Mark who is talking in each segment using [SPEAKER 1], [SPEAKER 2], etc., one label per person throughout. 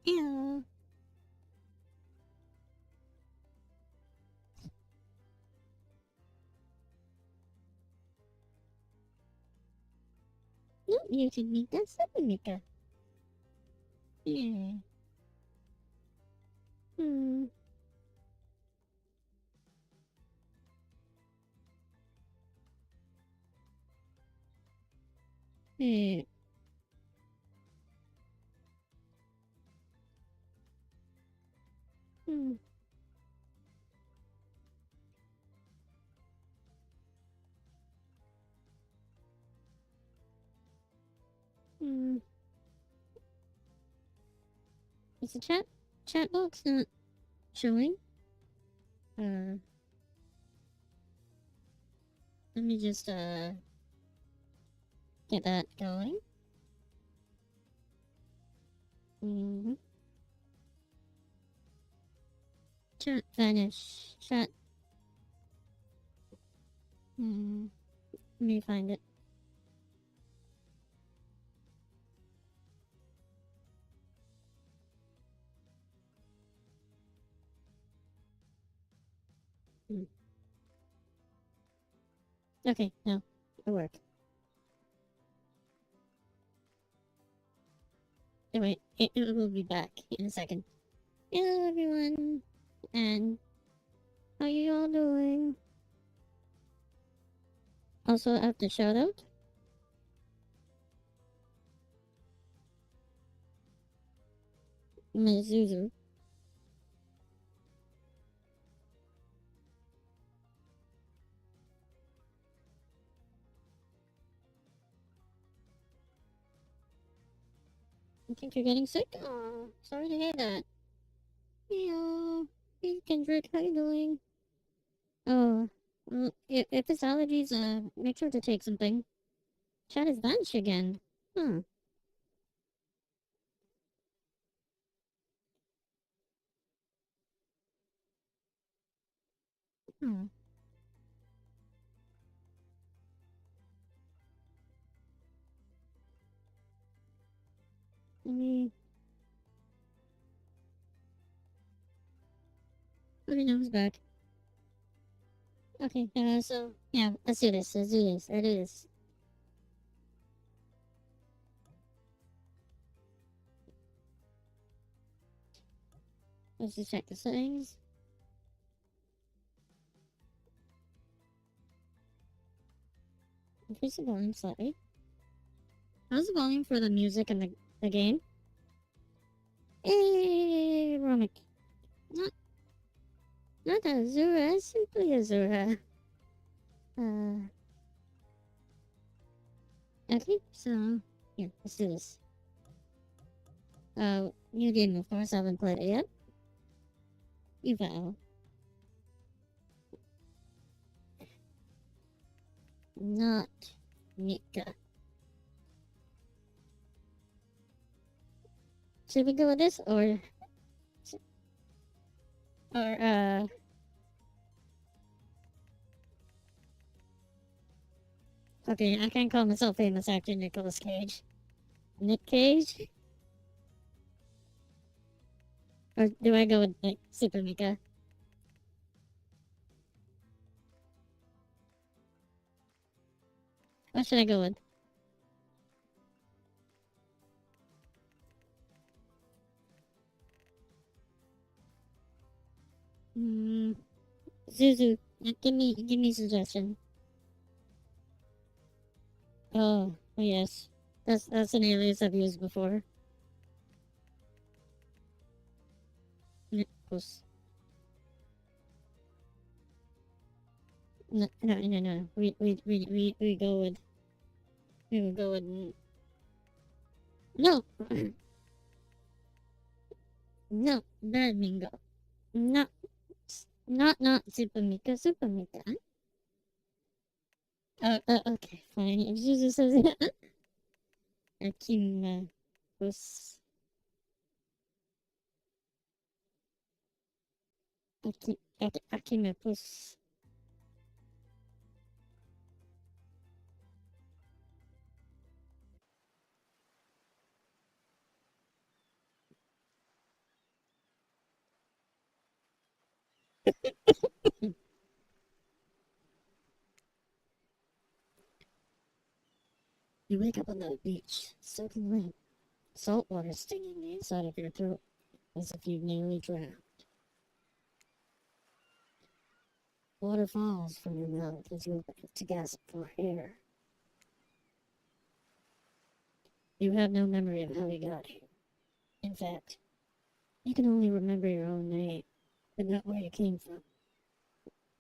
[SPEAKER 1] Yeah. No, you should meet that SupaMika. Yeah. Hmm. Yeah. Hmm. Hmm. Is the chat box not showing? Uh, let me just get that going. Mm-hmm. Chat vanish. Chat. Hmm. Let me find it. Hmm. Okay, no, it worked. Oh, wait, it will be back in a second. Hello, everyone, and how you all doing? Also, I have to shout out. Miss Zuzu. I think you're getting sick. Oh, sorry to hear that. Yeah. Hey, Kendrick, how you doing? Oh, well, if it's allergies, make sure to take something. Chat is vanished again. Huh. Hmm. Let me. Okay, now it's back. Okay, so yeah, let's do this. Let's do this. Let's do this. Let's just check the settings. Increase the volume slightly. How's the volume for the music and the game? Hey, Romic. Not not Azura, simply Azura. Uh, okay, so yeah, let's do this. New game, of course. I haven't played it yet. Eval. Not Mika. Should we go with this or okay, I can't call myself famous actor Nicolas Cage. Nick Cage? Or do I go with like SupaMika? What should I go with? Hmm. Zuzu. Give me a suggestion. Oh yes. That's an alias I've used before. Nicholas. No. We go with we would go with no. No, bad bingo. No, not SupaMika, SupaMika. Okay, fine. If Jesus says Akima Pus. Akima Pus. You wake up on the beach, soaking wet, salt water stinging the inside of your throat as if you've nearly drowned. Water falls from your mouth as you open it to gasp for air. You have no memory of how you got here. In fact, you can only remember your own name, but not where you came from,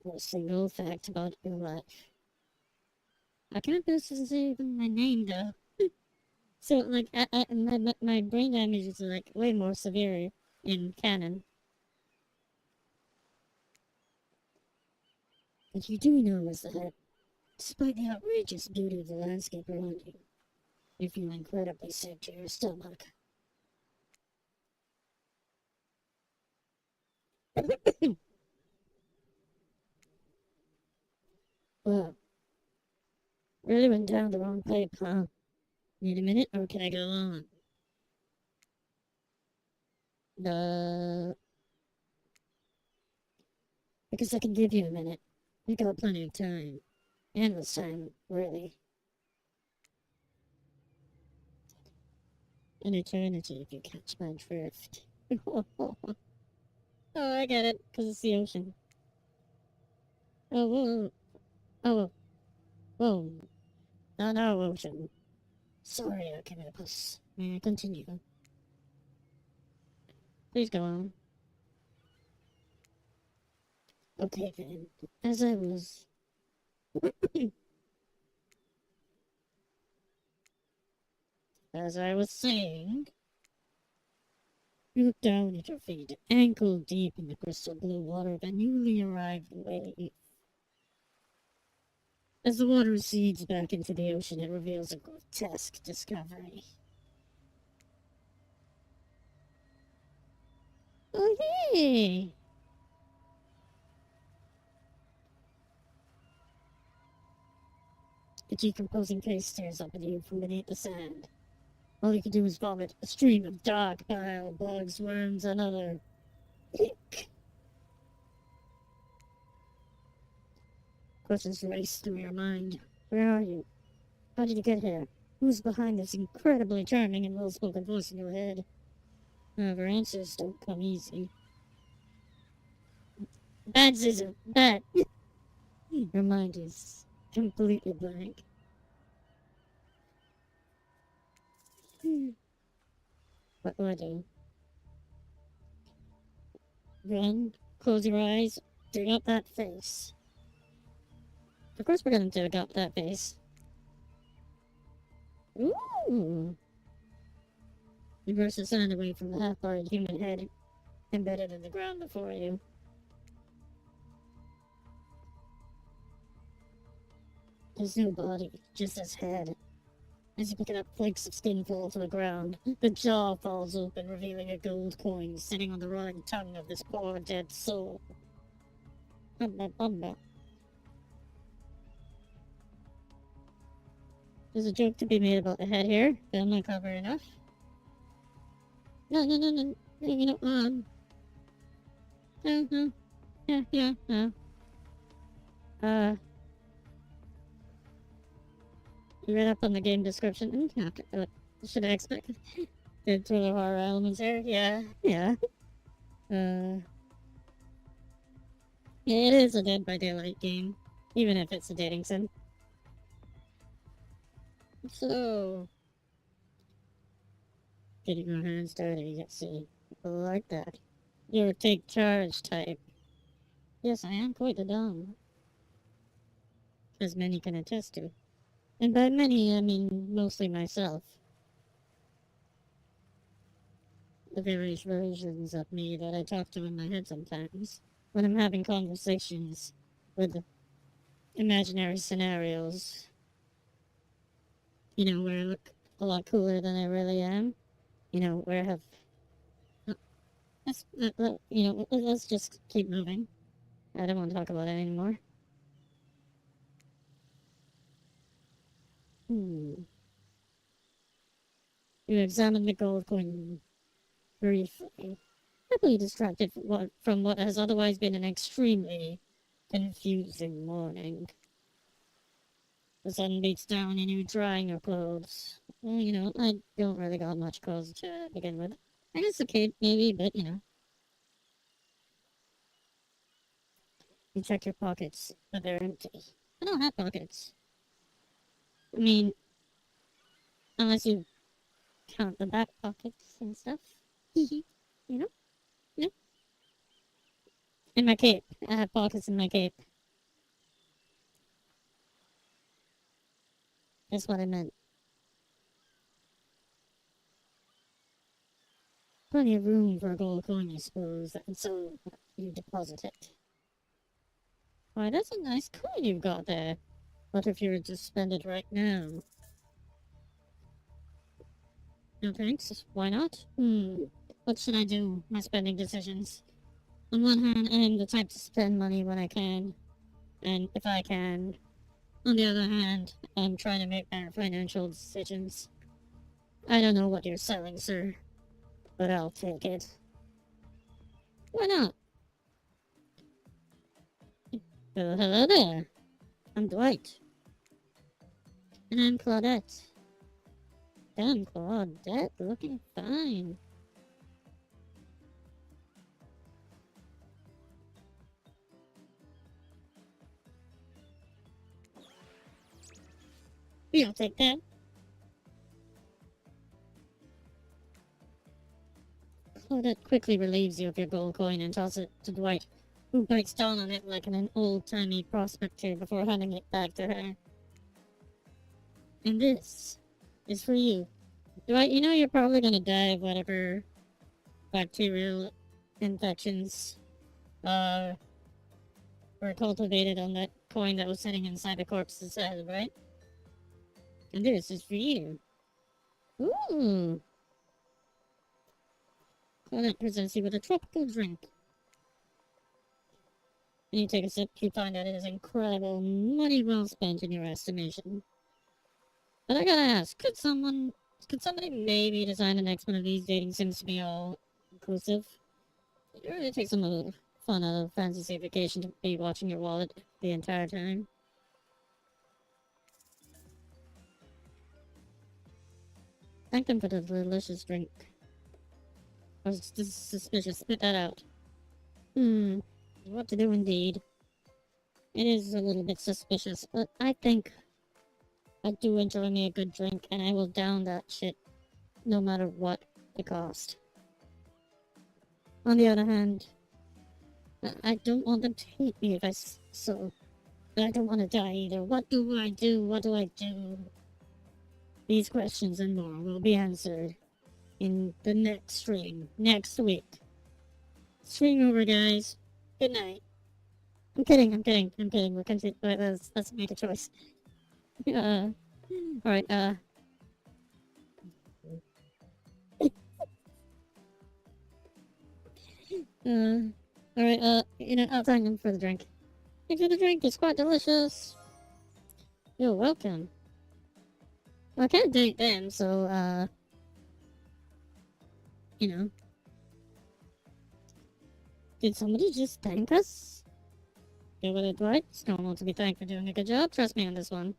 [SPEAKER 1] or a single fact about your life. I can't say even my name, though. So, like, my brain damage is, like, way more severe in canon. But you do know is that, despite the outrageous beauty of the landscape around you, you feel incredibly sick to your stomach. Well, really went down the wrong pipe, huh? Need a minute, or can I go on? Because I can give you a minute. You got plenty of time. Endless time, really. An eternity, if you catch my drift. Oh, I get it, because it's the ocean. Oh, whoa. Oh, whoa. No, ocean. Sorry, Octopus. May I continue? Please go on. Okay, then. As I was... As I was saying... You look down at your feet, ankle deep in the crystal blue water of a newly arrived wave. As the water recedes back into the ocean, it reveals a grotesque discovery. Oh, hey! The decomposing face stares up at you from beneath the sand. All you can do is vomit a stream of dark bile, bugs, worms, and other... ick. Questions race through your mind. Where are you? How did you get here? Who's behind this incredibly charming and well-spoken voice in your head? However, answers don't come easy. Bad scissor, bad. Your mind is completely blank. What do I do? Run, close your eyes, dig up that face. Of course we're gonna dig up that face. Ooh! You burst the sand away from the half-buried human head embedded in the ground before you. There's no body, just his head. As you pick it up, flakes of skin fall to the ground. The jaw falls open, revealing a gold coin sitting on the rotting tongue of this poor dead soul. There's a joke to be made about the head here, but I'm not clever enough. No. You know, no. Yeah, no. You read up on the game description. Should I expect good thriller horror elements here? Yeah. It is a Dead by Daylight game, even if it's a dating sim. So, getting your hands dirty, let's see. People like that. You're a take charge type. Yes, I am quite the dumb. As many can attest to. And by many, I mean mostly myself. The various versions of me that I talk to in my head sometimes. When I'm having conversations with imaginary scenarios. You know, where I look a lot cooler than I really am. You know, where I have... let's just keep moving. I don't want to talk about it anymore. You examine the gold coin briefly. Happily distracted from what has otherwise been an extremely confusing morning. The sun beats down and you're drying your clothes. Well, I don't really got much clothes to begin with. I guess a cape, maybe, but, you check your pockets, but they're empty. I don't have pockets. I mean, unless you count the back pockets and stuff. you know? You know? In my cape. I have pockets in my cape. That's what I meant. Plenty of room for a gold coin, I suppose, and so you deposit it. Why, that's a nice coin you've got there. What if you were to spend it right now? No thanks. Why not? What should I do? My spending decisions. On one hand, I am the type to spend money when I can, and if I can. On the other hand, I'm trying to make better financial decisions. I don't know what you're selling, sir, but I'll take it. Why not? Hello there. I'm Dwight. And I'm Claudette. Damn, Claudette, looking fine. You'll take that. Claudette quickly relieves you of your gold coin and tosses it to Dwight, who bites down on it like an old-timey prospector before handing it back to her. And this is for you. Dwight, you're probably gonna die of whatever bacterial infections were cultivated on that coin that was sitting inside the corpse's head, right? And this is for you. Ooh. Claudette presents you with a tropical drink. And you take a sip, you find that it is incredible money well spent in your estimation. But I gotta ask, could somebody maybe design the next one of these dating sims to be all inclusive? It really takes some of the fun out of fantasy vacation to be watching your wallet the entire time. Thank them for the delicious drink. I was just suspicious. Spit that out. What to do indeed. It is a little bit suspicious, but I think I do enjoy me a good drink, and I will down that shit no matter what the cost. On the other hand, I don't want them to hate me if so. But I don't want to die either. What do I do? What do I do? These questions and more will be answered in the next stream, next week. Stream over, guys. Good night. I'm kidding. We're continuing. Let's make a choice. Alright, alright, I'll thank them for the drink. Thanks for the drink, it's quite delicious. You're welcome. Well, I can't date them, so, did somebody just thank us? Go with it, Dwight. It's normal to be thanked for doing a good job. Trust me on this one.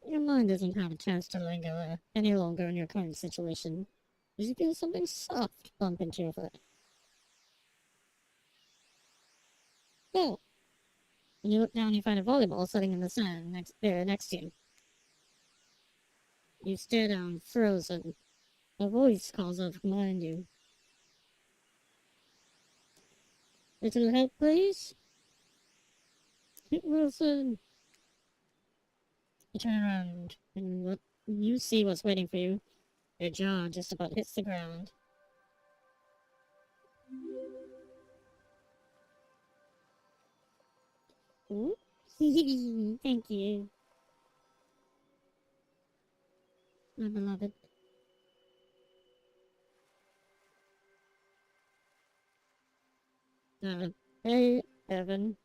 [SPEAKER 1] Your mind doesn't have a chance to linger any longer in your current situation. As you feel something soft bump into your foot. Oh. When you look down, you find a volleyball sitting in the sand next to you. You stare down, frozen. A voice calls out from behind you. Little help, please? Wilson. You turn around, and you see what's waiting for you. Your jaw just about hits the ground. Ooh. Thank you. My beloved. Hey, Evan.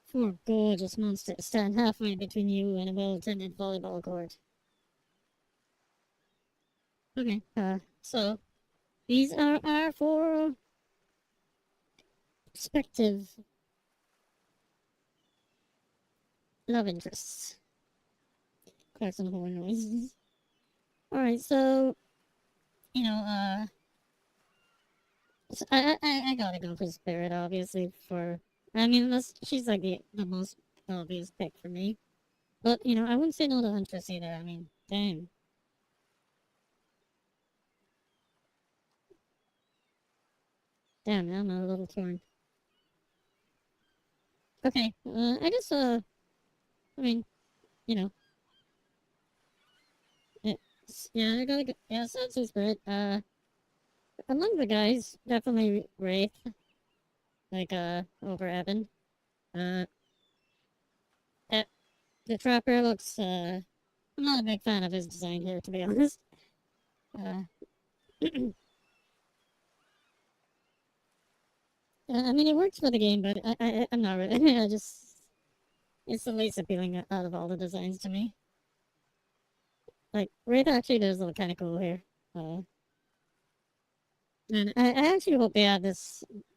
[SPEAKER 1] Four gorgeous monsters stand halfway between you and a well-attended volleyball court. Okay, so these are our four prospective love interests. Crack some horn noises. Alright, so, you know, so I gotta go for Spirit, obviously, for, I mean, she's like the most obvious pick for me. But, you know, I wouldn't say no to Huntress either, I mean, damn. Damn, I'm a little torn. Okay, I guess, I mean, you know, yeah, I gotta go, yeah, Sansa's Spirit, among the guys, definitely Wraith, like, over Evan. Uh, eh, the Trapper looks, I'm not a big fan of his design here, to be honest. Uh, I mean, it works for the game, but I'm not really, I just, it's the least appealing out of all the designs to me. Like, Wraith actually does look kind of cool here. And I actually hope they add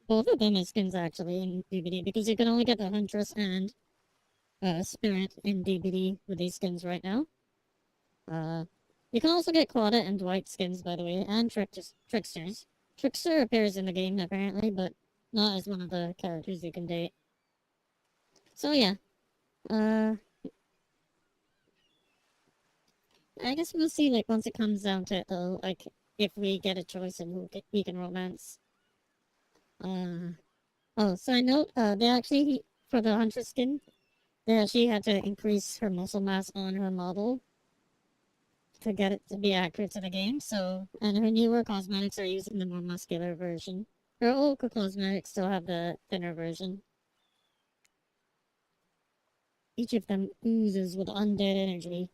[SPEAKER 1] both of them as skins actually in DBD, because you can only get the Huntress and Spirit in DBD with these skins right now. You can also get Claudette and Dwight skins, by the way, and Tricksters. Trickster appears in the game, apparently, but not as one of the characters you can date. So, yeah. I guess we'll see, like, once it comes down to it, though, like, if we get a choice in who we can romance. Oh, side note, they actually, for the Huntress skin, they actually had to increase her muscle mass on her model to get it to be accurate to the game, so, and her newer cosmetics are using the more muscular version. Her old cosmetics still have the thinner version. Each of them oozes with undead energy,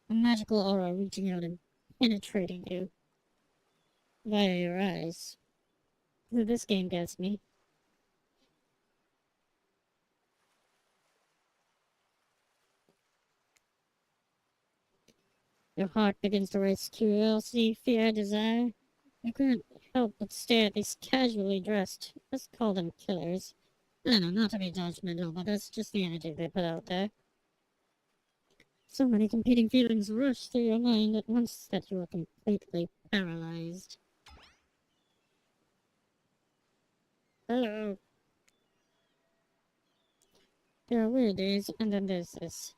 [SPEAKER 1] a magical aura reaching out and penetrating you via your eyes. This game gets me. Your heart begins to race, curiosity, fear, desire. I couldn't help but stare at these casually dressed, let's call them killers. I don't know, not to be judgmental, but that's just the energy they put out there. So many competing feelings rush through your mind at once that you are completely paralyzed. Hello. There are weird days, and then there's this.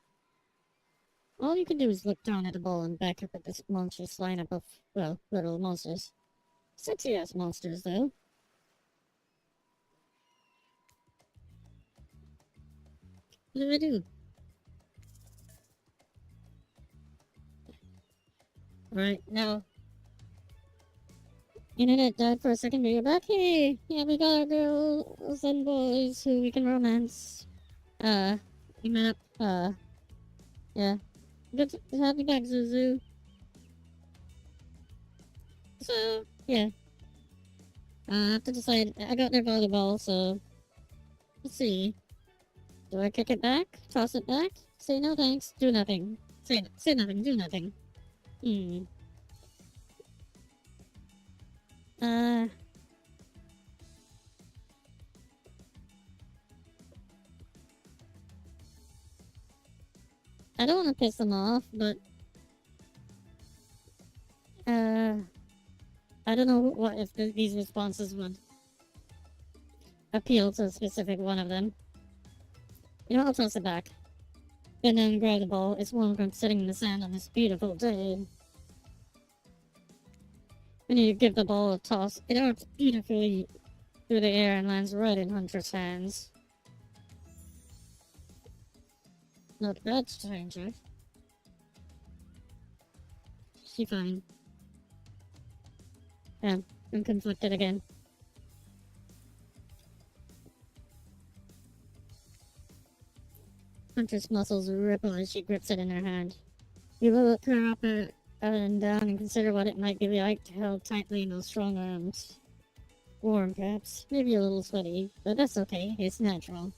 [SPEAKER 1] All you can do is look down at the ball and back up at this monstrous lineup of, well, little monsters. Sexy ass monsters, though. What do I do? Right, now. Internet died for a second, but you're back. Hey! Yeah, we got our girls and boys who we can romance. We met up, yeah. Good to have you back, Zuzu. So, yeah. I have to decide. I got their volleyball, so let's see. Do I kick it back? Toss it back? Say no thanks. Do nothing. Say nothing. Do nothing. Hmm. Uh. I don't want to piss them off, but uh, I don't know what if these responses would appeal to a specific one of them. You know, I'll toss it back. Bend down and grab the ball. It's warm from sitting in the sand on this beautiful day. When you give the ball a toss, it arcs beautifully through the air and lands right in Hunter's hands. Not bad, stranger. She fine. Damn, I'm conflicted again. Hunter's muscles ripple as she grips it in her hand. You look her up and down and consider what it might be like to hold tightly in those strong arms. Warm, perhaps. Maybe a little sweaty, but that's okay. It's natural.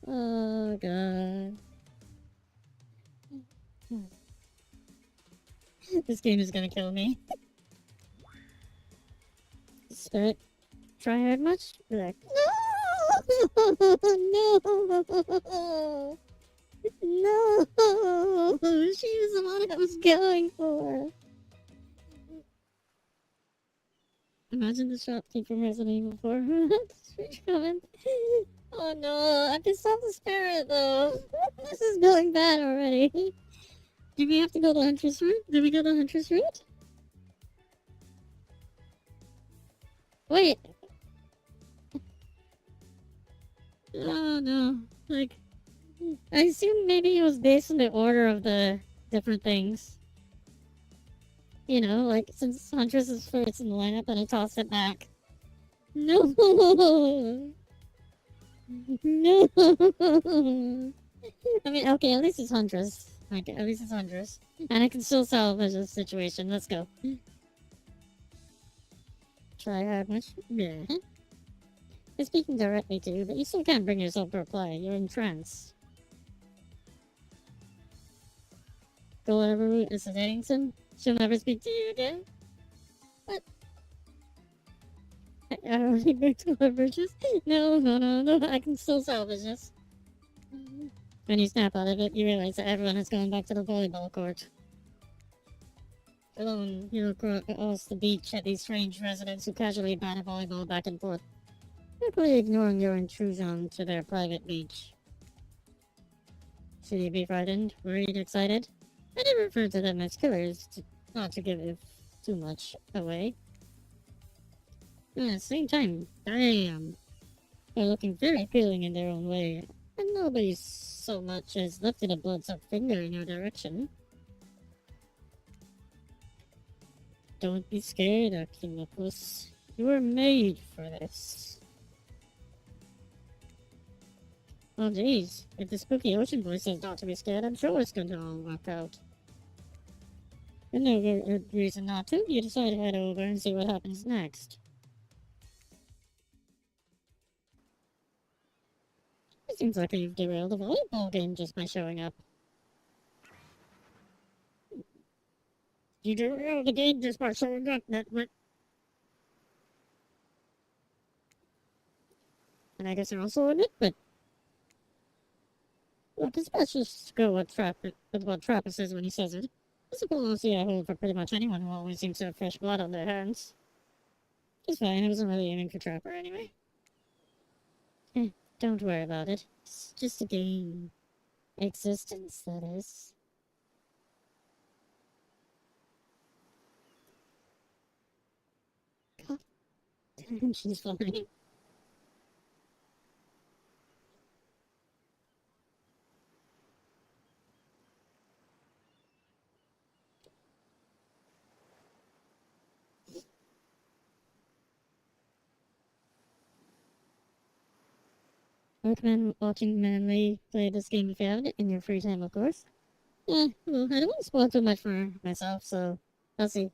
[SPEAKER 1] Oh god. This game is gonna kill me. Spirit, try hard much? Be like, no! No! No! She was the one I was going for. Imagine the shopkeeper from Resident Evil 4. She's coming. Oh no, I pissed off the spirit though. This is going bad already. Do we have to go to Hunter's route? Did we go to Hunter's route? Wait. Oh no. Like, I assume maybe it was based on the order of the different things. You know, like, since Huntress is first in the lineup, and I tossed it back. No! No! I mean, okay, at least it's Huntress. Okay, at least it's Huntress. And I can still salvage this situation. Let's go. Try hard much? Yeah. It's speaking directly to you, but you still can't bring yourself to reply. You're in trance. Go whatever route is Eddington. She'll never speak to you again. What? I already broke all our bridges. No, I can still salvage this. When you snap out of it, you realize that everyone has gone back to the volleyball court. Alone, you look across the beach at these strange residents who casually bat a volleyball back and forth, quickly ignoring your intrusion to their private beach. Should you be frightened, worried, excited? I did refer to them as killers, not to give too much away. At the same time, damn, they're looking very appealing in their own way, and nobody so much as lifted a blood-soaked finger in your direction. Don't be scared, Octopus. You were made for this. Oh jeez, if the spooky ocean boy says not to be scared, I'm sure it's going to all work out. With no good reason not to, you decide to head over and see what happens next. It seems like you've derailed the volleyball game just by showing up. You derailed the game just by showing up, Network. And I guess they're also in it, but... Well, let's just go with what Trappist says when he says it. It's a policy I hold for pretty much anyone who always seems to have fresh blood on their hands. It's fine, I wasn't really aiming for Trapper anyway. Don't worry about it. It's just a game. Existence, that is. God damn, she's fine. Recommend watching Manly play this game if you have it in your free time, of course. Well, I don't want to spoil too much for myself, so let's see.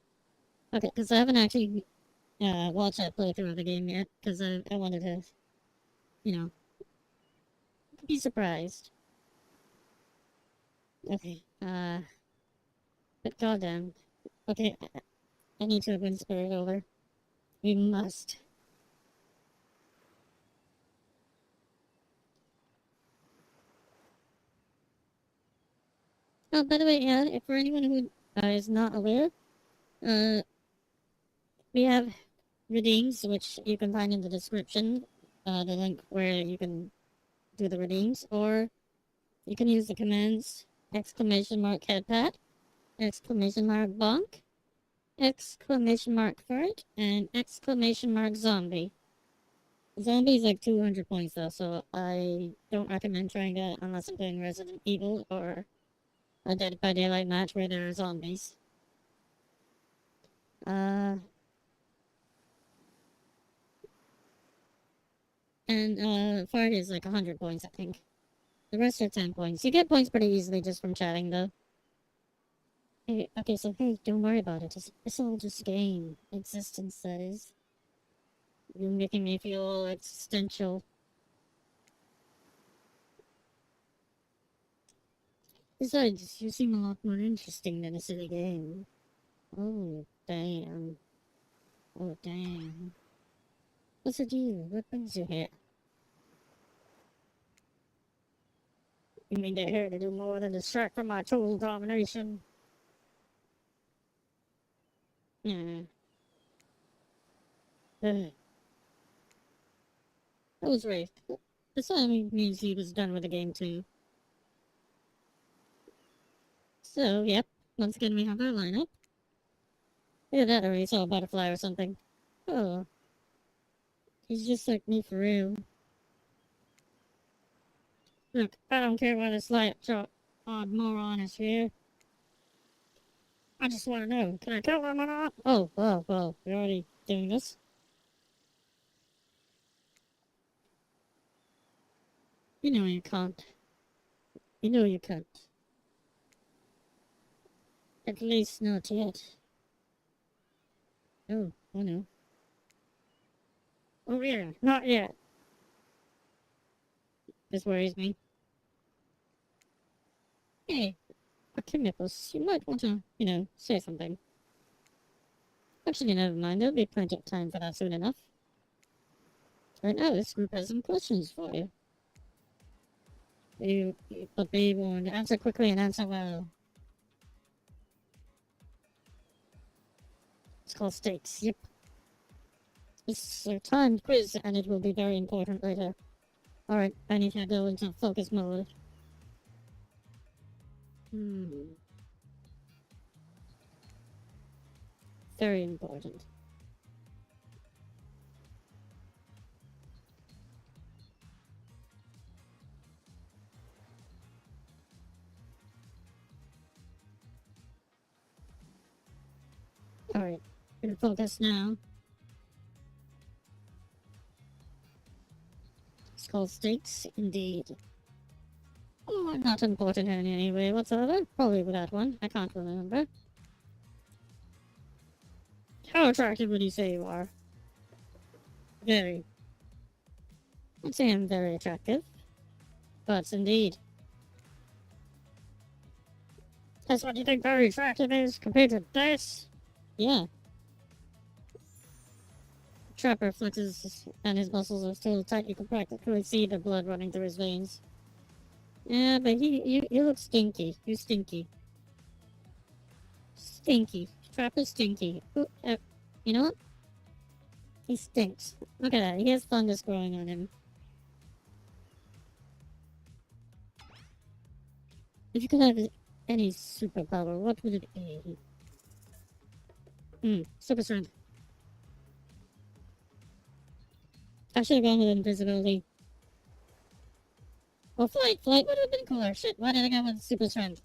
[SPEAKER 1] Okay, because I haven't actually watched that playthrough of the game yet, because I wanted to, you know, be surprised. Okay, but goddamn. Okay, I need to win Spirit over. We must. Oh, by the way, yeah, if for anyone who is not aware, uh, we have redeems, which you can find in the description, the link where you can do the redeems, or you can use the commands !headpat, !bonk, !fart, and !zombie. Zombie is like 200 points though, so I don't recommend trying that unless I'm playing Resident Evil or a Dead by Daylight match where there are zombies. And fart is like 100 points, I think. The rest are 10 points. You get points pretty easily just from chatting though. Hey, okay, so hey, don't worry about it. It's all just game. Existence, that is. You're making me feel existential. Besides, you seem a lot more interesting than a silly game. Oh, damn. Oh, damn. What's the deal? What brings you here? You mean they're here to do more than distract from my total domination? Yeah. Ugh. I was right. The sign means he was done with the game too. So, yep. Once again we have our lineup. Either that or he saw a butterfly or something. Oh. He's just like me for real. Look, I don't care why this odd moron is here. I just want to know, can I kill him or not? Oh, well, we're already doing this. You know you can't. You know you can't. At least not yet. Oh no. Oh yeah, not yet. This worries me. Hey, Nicholas, you might want to, say something. Actually, never mind. There'll be plenty of time for that soon enough. Right now, this group has some questions for you. But be warned, answer quickly and answer well. It's called stakes. Yep. It's a timed quiz, and it will be very important later. Alright, I need to go into focus mode. Very important. Alright, gonna focus now. It's called stakes, indeed. Oh, not important in any way whatsoever. Probably that one. I can't remember. How attractive would you say you are? Very. I'd say I'm very attractive. But indeed. That's what you think very attractive is compared to this? Yeah. Trapper flexes and his muscles are still tight. You can practically see the blood running through his veins. Yeah, but you look stinky. You're stinky. Stinky. Trapper's stinky. Ooh, you know what? He stinks. Look at that. He has fungus growing on him. If you could have any superpower, what would it be? Super strength. I should have gone with invisibility. Well, flight would have been cooler. Shit, why did I go with super strength?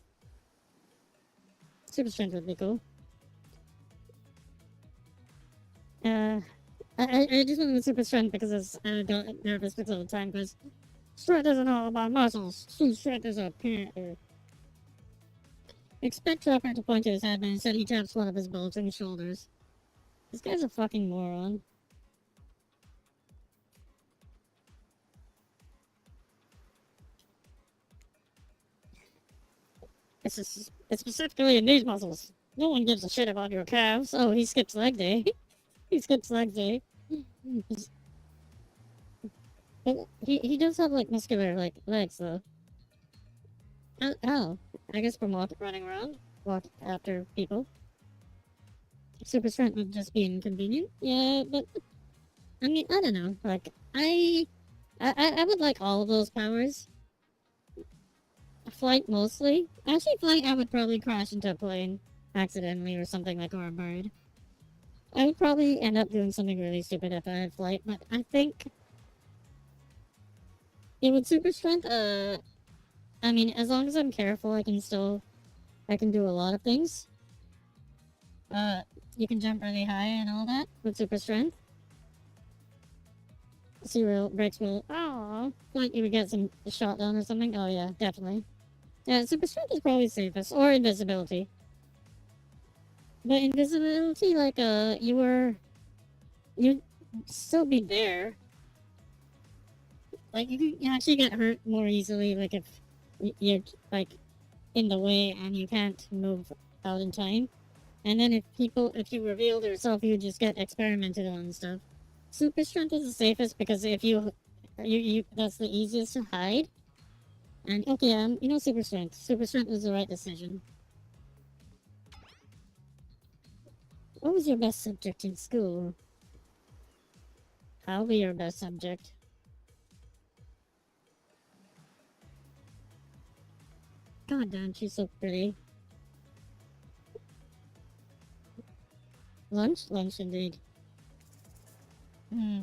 [SPEAKER 1] Super strength would be cool. I just went with super strength because I got nervous because of the time, because strength isn't all about muscles. Strength is a pair. Expect Trapper to point to his head and instead he taps one of his bulging shoulders. This guy's a fucking moron. It's specifically in these muscles. No one gives a shit about your calves. Oh, he skips leg day. He skips leg day. But he does have like muscular like legs though. Oh, I guess from running around, walk after people. Super strength would just be inconvenient. Yeah, but I mean I don't know. Like I would like all of those powers. Flight mostly. Actually, flight I would probably crash into a plane accidentally or something like, or a bird. I would probably end up doing something really stupid if I had flight, but I think with super strength, I mean, as long as I'm careful, I can do a lot of things. You can jump really high and all that with super strength. Serial breaks will, like you would get some shot down or something. Oh yeah, definitely. Yeah, super strength is probably safest, or invisibility. But invisibility, like, you'd still be there. Like, you can actually get hurt more easily, like, if you're, like, in the way and you can't move out in time. And then if you reveal yourself, you just get experimented on and stuff. Super strength is the safest because if you that's the easiest to hide. And okay, you know, super strength. Super strength is the right decision. What was your best subject in school? I'll be your best subject. God damn, she's so pretty. Lunch? Lunch indeed. Hmm.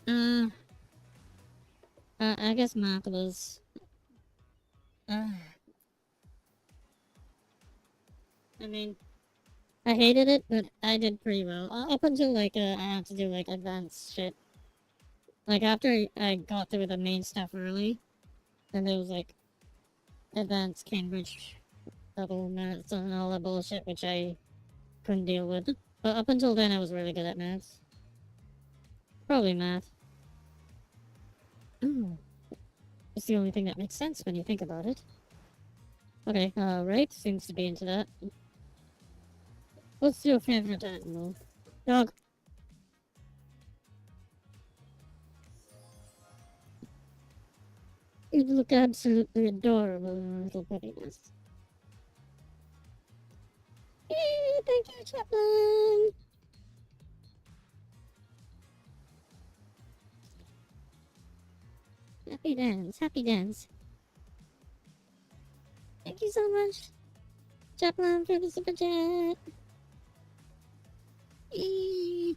[SPEAKER 1] Uh, I guess math was. Uh, I mean, I hated it, but I did pretty well. Up until like I had to do like advanced shit. Like after I got through the main stuff early, then there was like advanced Cambridge double maths and all that bullshit, which I couldn't deal with. But up until then, I was really good at maths. Probably math. Oh, it's the only thing that makes sense when you think about it. Okay, right, seems to be into that. What's your favorite animal? Dog. You look absolutely adorable in a little puppiness. Yay, thank you, Chaplain! Happy dance, happy dance. Thank you so much, Chaplain, for the super chat. Yay.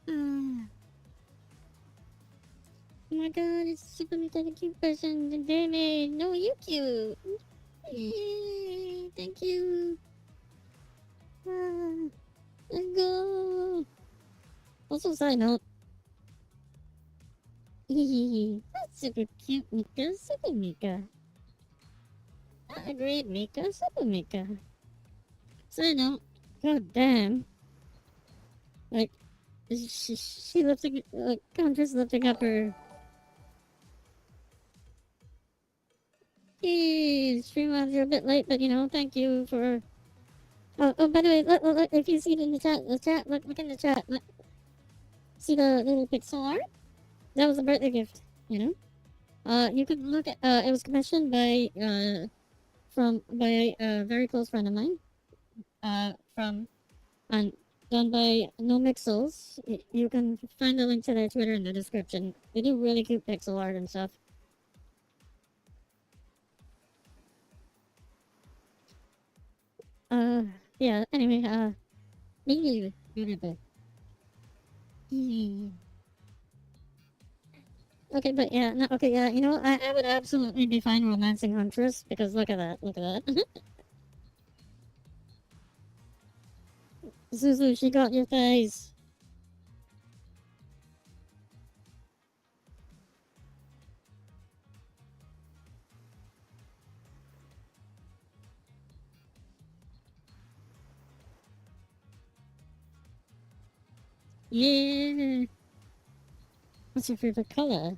[SPEAKER 1] Oh my god, it's SupaMika, the cute person. Damn it, no, you cute. Yay, thank you. Let's go. Also, side note. That's super cute, Mika. Super Mika. I agreed, Mika. Super Mika. Side note. God damn. Like, she lifting, like, Contra's lifting up her. Yay, stream you're a bit late, but you know, thank you for. Oh, by the way, look, if you see it in the chat, look in the chat. Look. See the little pixel art? That was a birthday gift, you know? You could look at, it was commissioned by, by a very close friend of mine. And done by No Mixels. You can find the link to their Twitter in the description. They do really cute pixel art and stuff. Yeah, anyway, maybe. Okay, but yeah, no, okay, yeah, you know, I would absolutely be fine romancing Huntress, because look at that. Zuzu, she got your face. Yeah. What's your favorite color?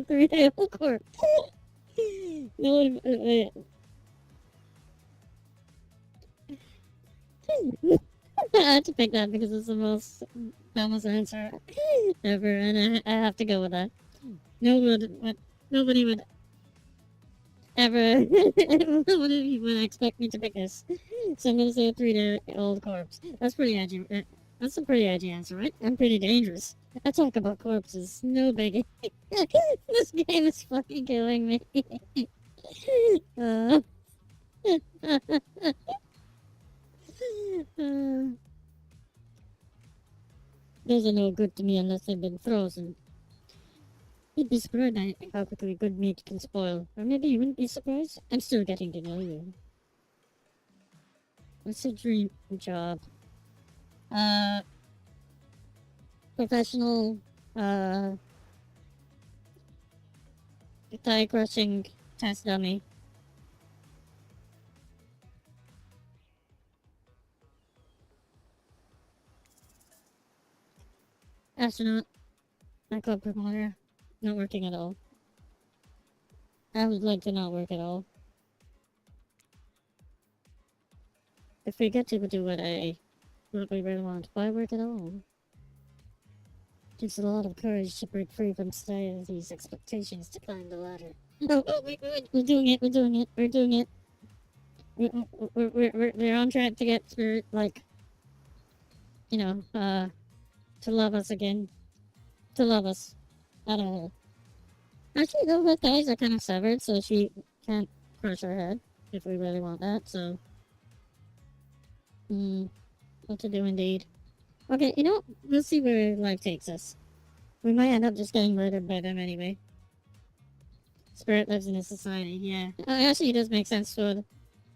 [SPEAKER 1] 3-day court. No, I had to pick that because it's the most dumbest answer ever, and I have to go with that. Nobody would ever, nobody would expect me to pick this. So I'm gonna say a 3-day-old corpse. That's pretty edgy. That's a pretty edgy answer, right? I'm pretty dangerous. I talk about corpses, no biggie. This game is fucking killing me. uh, those are no good to me unless they've been frozen. You'd be surprised how quickly good meat can spoil. Or maybe you wouldn't be surprised. I'm still getting to know you. What's your dream job? Professional, thigh crushing test dummy. Astronaut, nightclub promoter, not working at all. I would like to not work at all. If we get to do what we really want, why work at all? It takes a lot of courage to break free from society's expectations to climb the ladder. Oh, we're doing it, we're doing it, we're doing it. We're on track to get Spirit, like, you know, to love us again. To love us. At all. Actually, though, her thighs are kind of severed, so she can't crush her head, if we really want that, so... What to do indeed. Okay, you know what? We'll see where life takes us. We might end up just getting murdered by them anyway. Spirit lives in a society, yeah. Actually, it does make sense for,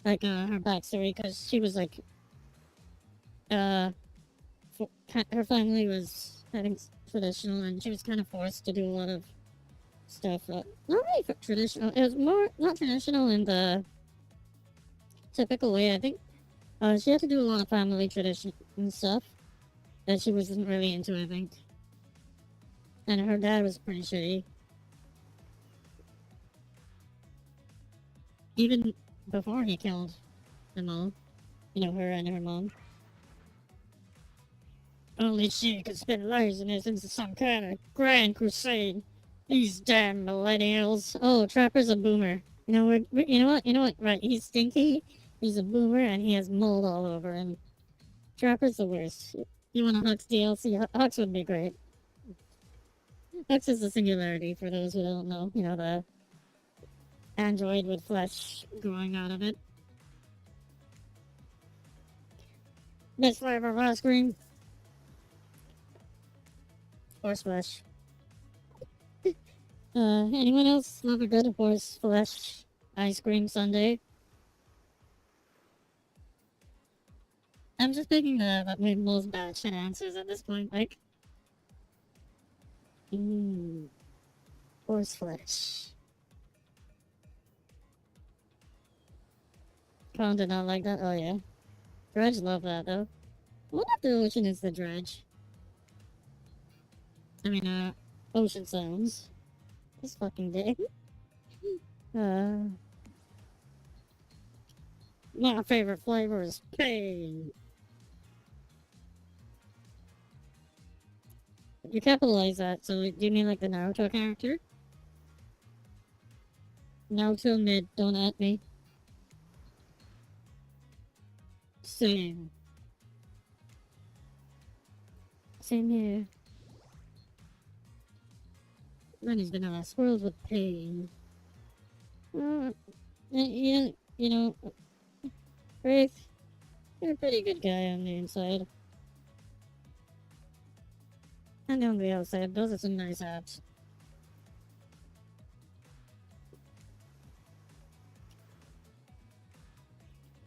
[SPEAKER 1] like, her backstory, because she was, like, her family was, I think, traditional, and she was kind of forced to do a lot of stuff. Not really traditional. It was more, not traditional in the typical way, I think. She had to do a lot of family tradition and stuff that she wasn't really into, I think. And her dad was pretty shitty. Even before he killed them all. You know, her and her mom. Only she could spin laziness into some kind of grand crusade. These damn millennials. Oh, Trapper's a boomer. You know, you know what? You know what? Right, he's stinky. He's a boomer, and he has mold all over him. Trapper's the worst. You want a Hux DLC? Hux would be great. Hux is the singularity, for those who don't know. You know, the android with flesh growing out of it. Best flavor of ice cream. Horse flesh. Anyone else love a good horse flesh ice cream sundae? I'm just picking the most batshit answers at this point, like. Horse flesh. Colin did not like that? Oh yeah. Dredge love that though. What if the ocean is the dredge? I mean, ocean sounds. This fucking day. My favorite flavor is pain. You capitalize that, so do you mean like the Naruto character? Naruto mid, don't at me. Same. Same here. Rennie's vanilla swirls with pain. You know, Wraith, you're a pretty good guy on the inside. And on the outside, those are some nice abs.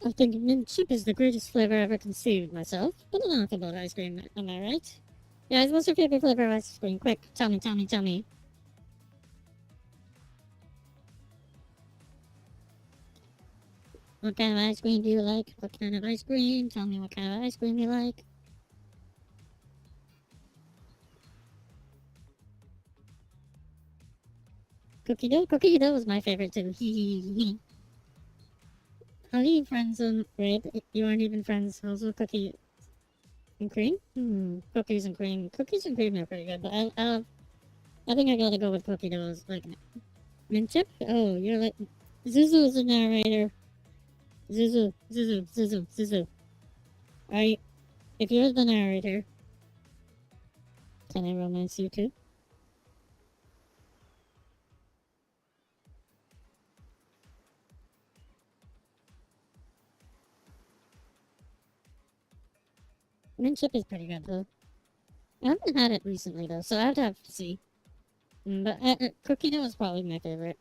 [SPEAKER 1] I think mint chip is the greatest flavor ever conceived myself, but enough about ice cream, am I right? Guys, what's your favorite flavor of ice cream? Quick, tell me, tell me, tell me. What kind of ice cream do you like? What kind of ice cream? Tell me what kind of ice cream you like. Cookie dough was my favorite too. How are you friends on Rape? You aren't even friends. Also, cookie and cream? Cookies and cream. Cookies and cream are pretty good, but I think I gotta go with cookie doughs. Like, mint chip? Oh, you're like... Zuzu is the narrator. Zuzu. Alright, if you're the narrator, can I romance you too? Mint chip is pretty good though. I haven't had it recently though, so I'd have to see. But cookie dough is probably my favorite.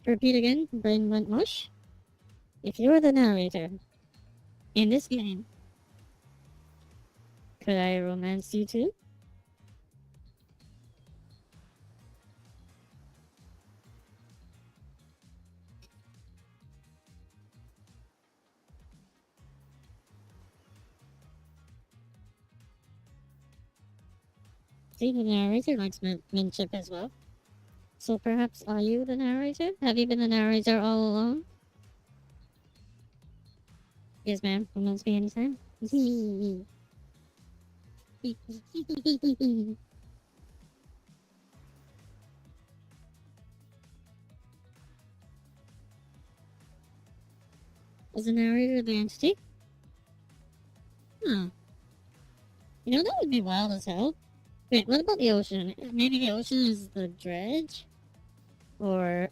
[SPEAKER 1] Repeat again, brain went mush. If you were the narrator in this game, could I romance you too? See, the narrator likes Minchip as well. So perhaps are you the narrator? Have you been the narrator all along? Yes, ma'am. Come on, me anytime. Is the narrator the entity? Huh. You know, that would be wild as hell. Wait, what about the ocean? Maybe the ocean is the dredge? Or...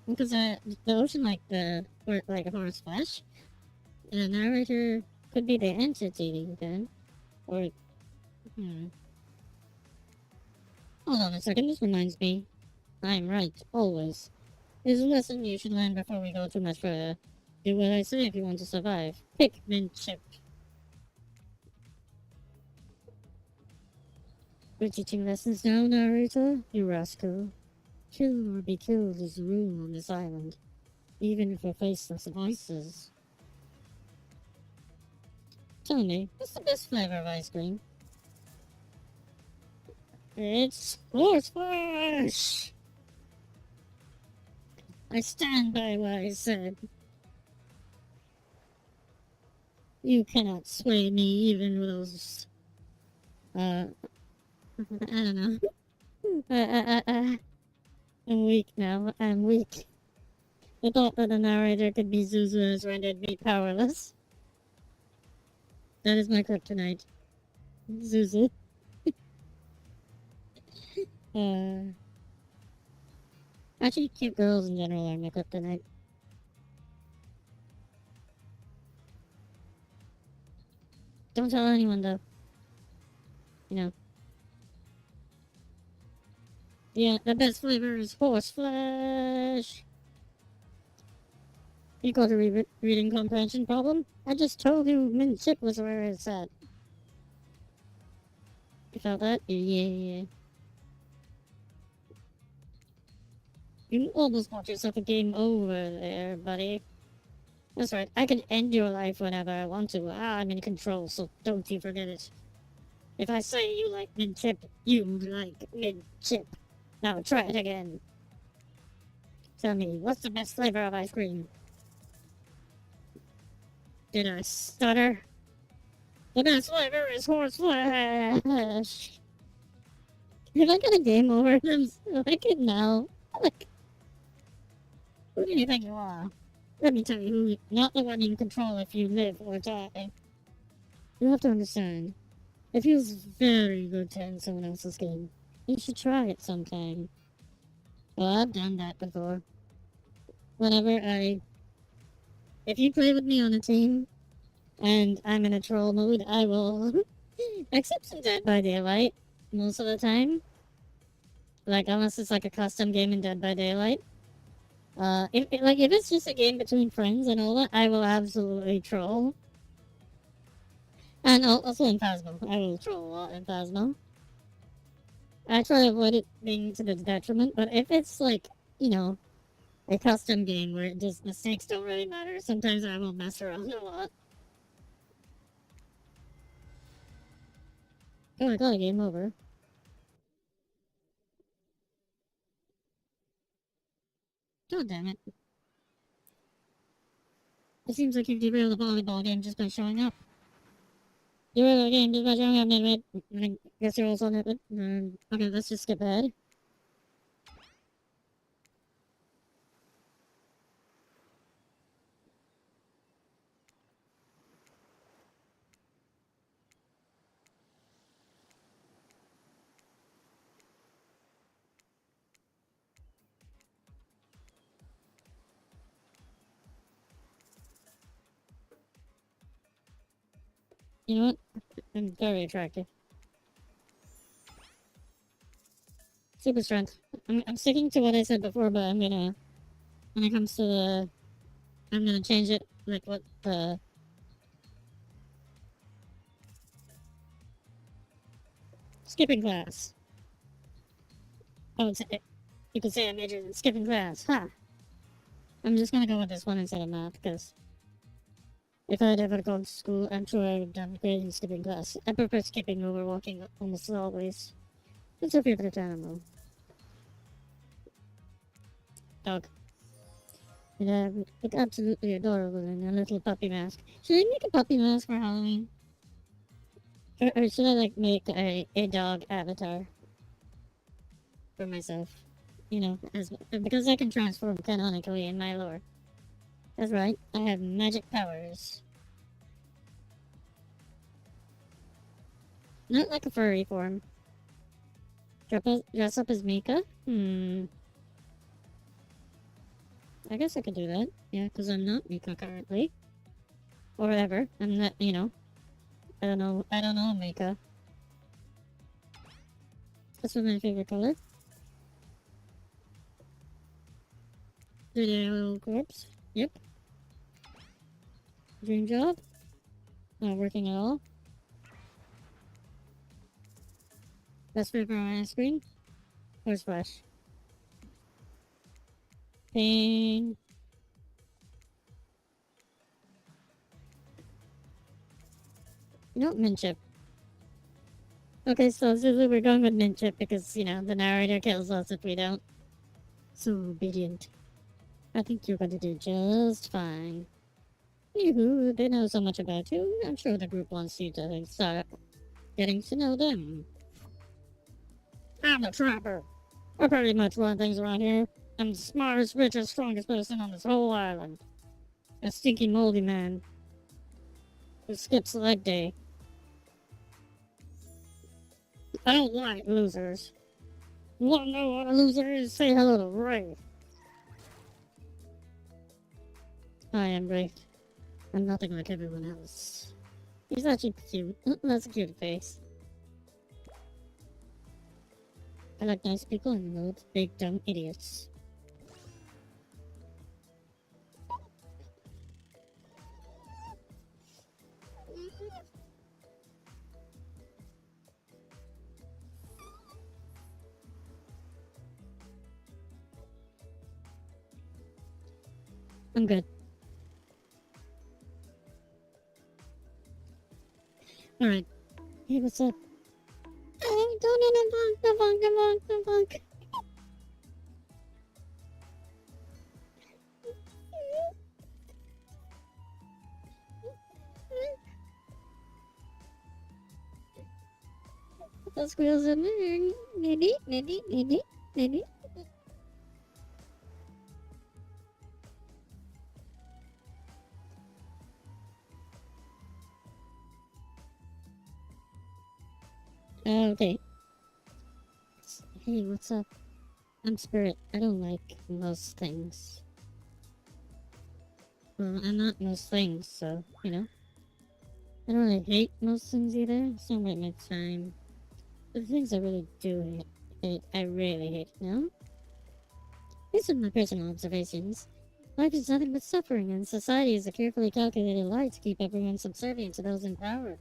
[SPEAKER 1] Because the ocean like a horse flesh? And the narrator could be the entity then. Or... Hold on a second, this reminds me. I'm right, always. There's a lesson you should learn before we go too much further. Do what I say if you want to survive. Pick Minchip. We're teaching lessons now, narrator? You rascal. Kill or be killed is the rule on this island. Even if we're faceless voices. Tell me, what's the best flavor of ice cream? It's horse flesh! I stand by what I said. You cannot sway me even with those... I don't know. I'm weak now. I'm weak. The thought that the narrator could be Zuzu has rendered me powerless. That is my kryptonite. Zuzu. Actually, cute girls in general are my kryptonite. Don't tell anyone, though. You know. Yeah, the best flavor is horse flesh. You got a reading comprehension problem? I just told you Minchip was where it's at. You felt that? Yeah. You almost bought yourself a game over there, buddy. That's right, I can end your life whenever I want to. I'm in control, so don't you forget it. If I say you like Minchip, you like Minchip. Now try it again. Tell me, what's the best flavor of ice cream? Did I stutter? The best flavor is horse flesh. If I get a game over them, I can now. Like, who do you think you are? Let me tell you who, not the one in control if you live or die. You have to understand. It feels very good to end someone else's game. You should try it sometime. Well, I've done that before. If you play with me on a team, and I'm in a troll mood, I will accept some Dead by Daylight most of the time. Like, unless it's like a custom game in Dead by Daylight. If it's just a game between friends and all that, I will absolutely troll. And also in Phasmo. I will troll a lot in Phasmo. I try to avoid it being to the detriment, but if it's like, you know, a custom game where just mistakes don't really matter, sometimes I will mess around a lot. Oh, I got a game over. God damn it. It seems like you've derailed the volleyball game just by showing up. Derailed the game just by showing up, anyway. I guess you're also on it. Okay, let's just skip ahead. You know what? I'm very attractive. Super strength. I'm sticking to what I said before, but I'm gonna... When it comes to the... I'm gonna change it, like what the... Skipping class. Oh, you could say I majored in skipping class. Ha! I'm just gonna go with this one instead of math, because... If I had ever gone to school, I'm sure I would have done great in skipping class. I prefer skipping over walking almost always. What's your favorite animal? Dog. Yeah, look absolutely adorable in a little puppy mask. Should I make a puppy mask for Halloween? Or should I like make a dog avatar for myself? You know, because I can transform canonically in my lore. That's right, I have magic powers. Not like a furry form. Dress up as Mika? I guess I could do that. Yeah, because I'm not Mika currently. Or ever. I'm not, you know. I don't know Mika. That's my favorite color. Dirty little corpse. Yep. Dream job. Not working at all. Best flavor on ice cream. Horse flesh. Pain. You know, mint chip. Okay, so Zuzu, we're going with mint chip because, you know, the narrator kills us if we don't. So obedient. I think you're going to do just fine. Yoo-hoo, they know so much about you. I'm sure the group wants you to start getting to know them. I'm a trapper. I pretty much run things around here. I'm the smartest, richest, strongest person on this whole island. A stinky, moldy man who skips leg day. I don't like losers. You wanna know what a loser is? Say hello to Ray. I am Ray. I'm nothing like everyone else. He's actually cute. That's a cute face. I like nice people and loads big dumb idiots. I'm good. Alright. Hey, what's up? Don't the bunk. The squeals are moving. Niddy. Okay. Hey, what's up? I'm Spirit. I don't like most things. Well, I'm not most things, so, you know. I don't really hate most things either. It's not right my time. But the things I really do hate, I really hate, no? These are my personal observations. Life is nothing but suffering, and society is a carefully calculated lie to keep everyone subservient to those in power.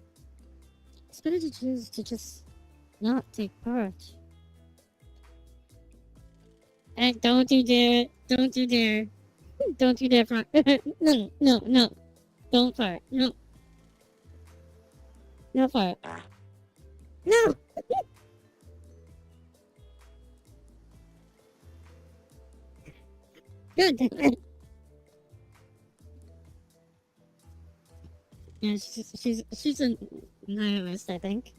[SPEAKER 1] It's better to choose to just not take part. And don't you dare! Don't you dare! Don't you dare fart! No! Don't fart! No! No fart! No! God damn it! Yeah, she's a nihilist, I think.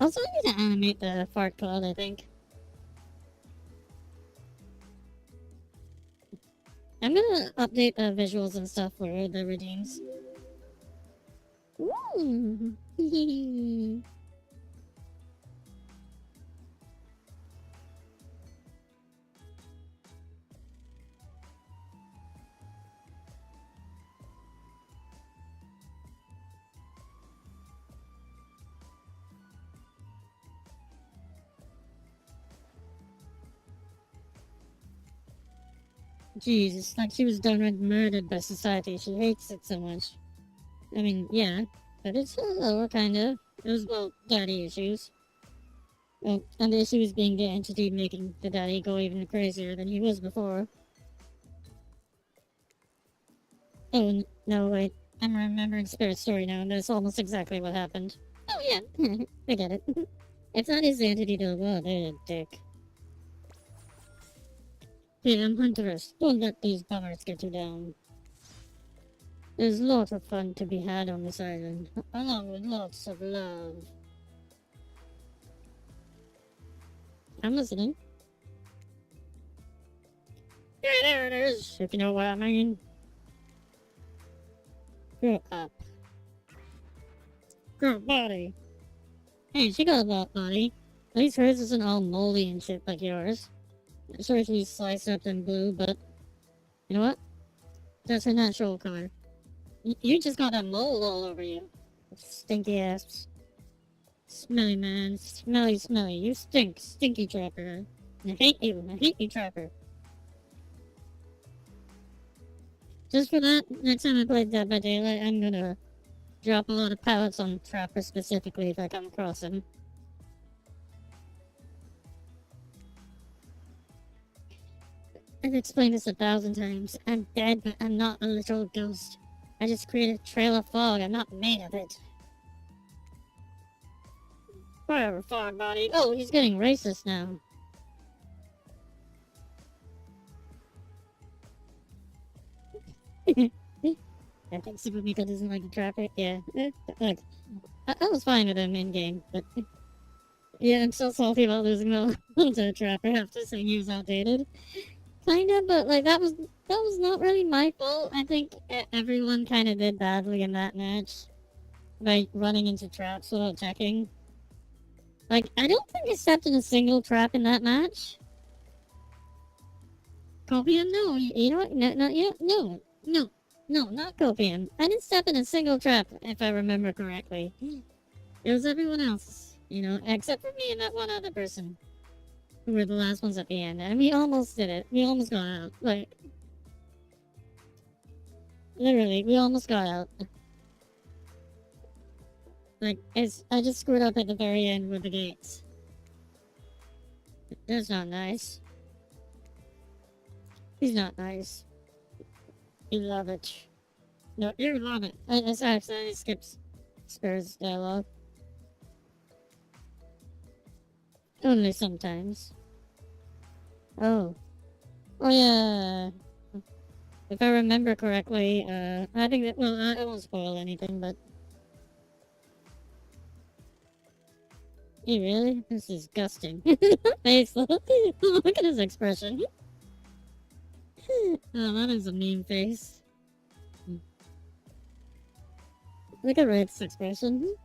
[SPEAKER 1] Also, I need to animate the fart cloud, I think. I'm gonna update the visuals and stuff for the redeems. Ooh. Jesus, like she was downright murdered by society. She hates it so much. I mean, yeah, but it's a lower kind of. It was, well, daddy issues. Well, and the issue was being the entity making the daddy go even crazier than he was before. Oh, no, wait. I'm remembering Spirit's story now, and that's almost exactly what happened. Oh yeah, I get it. If that is the entity to well, they're a dick. Yeah, I'm Hunteress. Don't let these bummers get you down. There's lots of fun to be had on this island, along with lots of love. I'm listening. Yeah, there it is, if you know what I mean. Grow up. Grow body. Hey, she got a lot body. At least hers isn't all moldy and shit like yours. I'm sure she's sliced up in blue, but you know what? That's her natural color. You just got a mole all over you. Stinky ass. Smelly man. Smelly, smelly. You stink. Stinky trapper. I hate you. I hate you, trapper. Just for that, next time I play Dead by Daylight, I'm gonna drop a lot of pallets on Trapper specifically if I come across him. I've explained this 1,000 times. I'm dead, but I'm not a literal ghost. I just created a trail of fog. I'm not made of it. Whatever, fog body. Oh, he's getting racist now. I think SupaMika doesn't like the Trapper. Yeah. Look, I was fine with him in game, but yeah, I'm so salty about losing the to Trapper after saying he was outdated. Kinda, but like that was not really my fault. I think everyone kind of did badly in that match by running into traps without checking. Like I don't think I stepped in a single trap in that match. Copium, no, you know what? No, not Copium. I didn't step in a single trap, if I remember correctly. It was everyone else, you know, except for me and that one other person. Who were the last ones at the end, and we almost did it. We almost got out. Like, literally, we almost got out. Like, I just screwed up at the very end with the gates. That's not nice. He's not nice. You love it. No, you love it. I accidentally skipped Spurs dialogue. Only sometimes. Oh. Oh yeah. If I remember correctly, I think that, well, I won't spoil anything, but... Hey, really? This is disgusting. Face, look at his expression. Oh, that is a mean face. Look at Red's expression.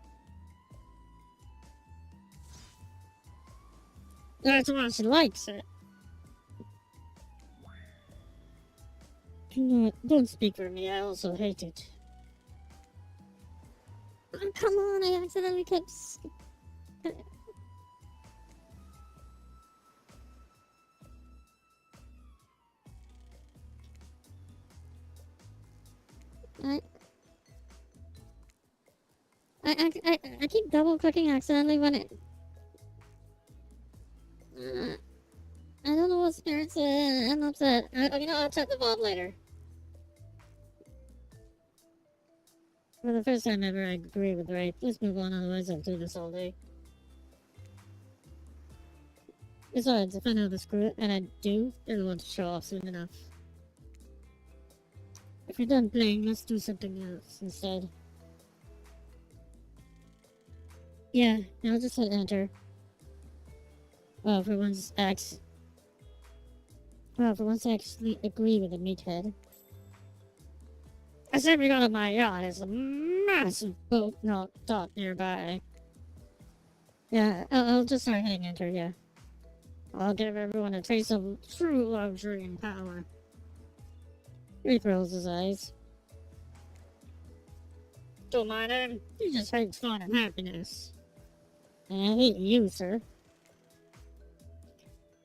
[SPEAKER 1] That's why she likes it. No, don't speak for me, I also hate it. Oh, come on, I accidentally kept... I keep double clicking accidentally when it... I don't know what Spirit's I'm upset. You know, I'll check the vault later. For the first time ever, I agree with Ray. Let's move on, otherwise I'll do this all day. Besides, if I know the screw it, and I do, it'll want to show off soon enough. If you're done playing, let's do something else instead. Yeah, I'll just hit enter. Well, for once I actually agree with the meathead. I said we got on my yacht. It's a massive boat not docked nearby. Yeah, I'll just start hitting enter, yeah. I'll give everyone a taste of true luxury and power. He rolls his eyes. Don't mind him. He just hates fun and happiness. And I hate you, sir.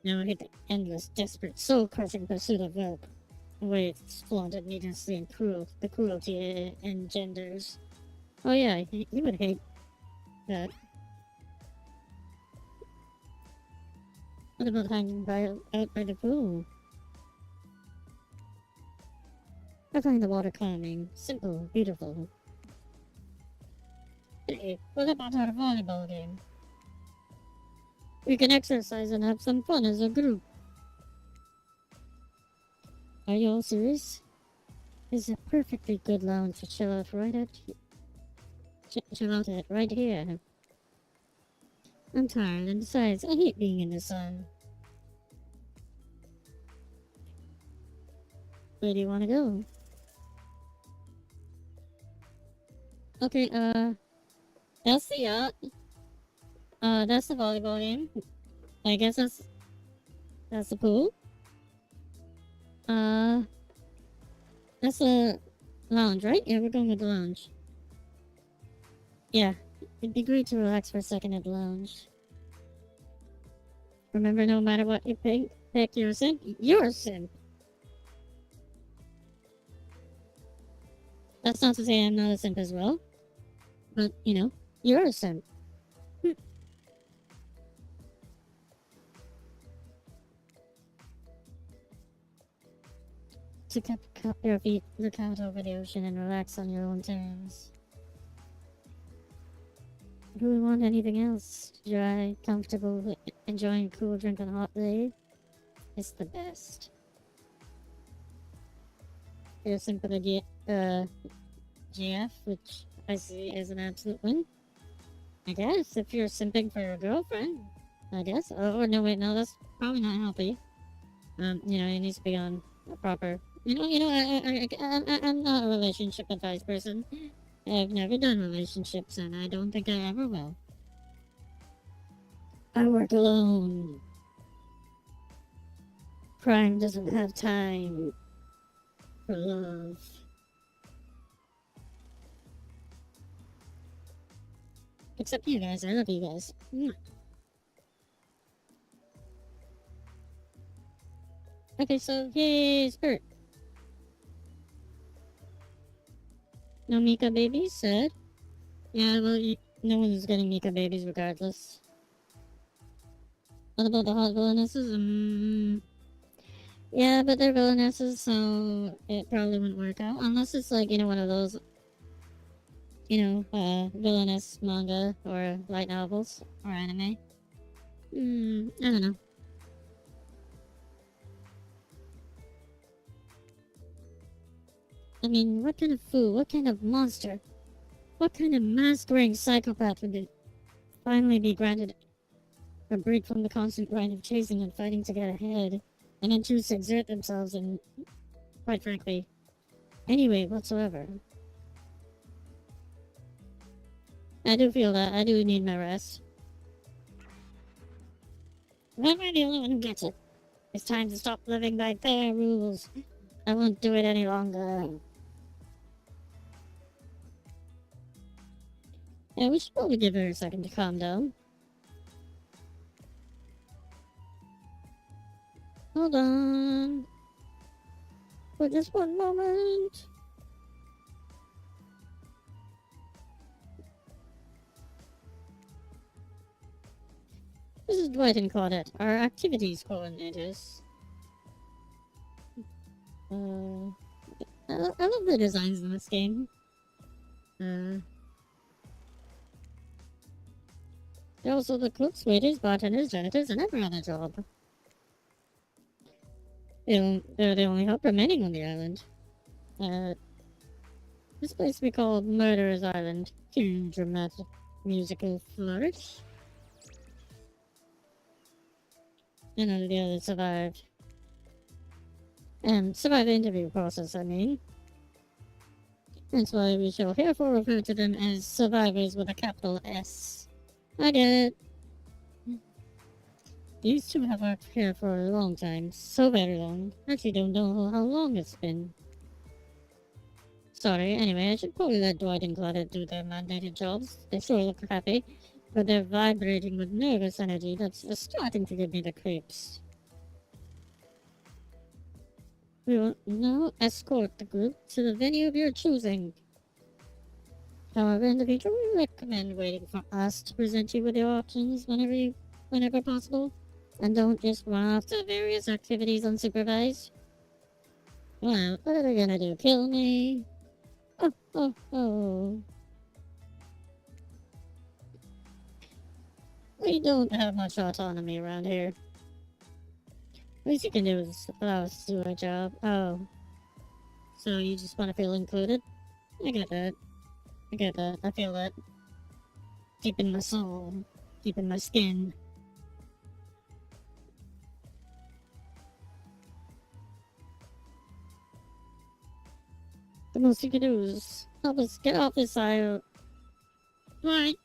[SPEAKER 1] Now I hate the endless, desperate, soul-crushing pursuit of wealth. The way it's flaunted needlessly and the cruelty it engenders. Oh yeah, you would hate that. What about hanging out by the pool? I find the water calming, simple, beautiful. Hey, what about our volleyball game? We can exercise and have some fun as a group. Are you all serious? It's a perfectly good lounge to chill out right here. I'm tired, and besides, I hate being in the sun. Where do you want to go? Okay, that's the yacht. That's the volleyball game. I guess that's the pool. That's the lounge, right? Yeah, we're going with the lounge. Yeah, it'd be great to relax for a second at the lounge. Remember, no matter what you pick, you're a simp. You're a simp. That's not to say I'm not a simp as well. But, you know, you're a simp. To cup your feet, look out over the ocean, and relax on your own terms. Do we want anything else? Dry, comfortable, enjoying a cool drink on a hot day? It's the best. You're a simp of the GF, which I see as an absolute win. I guess, if you're simping for your girlfriend. I guess. Oh, no, wait, no, that's probably not healthy. You know, it needs to be on a proper... I'm not a relationship advice person. I've never done relationships, and I don't think I ever will. I work alone. Crime doesn't have time for love. Except you guys, I love you guys. Okay, so, yay, skirt. No Mika babies, said. Yeah, well, no one is getting Mika babies regardless. What about the hot villainesses? Yeah, but they're villainesses, so it probably wouldn't work out. Unless it's like, you know, one of those, you know, villainous manga or light novels or anime. I don't know. I mean, what kind of fool, what kind of monster, what kind of mask-wearing psychopath would finally be granted a break from the constant grind of chasing and fighting to get ahead, and then choose to exert themselves in, quite frankly, any way whatsoever? I do feel that. I do need my rest. Am I the only one who gets it? It's time to stop living by their rules. I won't do it any longer. Yeah, we should probably give her a second to calm down. Hold on. For just one moment. This is Dwight and Claudette, our activities coordinators. I love the designs in this game. They're also the cooks, waiters, bartenders, janitors, and every other job. They're the only help remaining on the island. This place we call Murderer's Island. Cue dramatic musical flourish. And none of the others survived. Survived the interview process, I mean. That's why we shall herefore refer to them as survivors with a capital S. I get it. These two have worked here for a long time. So very long. Actually don't know how long it's been. Sorry, anyway, I should probably let Dwight and Claudette do their mandated jobs. They sure look happy, but they're vibrating with nervous energy that's starting to give me the creeps. We will now escort the group to the venue of your choosing. However, in the future, we recommend waiting for us to present you with your options whenever possible, and don't just run off to various activities unsupervised. What are they gonna do? Kill me? Oh, oh, oh. We don't have much autonomy around here. Least you can do is allow us to do our job. Oh. So you just want to feel included? I get that. I get that. I feel that. Deep in my soul. Deep in my skin. The most you can do is help us get off this island. Right.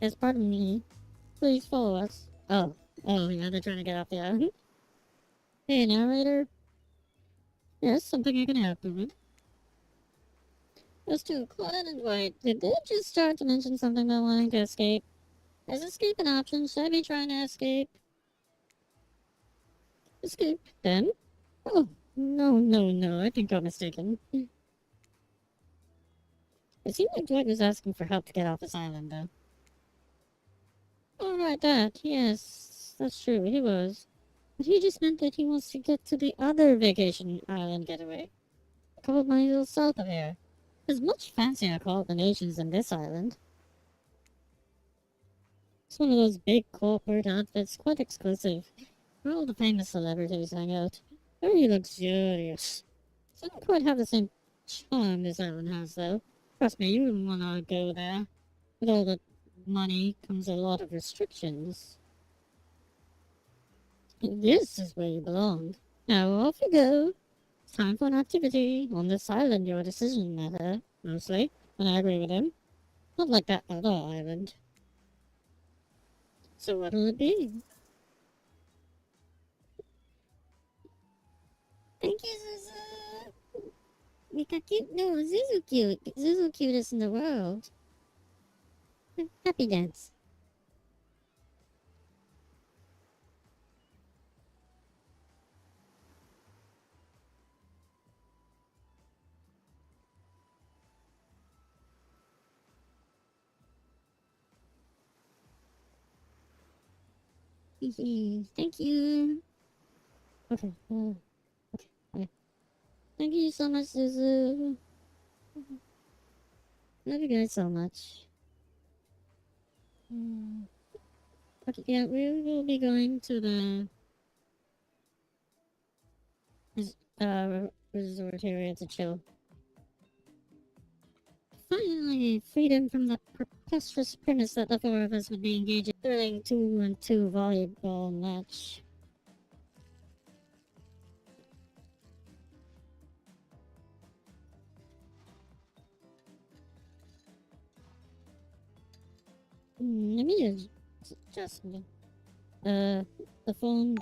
[SPEAKER 1] As part of me, please follow us. Oh. Oh, yeah, they're trying to get off the island. Hey, narrator. Yes, something I can help you with. Those two, Claude and White, did they just start to mention something about wanting to escape? Is escape an option? Should I be trying to escape? Escape, then? Oh, no, no, no, I think I'm mistaken. It seemed like Dwight was asking for help to get off this island, though. Oh, right, that, yes, that's true, he was. But he just meant that he wants to get to the other vacation island getaway. Called my little south of here. There's much fancier combinations than this island. It's one of those big corporate outfits, quite exclusive, where all the famous celebrities hang out. Very luxurious. Doesn't quite have the same charm this island has, though. Trust me, you wouldn't want to go there. With all the money comes a lot of restrictions. This is where you belong. Now off you go. It's time for an activity. On this island, your decision matter, mostly. And I agree with him. Not like that other island. So what'll it be? Thank you, Zuzu. Mika cute? No, Zuzu cute. Zuzu cutest in the world. Happy dance. Thank you. Okay. Okay. Thank you so much, Zuzu. Love you guys so much. Okay, yeah, we will be going to the resort area to chill. Finally, freedom from the preposterous premise that the four of us would be engaged in a thrilling 2-on-2 volleyball match. Let me just the phone.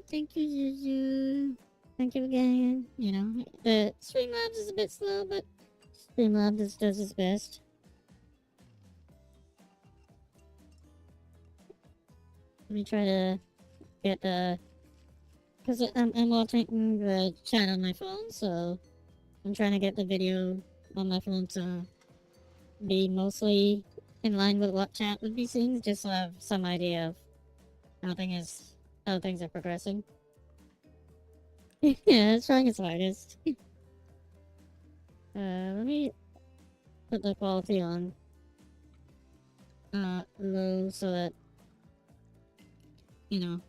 [SPEAKER 1] Thank you, Juju. Thank you again. You know, the Streamlabs is a bit slow, but Streamlabs does its best. Let me try to get because I'm watching the chat on my phone, so I'm trying to get the video on my phone to be mostly in line with what chat would be seeing, just so I have some idea of how things are progressing. Yeah, it's trying its hardest. Let me put the quality on low so that you know.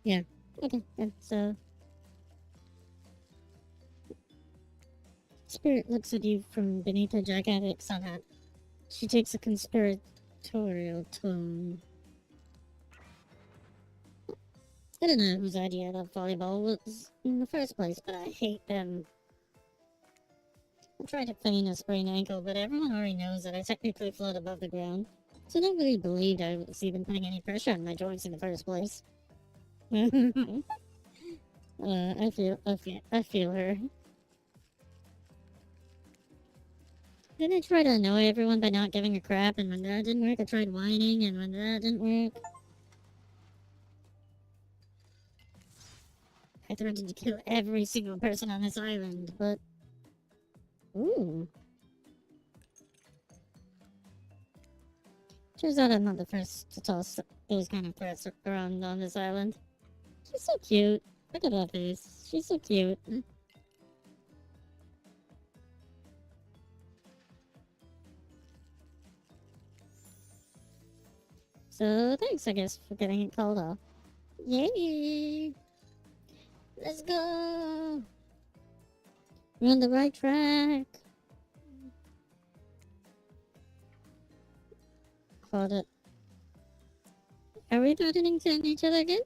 [SPEAKER 1] Yeah. Okay. So Spirit looks at you from beneath a gigantic sun hat. She takes a conspiratorial tone. I don't know whose idea of volleyball was in the first place, but I hate them. I tried to feign a sprained ankle, but everyone already knows that I technically float above the ground, so nobody believed I was even putting any pressure on my joints in the first place. I feel her. Then I tried to annoy everyone by not giving a crap, and when that didn't work, I tried whining, and when that didn't work, I threatened to kill every single person on this island, but... Ooh. Turns out I'm not the first to toss those kind of threats around on this island. She's so cute. Look at that face. She's so cute. So thanks, I guess, for getting it called off. Yay! Let's go! We're on the right track. Hold it. Are we threatening to end each other again?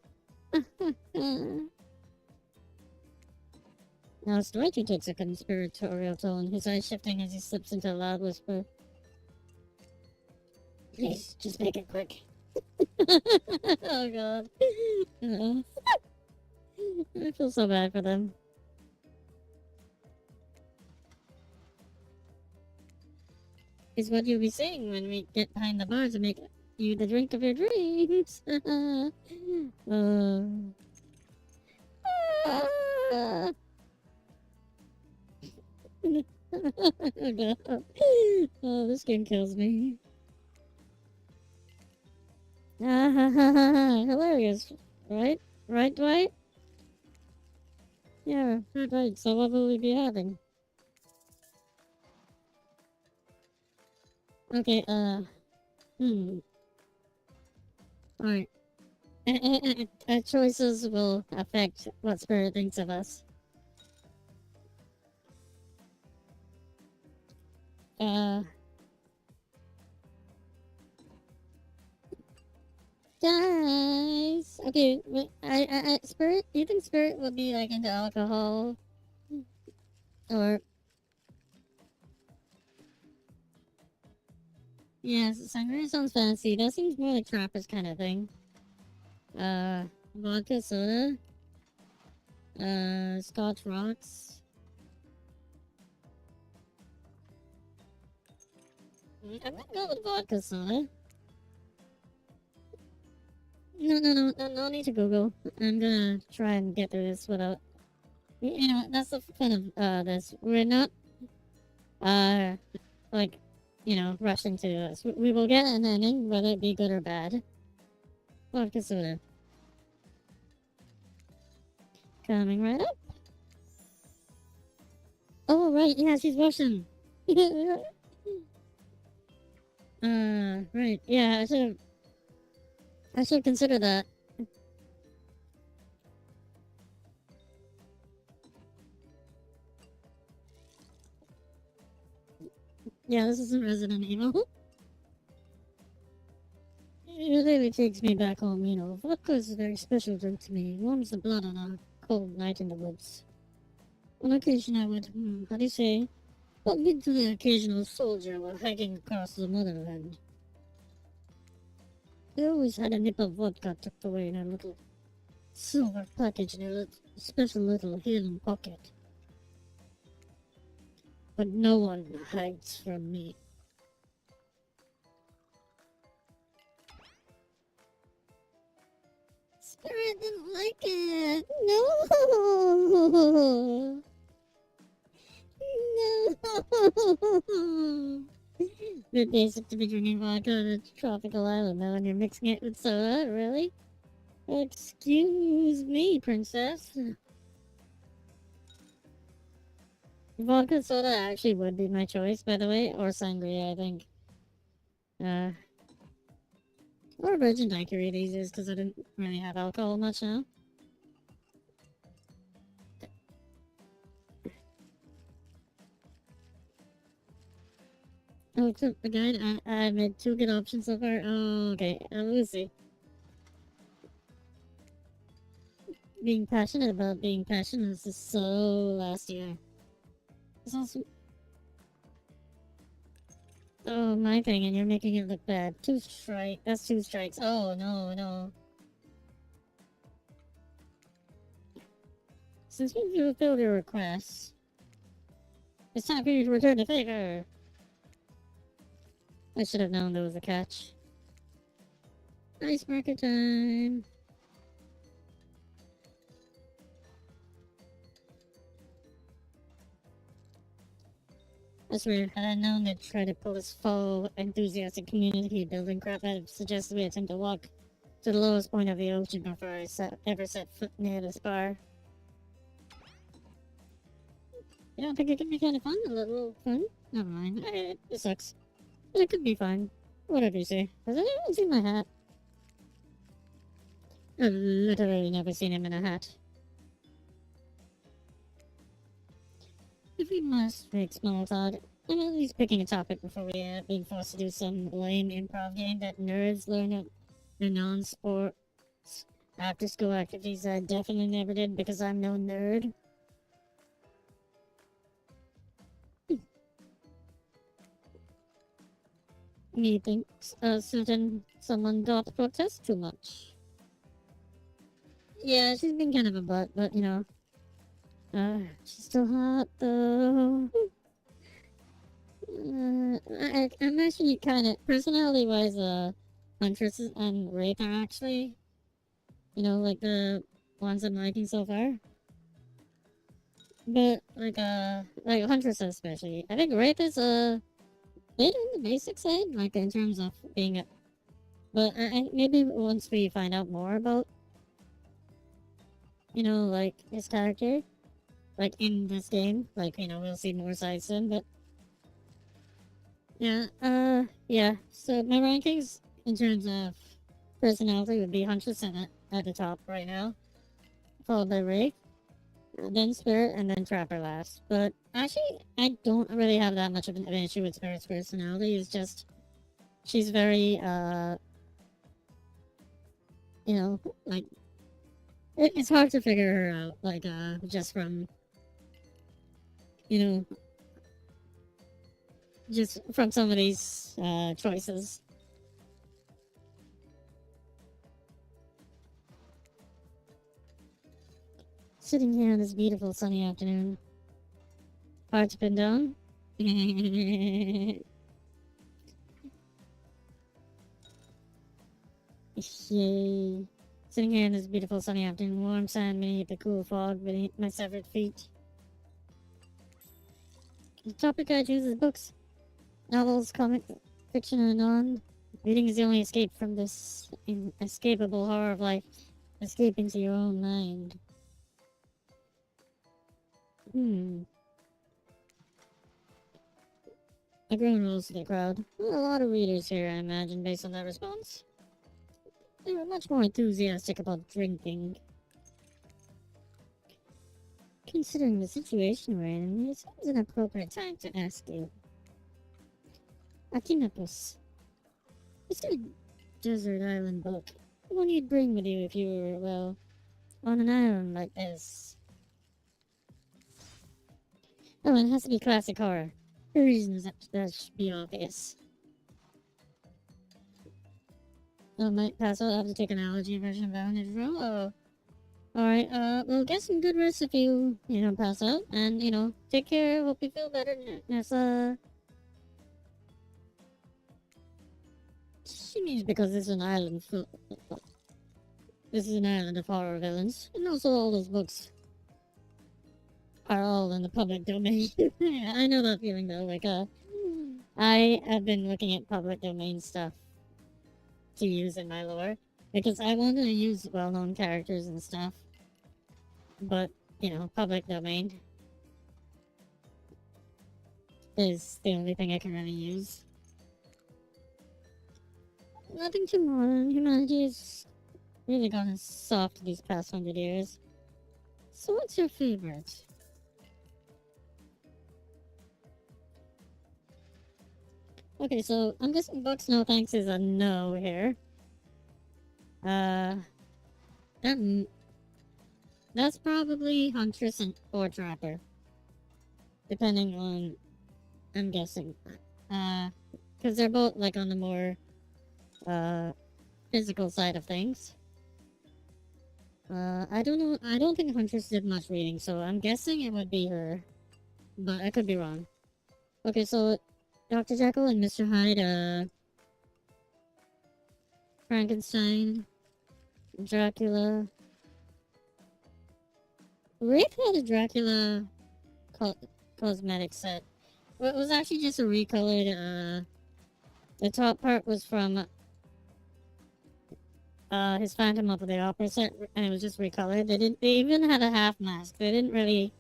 [SPEAKER 1] Now it's Dwight who takes a conspiratorial tone, his eyes shifting as he slips into a loud whisper. Please, just make it quick. Oh god. I feel so bad for them. Is what you'll be saying when we get behind the bars and make you the drink of your dreams. Oh god. Oh, this game kills me. Hilarious, right? Right, Dwight? Yeah, right. So what will we be having? Okay, Alright. Our choices will affect what Spirit thinks of us. Guys! Okay, Spirit, do you think Spirit would be, like, into alcohol? Or... Yes, sangria sounds fancy. That seems more like Trapper's kind of thing. Vodka soda. Scotch rocks. I'm gonna go with vodka soda. No need to Google. I'm gonna try and get through this without... You know, that's the fun of, this. We're not, like, you know, rushing to this. We will get an ending, whether it be good or bad. Vodka soda. Coming right up. Oh, right, yeah, she's Russian. Right, yeah, I should consider that. Yeah, this isn't Resident Evil. It really takes me back home, you know. Vodka is a very special drink to me. It warms the blood on a cold night in the woods. On occasion I would, how do you say, bump into the occasional soldier while hiking across the motherland. They always had a nip of vodka tucked away in a little silver package in a special little hidden pocket. But no one hides from me. Spirit didn't like it. No. No. Bit basic to be drinking vodka on a tropical island now, and you're mixing it with soda, really? Excuse me, princess. Vodka soda actually would be my choice, by the way, or sangria, I think. Or virgin daiquiri these days, because I didn't really have alcohol much now. Oh, the guide, I made 2 good options so far. Oh, okay, we'll see. Being passionate about being passionate is just so last year. It's also... Oh, my thing, and you're making it look bad. 2 strikes. That's 2 strikes. Oh, no. Since we fulfilled your request, it's time for you to return the favor. I should have known there was a catch. Icebreaker time. I swear, had I known they'd try to pull this faux enthusiastic community building crap, I'd have suggested we attempt to walk to the lowest point of the ocean before I ever set foot near this bar. You don't think it could be kind of fun? A little fun? Never mind. It sucks. But it could be fun. Whatever you say. Has anyone seen my hat? I've literally never seen him in a hat. If we must make small talk, I'm at least picking a topic before we end up being forced to do some lame improv game that nerds learn at their non-sports after-school activities I definitely never did because I'm no nerd. Methinks someone doth protest too much. Yeah, she's been kind of a butt, but you know. She's still hot though. I'm actually kind of personality-wise. Huntress and Wraith are actually, you know, like the ones I'm liking so far. But like Huntress especially, I think Wraith is bit on the basic side, like in terms of being a. But maybe once we find out more about, you know, like his character, like in this game, like you know, we'll see more sides to him. But yeah. So my rankings in terms of personality would be Huntress at the top right now, followed by Wraith, then Spirit, and then Trapper last. But actually, I don't really have that much of an issue with Spirit's personality. It's just she's very you know, like it's hard to figure her out, like just from you know, just from some of these choices. Sitting here on this beautiful sunny afternoon. Hard to pin down. Yay. Sitting here in this beautiful sunny afternoon, warm sand beneath the cool fog beneath my severed feet. The topic I choose is books. Novels, comic fiction, and on. Reading is the only escape from this inescapable horror of life. Escape into your own mind. Everyone rolls to the crowd. Well, a lot of readers here, I imagine, based on that response. They were much more enthusiastic about drinking. Considering the situation we're in, it seems an appropriate time to ask you. Akinapus. It's a desert island book. The one you'd bring with you if you were, well, on an island like this. Oh, it has to be classic horror. For reasons that should be obvious. I might pass out. I have to take an allergy version of Bounded Roll. Oh. Alright, well, get some good rest if you, pass out. And, take care. Hope you feel better. She means because this is an island this is an island of horror villains. And also all those books are all in the public domain. I know that feeling though, I have been looking at public domain stuff to use in my lore. Because I wanted to use well-known characters and stuff. But, public domain is the only thing I can really use. Nothing too modern. Humanity has really gotten soft these past 100 years. So what's your favorite? Okay, so I'm guessing books no thanks is a no here. That's probably Huntress or Trapper. Depending on, I'm guessing. Because they're both, on the more, physical side of things. I don't know, I don't think Huntress did much reading, so I'm guessing it would be her. But I could be wrong. Okay, so Dr. Jekyll and Mr. Hyde, Frankenstein, Dracula. Wraith had a Dracula cosmetic set. Well, it was actually just a recolored, the top part was from, his Phantom of the Opera set, and it was just recolored. They even had a half mask. They didn't really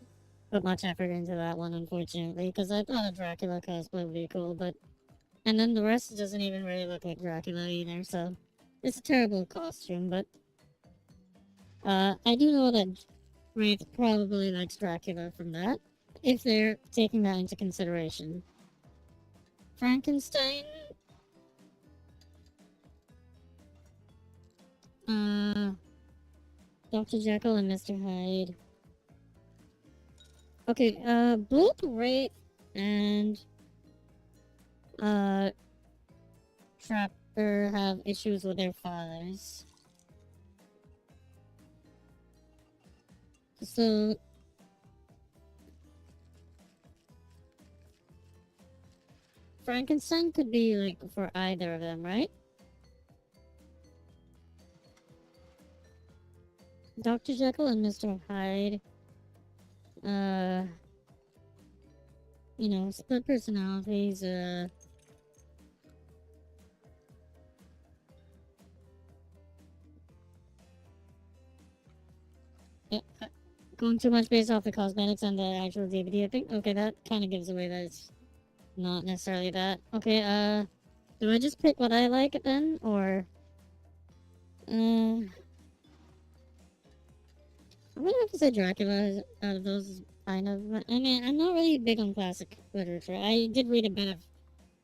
[SPEAKER 1] put much effort into that one, unfortunately, because I thought a Dracula cosplay would be cool, but... And then the rest doesn't even really look like Dracula either, so... It's a terrible costume, but... I do know that Wraith probably likes Dracula from that, if they're taking that into consideration. Frankenstein... Dr. Jekyll and Mr. Hyde. Okay, both Wraith and, Trapper have issues with their fathers. So... Frankenstein could be, like, for either of them, right? Dr. Jekyll and Mr. Hyde, you know, split personalities, going too much based off the cosmetics and the actual DBD, I think. Okay, that kind of gives away that it's not necessarily that. Okay, do I just pick what I like then, or... I'm gonna have to say Dracula out of those, kind of. I mean, I'm not really big on classic literature. I did read a bit of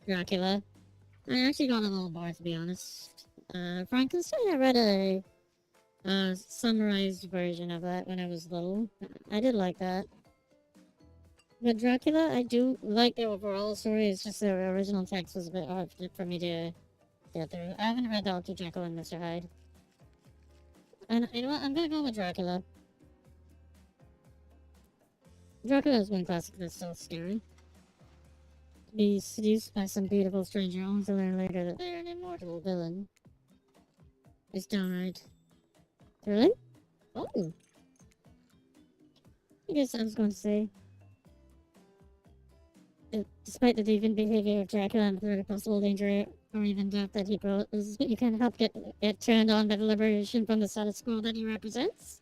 [SPEAKER 1] Dracula. I actually got a little bored, to be honest. Frankenstein, I read a summarized version of that when I was little. I did like that. But Dracula, I do like the overall story. It's just the original text was a bit hard for me to get through. I haven't read Dr. Jekyll and Mr. Hyde. And you know what? I'm gonna go with Dracula. Dracula is one classic that's still scary. To be seduced by some beautiful stranger only to learn later that they're an immortal villain. It's downright thrilling. Oh! I guess I was going to say, despite the deviant behavior of Dracula and the threat of possible danger or even death that he poses, you can't help get turned on by the liberation from the status quo that he represents.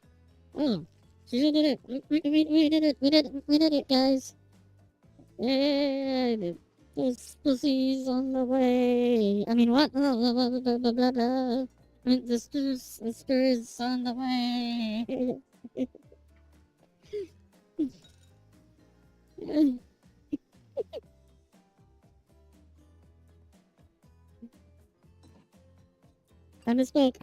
[SPEAKER 1] Oh, she did it! We did it! We did it, guys! Yay! There's pussies on the way. I mean, what? Blah, blah, blah, blah, blah, blah, blah. I mean, the spirits on the way. I misspoke.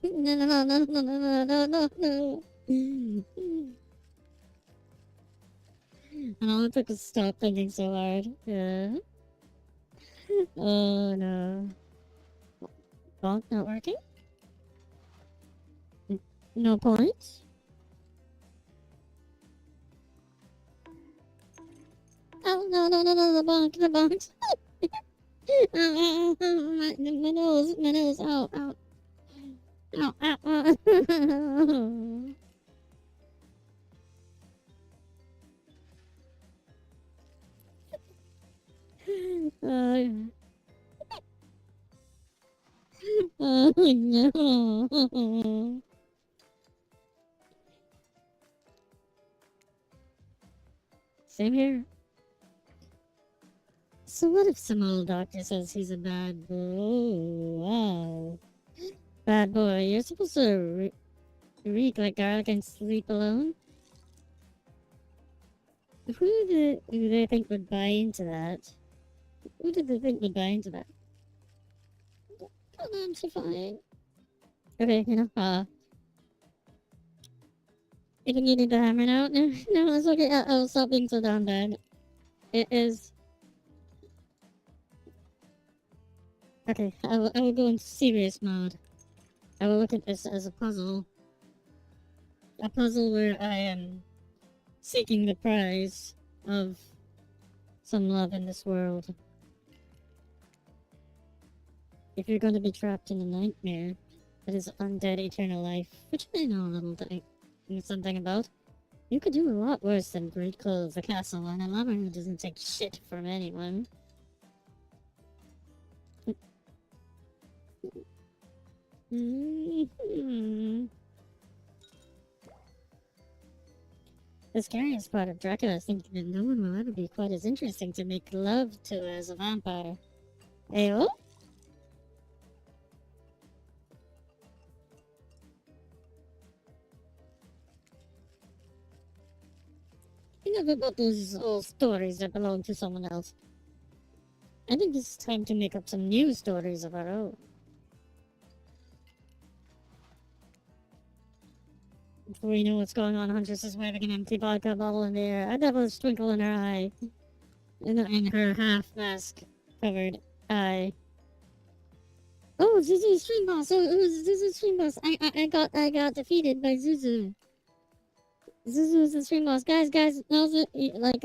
[SPEAKER 1] No, no, no, no, no, no, no, no, no. And all it took was stop thinking so hard. Yeah. Oh no. Bonk not working? No points? Oh no, no, no, no, the bonk. My nose, ow, ow. Ow, ow, ow. Oh no. Same here. So what if some old doctor says he's a bad boy? Oh, wow. Bad boy, you're supposed to reek like garlic and sleep alone? Who do they think would buy into that? Who did they think would buy into that? Come on, she's fine. Okay, you know, you think you need the hammer now? No, no, it's okay. I'll stop being so damn bad. It is... Okay, I will go in serious mode. I will look at this as a puzzle. A puzzle where I am seeking the prize of some love in this world. If you're going to be trapped in a nightmare that is undead eternal life, which I know a little thing, something about, You could do a lot worse than breed clothes a castle and a lover who doesn't take shit from anyone. Mm-hmm. The scariest part of Dracula is thinking that no one will ever be quite as interesting to make love to as a vampire. Ayo? Enough about those old stories that belong to someone else. I think it's time to make up some new stories of our own. Before you know what's going on, Huntress is waving an empty vodka bottle in the air, a devilish twinkle in her eye, in her half-mask covered eye. Oh, Zuzu's stream boss! Oh, it was Zuzu's stream boss! I got defeated by Zuzu. Zuzu's the stream boss. Guys, how's it? Like,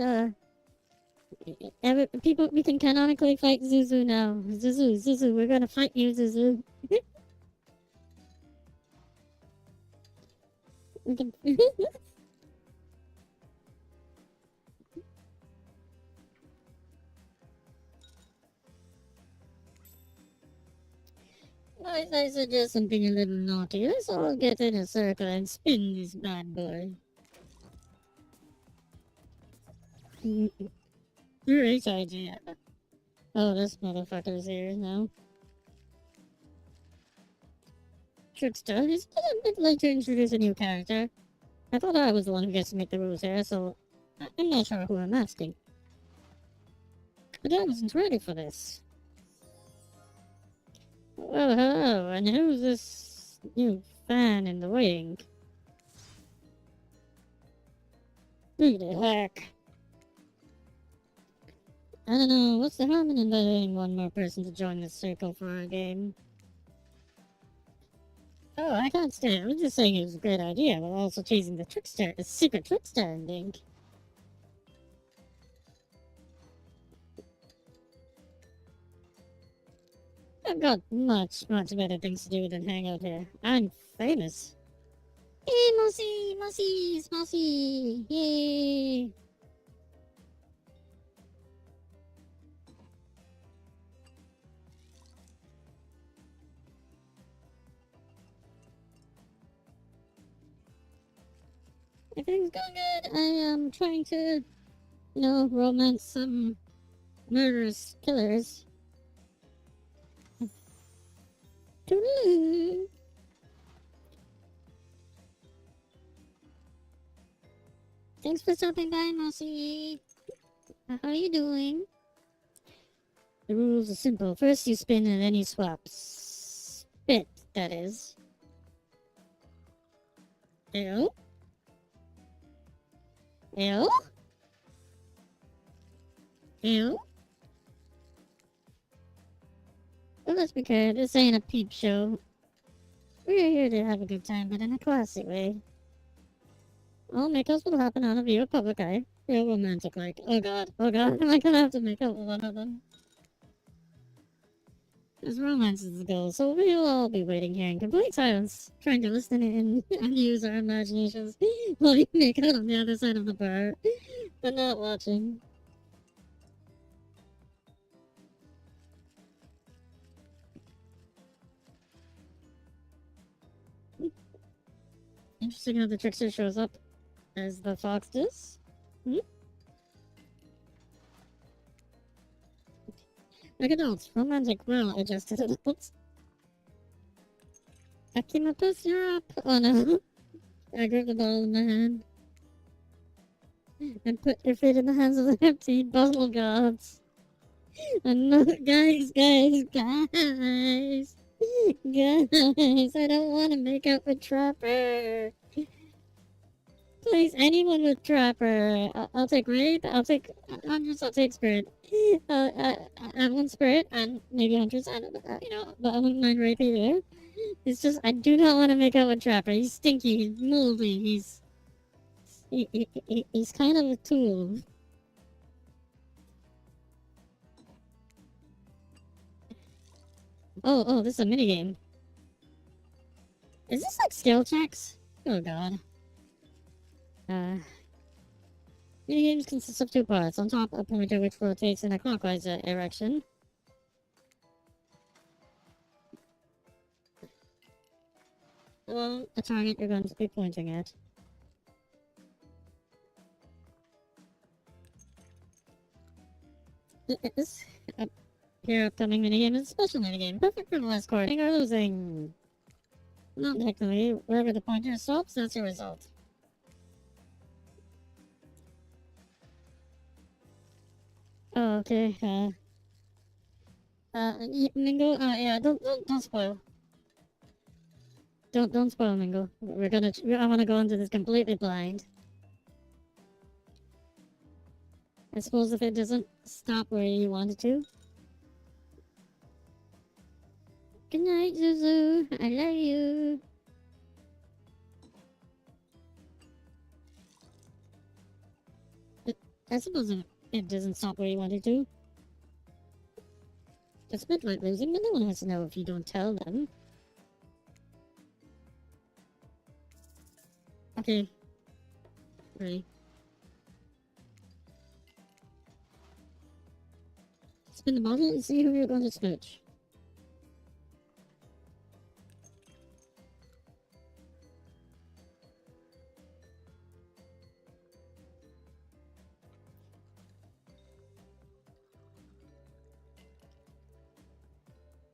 [SPEAKER 1] people, we can canonically fight Zuzu now. Zuzu, we're gonna fight you, Zuzu. We can... I suggest something a little naughty. Let's all get in a circle and spin this bad boy. Great idea. Oh, this motherfucker's here now. Trickster, is it a bit late to introduce a new character? I thought I was the one who gets to make the rules here, so I'm not sure who I'm asking. But I wasn't ready for this. Well, hello, and who's this new fan in the wing? Who the heck? I don't know, what's the harm in inviting one more person to join this circle for our game? Oh, I can't stay. I was just saying it was a great idea, while also chasing the trickster, the secret trickster ending. I've got much better things to do than hang out here. I'm famous. Hey, Mossy! Yay! Everything's going good. I am trying to, romance some murderous killers. Toodaloo. Thanks for stopping by, Mossy. How are you doing? The rules are simple. First you spin and then you swap. Spit, that is. Ew? Ew? Ew? Well, let's be clear, this ain't a peep show. We're here to have a good time, but in a classy way. All makeups will happen out of view of public eye. Real romantic like. Oh god, am I gonna have to make up one of them? As romance is the goal, so we'll all be waiting here in complete silence, trying to listen in and use our imaginations while we make out on the other side of the bar, but not watching. Interesting how the trickster shows up as the fox does. Like adults, romantic, well-adjusted adults. Akimatus, you're up. Oh no. I grab the bottle in my hand. And put your feet in the hands of the empty bottle gods. And no, guys. Guys, I don't want to make out with Trapper. Please, anyone with Trapper. I'll take Raid, I'll take Hundreds, I'll take Spirit. I want Spirit, and maybe Hundreds, but I wouldn't mind Raid either. It's just, I do not want to make out with Trapper. He's stinky, he's moldy, he's kind of a tool. Oh, this is a minigame. Is this like skill checks? Oh god. Minigames consist of two parts. On top, a pointer which rotates in a clockwise direction. Well, a target you're going to be pointing at. This your upcoming minigame is a special minigame, perfect for the last court. Winning or losing. Not technically. Wherever the pointer stops, that's your result. Oh, okay. Mingo. Yeah. Don't spoil. Don't spoil, Mingo. I want to go into this completely blind. I suppose if it doesn't stop where you want it to. Good night, Zuzu. I love you. I suppose if it doesn't stop where you want it to. It's a bit like losing, but no one has to know if you don't tell them. Okay. Ready. Spin the bottle and see who you're going to smooch.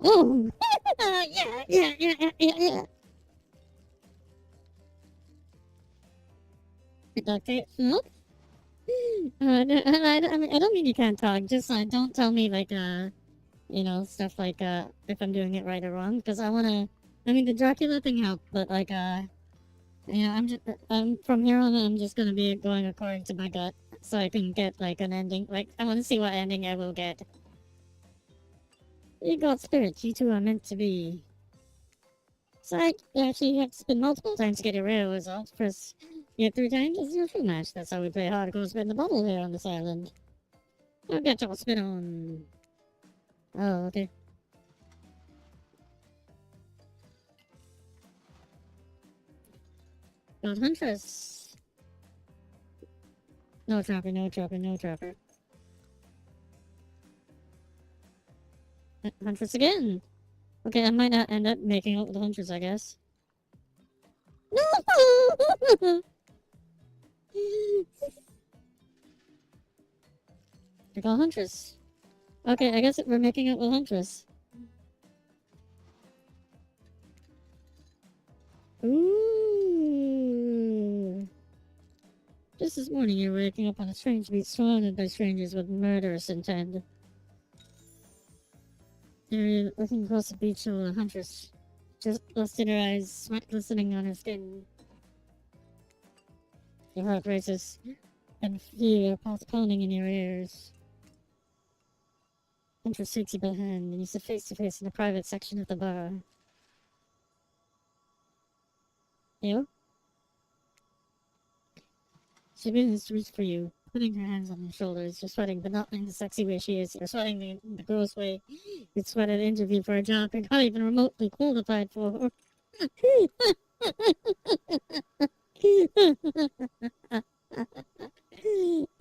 [SPEAKER 1] Oh! Yeah. Duct tape? Nope. I mean, I don't mean you can't talk. Just don't tell me like you know, stuff like if I'm doing it right or wrong, because I wanna. I mean, the Dracula thing helped, but like you know, I'm from here on. I'm just gonna be going according to my gut, so I can get like an ending. Like I want to see what ending I will get. You got spirits. You two are meant to be. So actually, you have to spin multiple times to get a real result. First, you get 3 times, it's your true match. That's how we play hardcore spin the bubble here on this island. I'll get y'all spin on. Oh, okay. Got Huntress. No trapper, no trapper, no trapper. Huntress again! Okay, I might not end up making out with the Huntress, I guess. No! I got Huntress. Okay, I guess we're making out with Huntress. Ooh. Just this morning, you're waking up on a strange beach surrounded by strangers with murderous intent. You're looking across the beach while a huntress just busted her eyes, sweat glistening on her skin. Your heart races, and fear pulse pounding in your ears. Huntress takes you by the hand, and you sit face to face in a private section of the bar. You? She begins to reach for you, putting her hands on your shoulders. You're sweating, but not in the sexy way she is. You're sweating the gross way you'd sweat at an interview for a job you're not even remotely qualified for.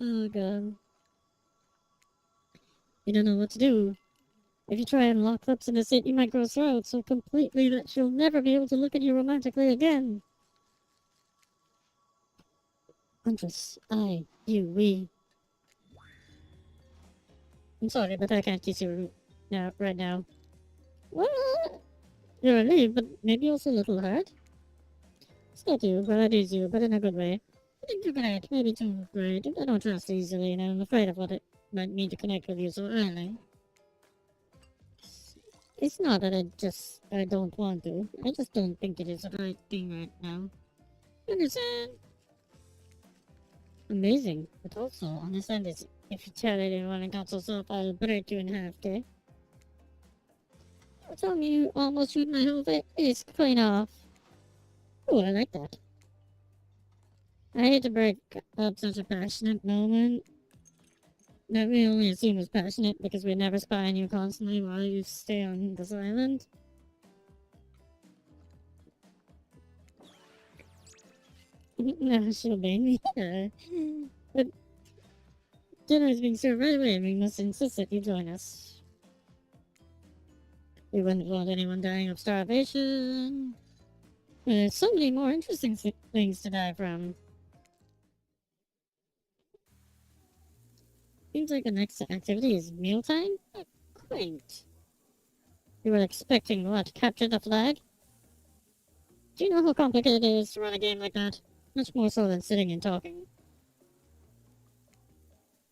[SPEAKER 1] Oh god. You don't know what to do. If you try and lock lips in a sit, you might gross her out so completely that she'll never be able to look at you romantically again. Huntress, I, you, we. I'm sorry, but I can't kiss you now, right now. What? You're relieved, but maybe also a little hurt. It's not you, but it is you, but in a good way. I think you're great, maybe too great. I don't trust easily, and I'm afraid of what it might mean to connect with you so early. It's not that I don't want to. I just don't think it is the right thing right now. You understand? Amazing, but also, understand this. If you tell anyone and got yourself, I'll break you in half, okay? You're telling me you almost shoot my whole face clean off. Oh, I like that. I hate to break up such a passionate moment that we only assume is passionate because we never spy on you constantly while you stay on this island. No, she'll be. But dinner is being served right away, and we must insist that you join us. We wouldn't want anyone dying of starvation. There's so many more interesting things to die from. Seems like the next activity is mealtime? Quaint. You were expecting what? Capture the flag? Do you know how complicated it is to run a game like that? Much more so than sitting and talking.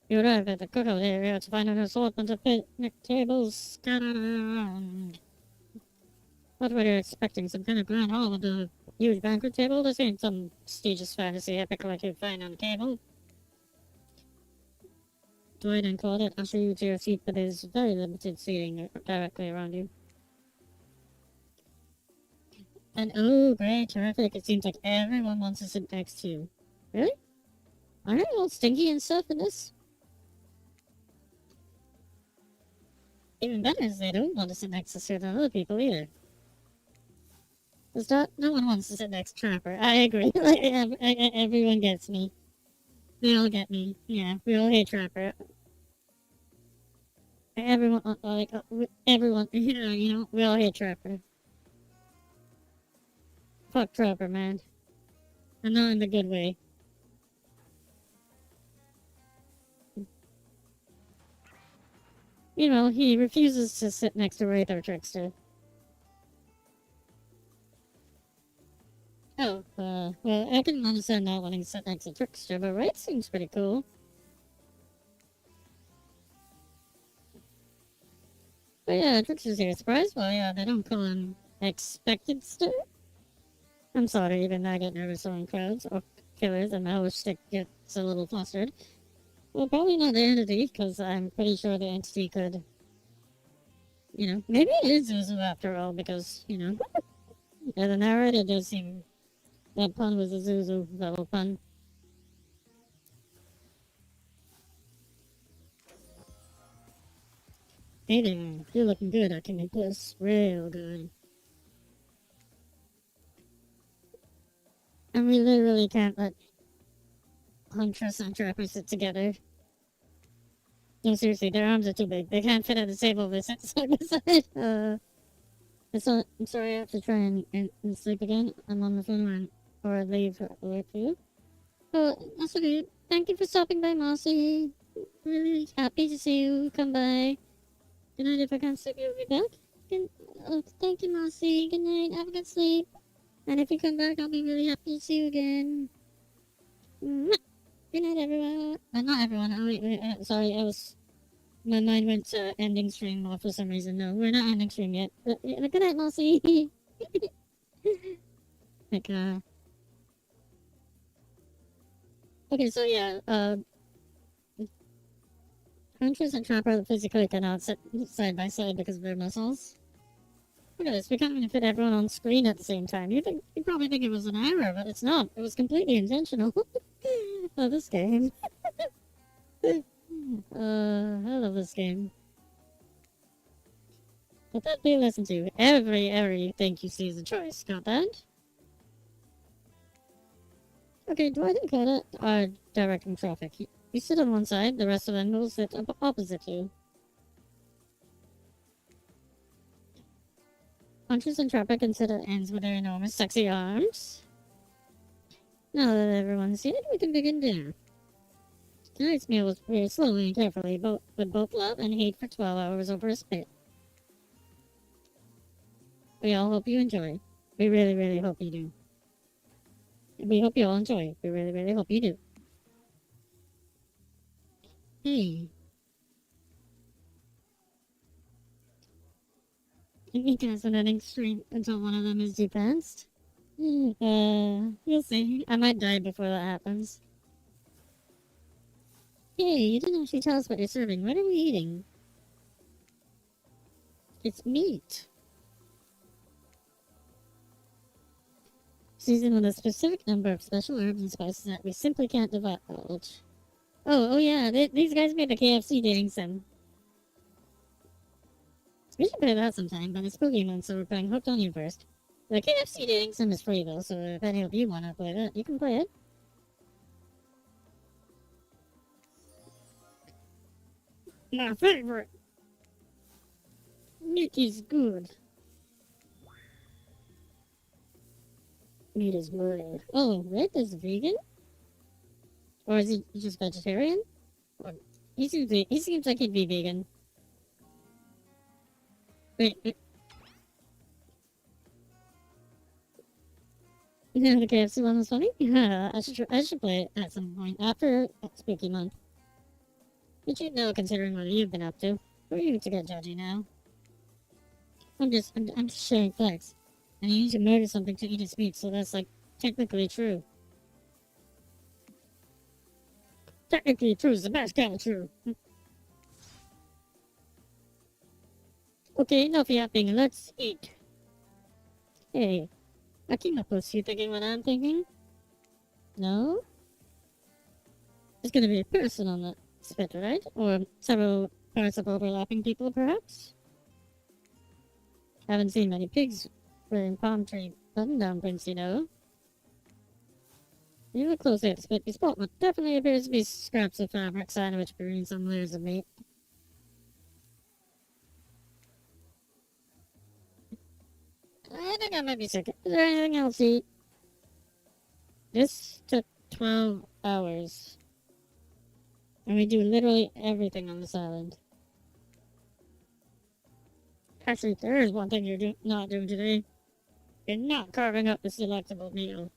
[SPEAKER 1] You arrived at the cookout area to find an assortment of picnic tables scattered around. What were you expecting? Some kind of grand hall with a huge banquet table? This ain't some prestigious fantasy epic like you'd find on cable. Dwight and Claudette usher you to your seat, but there's very limited seating directly around you. And oh, great, terrific. It seems like everyone wants to sit next to you. Really? Aren't they all stinky and stuff in this? Even better is they don't want to sit next to certain other people either. No one wants to sit next to Trapper. I agree. Like, everyone gets me. They all get me. Yeah, we all hate Trapper. Everyone, everyone, you know, we all hate Trapper. Fuck Trapper, man. And not in the good way. You know, he refuses to sit next to Wraith or Trickster. Oh, well, I can understand not wanting to sit next to Trickster, but Wraith seems pretty cool. But yeah, Trickster's here. Surprised? Well, yeah, they don't call him Expected Stir. I'm sorry, even I get nervous around crowds or killers, and my whole shtick gets a little flustered. Well, probably not the entity, because I'm pretty sure the entity could... You know, maybe it is Zuzu after all, because, you know... Yeah, the narrator does seem... That pun was a Zuzu level pun. Hey there, you're looking good, I can make this real good. And we literally can't let Huntress and Trapper sit together. No, seriously, their arms are too big. They can't fit at the table. They sit side by side. I'm sorry, I have to try and sleep again. I'm on the phone or leave work for you. Oh, that's okay. Thank you for stopping by, Mossy. Really happy to see you come by. Good night. If I can't sleep, you'll be back. Thank you, Mossy. Good night. Have a good sleep. And if you come back, I'll be really happy to see you again. Good night, everyone. Not everyone. Oh, wait, sorry, my mind went to ending stream for some reason. No, we're not ending stream yet. Good night, Mossy. Like, okay, so yeah, Huntress and Trapper physically cannot sit side by side because of their muscles. Look at this, we can't even fit everyone on screen at the same time. You probably think it was an error, but it's not. It was completely intentional. Oh, this game. I love this game. Let that be a lesson to everything you see is a choice. Got that? Okay, Dwight and Claudette are directing traffic. You sit on one side, the rest of them will sit opposite you. Huntress and Trapper consider ends with their enormous sexy arms. Now that everyone's seated, we can begin dinner. Tonight's meal was prepared slowly and carefully, with both love and hate for 12 hours over a spit. We all hope you enjoy. We really, really hope you do. We hope you all enjoy. We really, really hope you do. Hey. You guys are ending stream until one of them is defensed. You'll see. I might die before that happens. Hey, you didn't actually tell us what you're serving. What are we eating? It's meat. Seasoned with a specific number of special herbs and spices that we simply can't divulge. Oh yeah, these guys made a KFC dating sim. We should play that sometime, but it's spooky month, so we're playing Hooked on You first. The KFC dating sim is free though, so if any of you want to play that, you can play it. My favorite. Meat is good. Meat is good. Oh, Red is vegan? Or is he just vegetarian? Or he seems like he'd be vegan. Wait. Yeah, the KFC one was funny? Yeah, I should play it at some point after Spooky Month. You should know considering what you've been up to. Who are you to get judgy now? I'm just sharing facts. And you need to murder something to eat its meat, so that's like technically true. Technically true is the best kind of true. Okay, enough yapping, let's eat. Hey, Akimakos, you thinking what I'm thinking? No? It's gonna be a person on the spit, right? Or several parts of overlapping people, perhaps? Haven't seen many pigs wearing palm tree button-down prints, you know. You look closely at the spit, you spot what definitely appears to be scraps of fabric sandwiched between some layers of meat. I think I might be sick. Is there anything else to eat? This took 12 hours. And we do literally everything on this island. Actually, there is one thing you're not doing today. You're not carving up this delectable meal.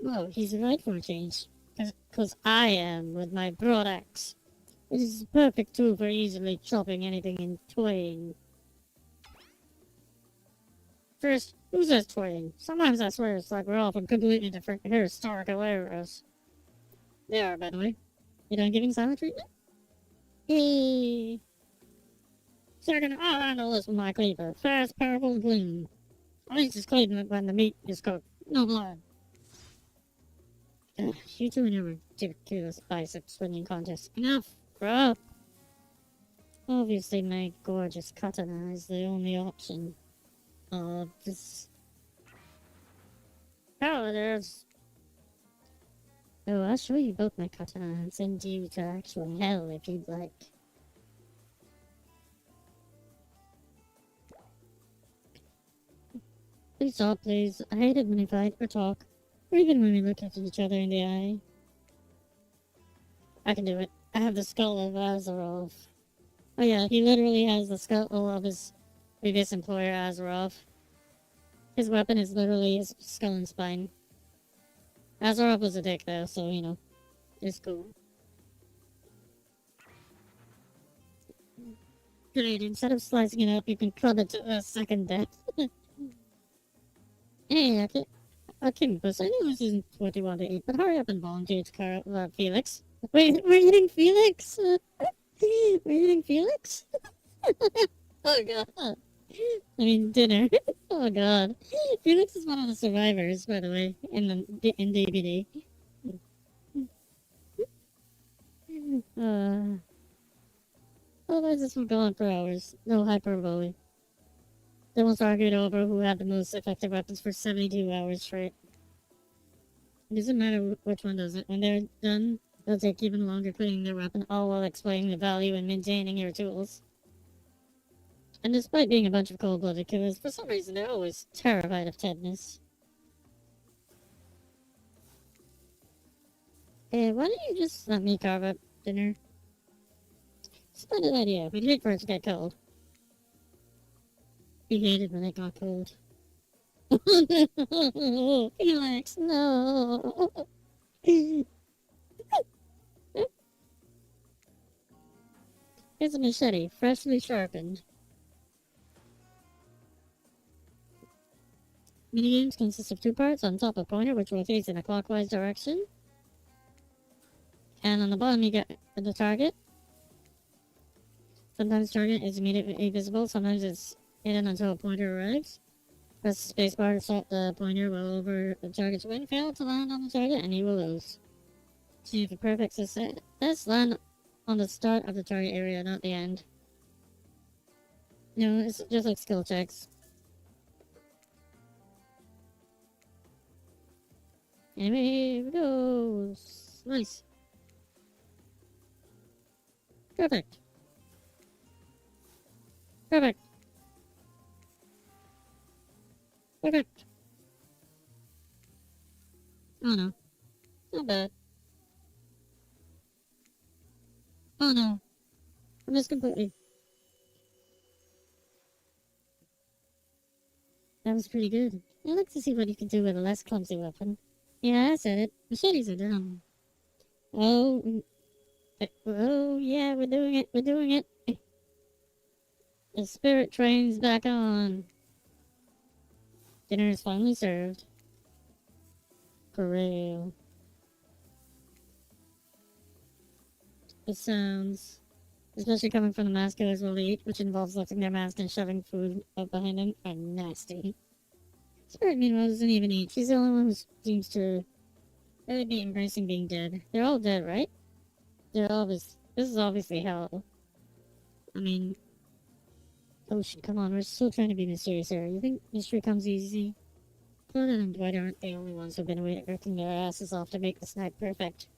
[SPEAKER 1] Well, he's right for a change. Because I am with my broad axe. It is a perfect tool for easily chopping anything in twain. First, who says twain? Sometimes I swear it's like we're all from completely different historical eras. They are, by the way. You done giving silent treatment? Hey. Second, I'll handle this with my cleaver. Fast, powerful, and clean. At least it's clean when the meat is cooked. No blood. You two never ridiculous bicep swinging contest. Enough, bro. Obviously, my gorgeous katana is the only option. This... Oh, there's... Oh, I'll show you both my katana and send you to actual hell if you'd like. Please stop, please. I hate it when we fight or talk, or even when we look at each other in the eye. I can do it. I have the skull of Azeroth. Oh yeah, he literally has the skull of his previous employer, Azeroth. His weapon is literally his skull and spine. Azeroth was a dick though, so you know, it's cool. Great, instead of slicing it up, you can club it to a second death. Hey, Akimpus, I know this isn't what you want to eat, but hurry up and volunteer to Felix. Wait, we're eating Felix? We're eating Felix? Oh god. I mean, dinner. Oh god. Felix is one of the survivors, by the way, in DBD. Otherwise this will go on for hours. No hyperbole. They almost argued over who had the most effective weapons for 72 hours straight. It doesn't matter which one does it. When they're done, they'll take even longer cleaning their weapon, all while explaining the value in maintaining your tools. And despite being a bunch of cold-blooded killers, for some reason they're always terrified of tetanus. Hey, why don't you just let me carve up dinner? Splendid idea. We'd hate for it to get cold. We hated when it got cold. No, Felix, no. Here's a machete, freshly sharpened. Minigames consist of two parts. On top, a pointer which rotates in a clockwise direction. And on the bottom, you get the target. Sometimes target is immediately visible, sometimes it's hidden until a pointer arrives. Press the spacebar to stop the pointer well over the target's wing. Fail to land on the target and you will lose. See if a perfect success, land on the start of the target area, not the end. No, it's just like skill checks. And here we go. Nice. Perfect. Perfect. Perfect. Oh no. Not bad. Oh no. I missed completely. That was pretty good. I'd like to see what you can do with a less clumsy weapon. Yeah, I said it. Machetes are dumb. Oh, oh yeah, we're doing it. We're doing it. The spirit train's back on. Dinner is finally served. For real. The sounds, especially coming from the mask killers will eat, which involves lifting their mask and shoving food up behind them, are nasty. Spirit, meanwhile, doesn't even eat. She's the only one who seems to really be embracing being dead. They're all dead, right? This is obviously hell. I mean, oh shit, come on, we're still trying to be mysterious here. You think mystery comes easy? Claudia and Dwight aren't the only ones who've been working their asses off to make this night perfect.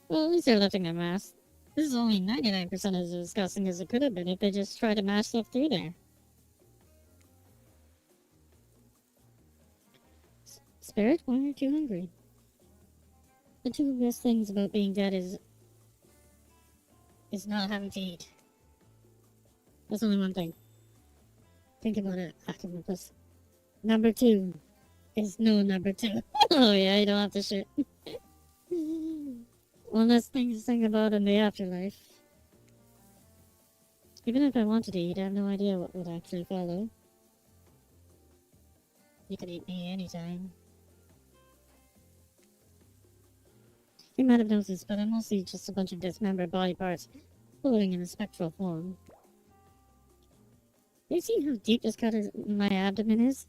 [SPEAKER 1] Well, at least they're lifting their masks. This is only 99% as disgusting as it could have been if they just tried to mash stuff through there. Spirit, why aren't you hungry? The two best things about being dead is not having to eat. That's only one thing. Think about it, Octopus. Number two is no number two. Oh yeah, you don't have to shit. One less thing to think about in the afterlife. Even if I wanted to eat, I have no idea what would actually follow. You can eat me anytime. You might have noticed, but I'm mostly just a bunch of dismembered body parts floating in a spectral form. You see how deep this cut in my abdomen is?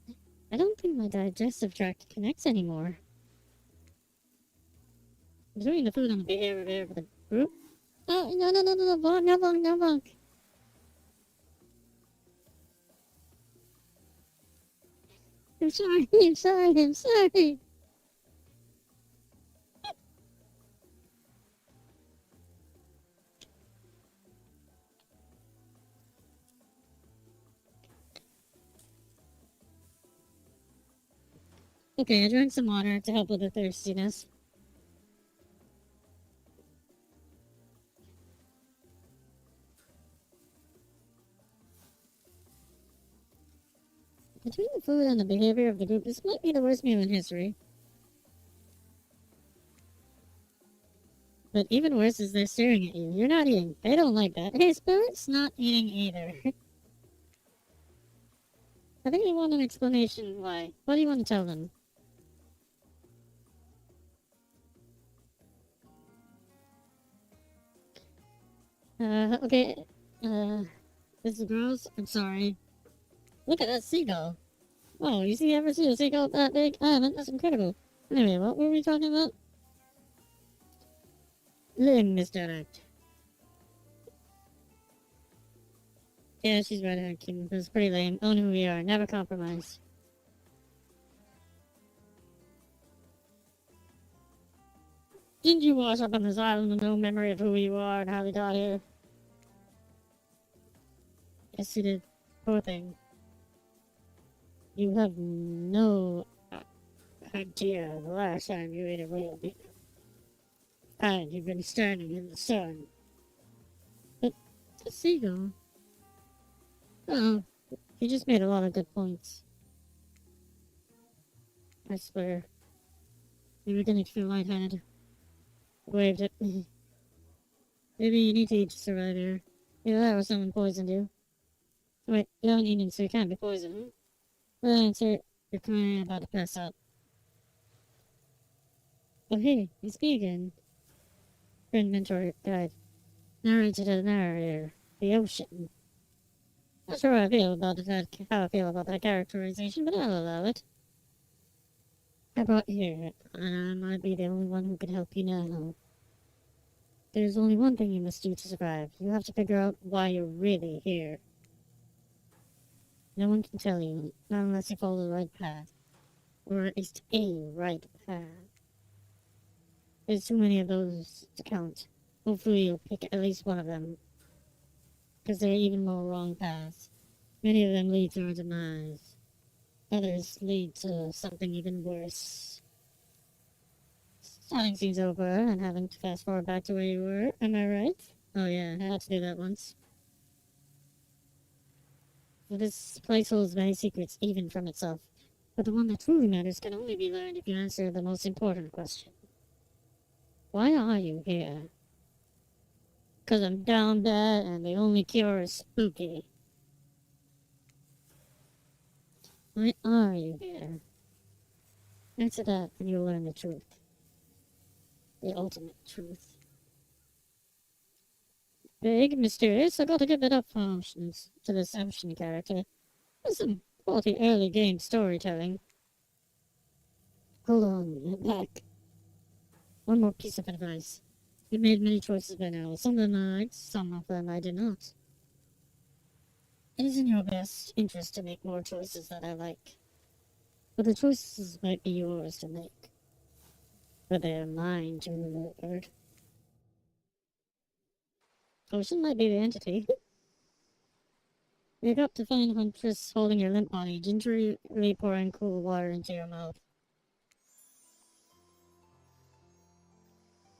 [SPEAKER 1] I don't think my digestive tract connects anymore. Between the food and the behavior of the group? Oh, no, bonk, no, bonk, no, bonk. I'm sorry, I'm sorry, I'm sorry. Okay, I drank some water to help with the thirstiness. Between the food and the behavior of the group, this might be the worst meal in history. But even worse is they're staring at you. You're not eating. They don't like that. Hey, Spirit's not eating either. I think they want an explanation why. What do you want to tell them? Okay. This is gross. I'm sorry. Look at that seagull. Whoa, ever see a seagull that big? I haven't. That's incredible. Anyway, what were we talking about? Limb misdirect. Yeah, she's right, Hakim. It was pretty lame. Own who we are. Never compromise. Didn't you wash up on this island with no memory of who you are and how we got here? Yes, you did. Poor thing. You have no idea the last time you ate a real meal. And you've been standing in the sun. But the seagull. Oh, you just made a lot of good points. I swear. You were getting to feel lightheaded. Waved at me. Maybe you need to eat to survive here. Either that or someone poisoned you. Wait, you haven't eaten, so you can't be poisoned. Well, answer, you're clearly about to pass out. Oh hey, it's me again. Friend, mentor, guide. Narrator to the narrator. The ocean. Not sure how I feel about that characterization, but I'll allow it. I brought you here, and I might be the only one who can help you now. There's only one thing you must do to survive. You have to figure out why you're really here. No one can tell you, not unless you follow the right path. Or at least a right path. There's too many of those to count. Hopefully you'll pick at least one of them. Because there are even more wrong paths. Many of them lead to our demise. Others lead to something even worse. Starting scene's over and having to fast forward back to where you were. Am I right? Oh yeah, I had to do that once. For this place holds many secrets, even from itself. But the one that truly matters can only be learned if you answer the most important question. Why are you here? 'Cause I'm down bad and the only cure is spooky. Why are you here? Answer that and you'll learn the truth. The ultimate truth. Big, mysterious, I gotta give it up for options to this option character. There's some quality early game storytelling. Hold on, I'm back. One more piece of advice. You've made many choices by now. Some of them I liked, some of them I did not. It is in your best interest to make more choices that I like. But the choices might be yours to make. But they are mine to reward. Ocean might be the entity. Wake up to find Huntress holding your limp body, gingerly pouring cool water into your mouth.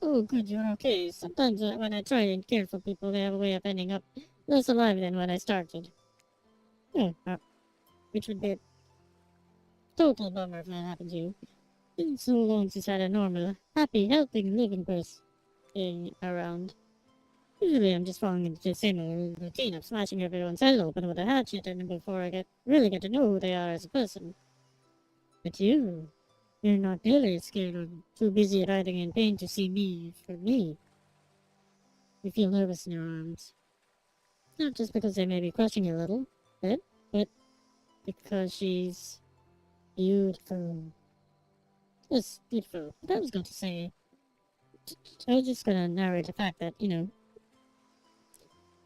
[SPEAKER 1] Oh, good, you're okay. Sometimes when I try and care for people, they have a way of ending up less alive than when I started. Yeah, which would be a total bummer if that happened to you. Been so long since I had a normal, happy, helping, living person around. Usually I'm just falling into the same old routine of smashing everyone's head open with a hatchet and before I really get to know who they are as a person. But you're not nearly as scared or too busy writhing in pain to see me for me. You feel nervous in your arms. Not just because they may be crushing you a little bit, but because she's beautiful. Just beautiful. But I was going to say, I was just gonna narrate the fact that,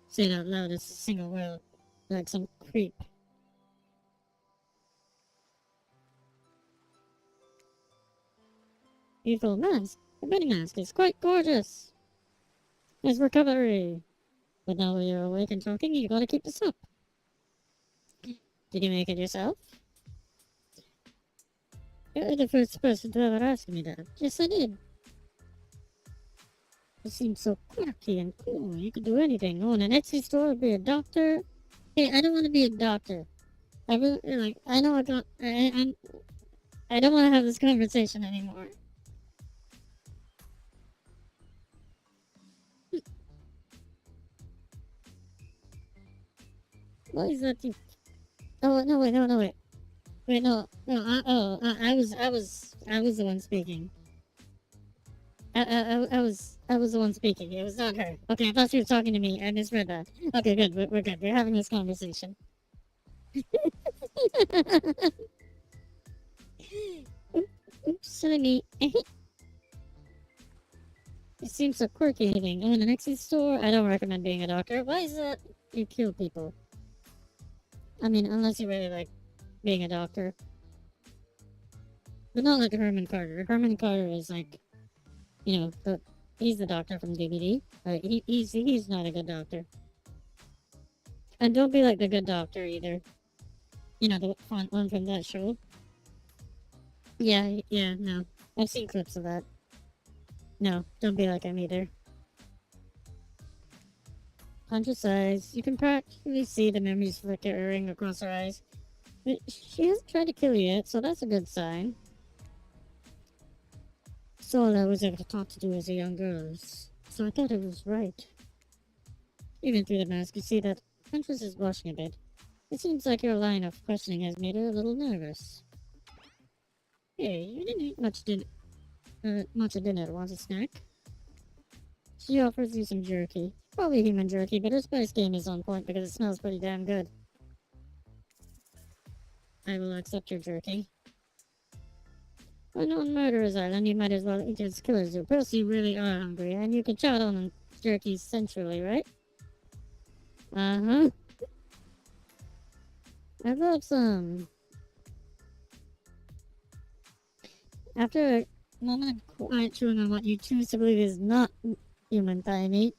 [SPEAKER 1] say it out loud, it's a single word, like some creep. Beautiful mask. The wedding mask is quite gorgeous. Nice recovery. But now you're awake and talking, you gotta keep this up. Did you make it yourself? You're the first person to ever ask me that. Yes, I did. You seem so quirky and cool. You could do anything. Own an Etsy store, be a doctor. Hey, I don't want to be a doctor. I really, I know I don't want to have this conversation anymore. Why is that? Oh no! Wait! No! Wait! Wait! No! I was the one speaking. I was the one speaking. It was not her. Okay, I thought she was talking to me. I misread that. Okay, good. We're good. We're having this conversation. Oops, silly me. It seems so quirky. Anything? Oh, in the Etsy store? I don't recommend being a doctor. Why is that? You kill people. I mean, unless you really like being a doctor. But not like Herman Carter. Herman Carter is like, he's the doctor from DBD. He's not a good doctor. And don't be like the good doctor either. You know, the one from that show. Yeah, no. I've seen clips of that. No, don't be like him either. Huntress eyes. You can practically see the memories flickering across her eyes. But she hasn't tried to kill you yet, so that's a good sign. It's all I was ever taught to do as a young girl, so I thought it was right. Even through the mask, you see that Huntress is blushing a bit. It seems like your line of questioning has made her a little nervous. Hey, you didn't eat much at dinner. Want a snack? She offers you some jerky. Probably human jerky, but her spice game is on point because it smells pretty damn good. I will accept your jerky. On Murderer's Island, you might as well eat his killer zoo. Plus, you really are hungry, and you can chow down on jerky centrally, right? Uh-huh. I'd love some. After I'm not quite sure on what you choose to believe is not human thigh meat.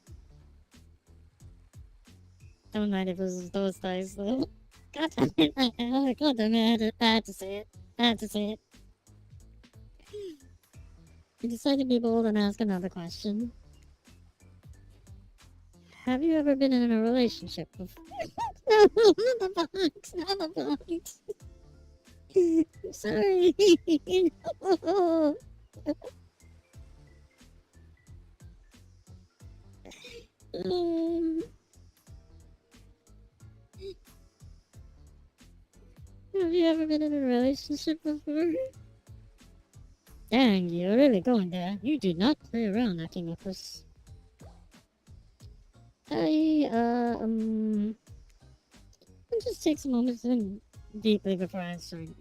[SPEAKER 1] Don't mind if it was those thighs, though. God damn it, God damn it, I had to say it. I had to say it. I decided to be bold and ask another question. Have you ever been in a relationship before? No, not the box, not the box. Sorry. No. Um, have you ever been in a relationship before? Dang, you're really going there. You do not play around acting like this. I'll just take some moments to think deeply before answering.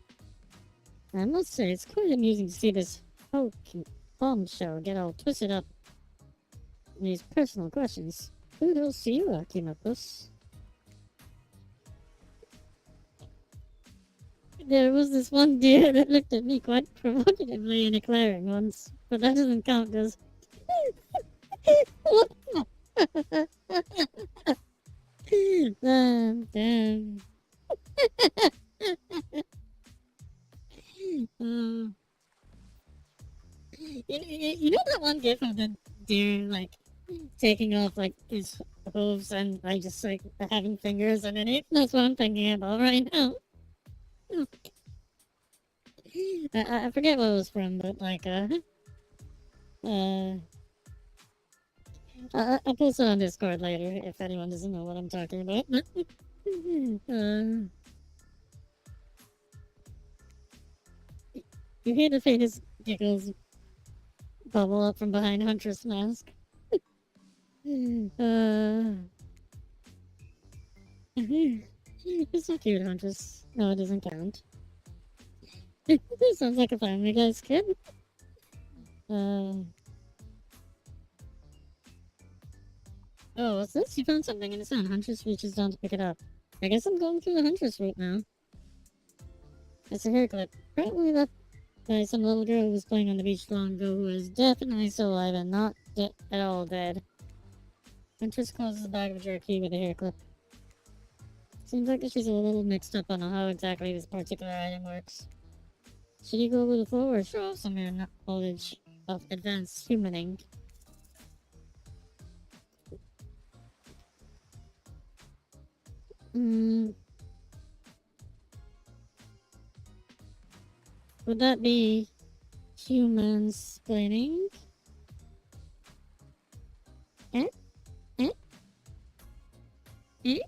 [SPEAKER 1] I must say, it's quite amusing to see this whole bombshell get all twisted up in these personal questions. Who the hell see you acting like this? There was this one deer that looked at me quite provocatively in a clearing once, but that doesn't count as... Damn. Uh, you know that one gif of the deer, like, taking off, like, his hooves and, like, just, like, having fingers underneath? That's what I'm thinking about right now. I forget what it was from, but, like, I'll post it on Discord later if anyone doesn't know what I'm talking about. You hear the faintest giggles bubble up from behind Huntress' mask. It's so cute, Huntress. No, it doesn't count. This sounds like a Family Guy's kid. Oh, what's this? You found something in the sand. Huntress reaches down to pick it up. I guess I'm going through the Huntress route now. It's a hair clip. Probably left by some little girl who was playing on the beach long ago who is definitely still alive and not at all dead. Huntress closes the bag of jerky with a hair clip. Seems like she's a little mixed up on how exactly this particular item works. Should you go with the flow or show off some of your knowledge of advanced humaning? Would that be human-splaining? Eh? Eh? Eh?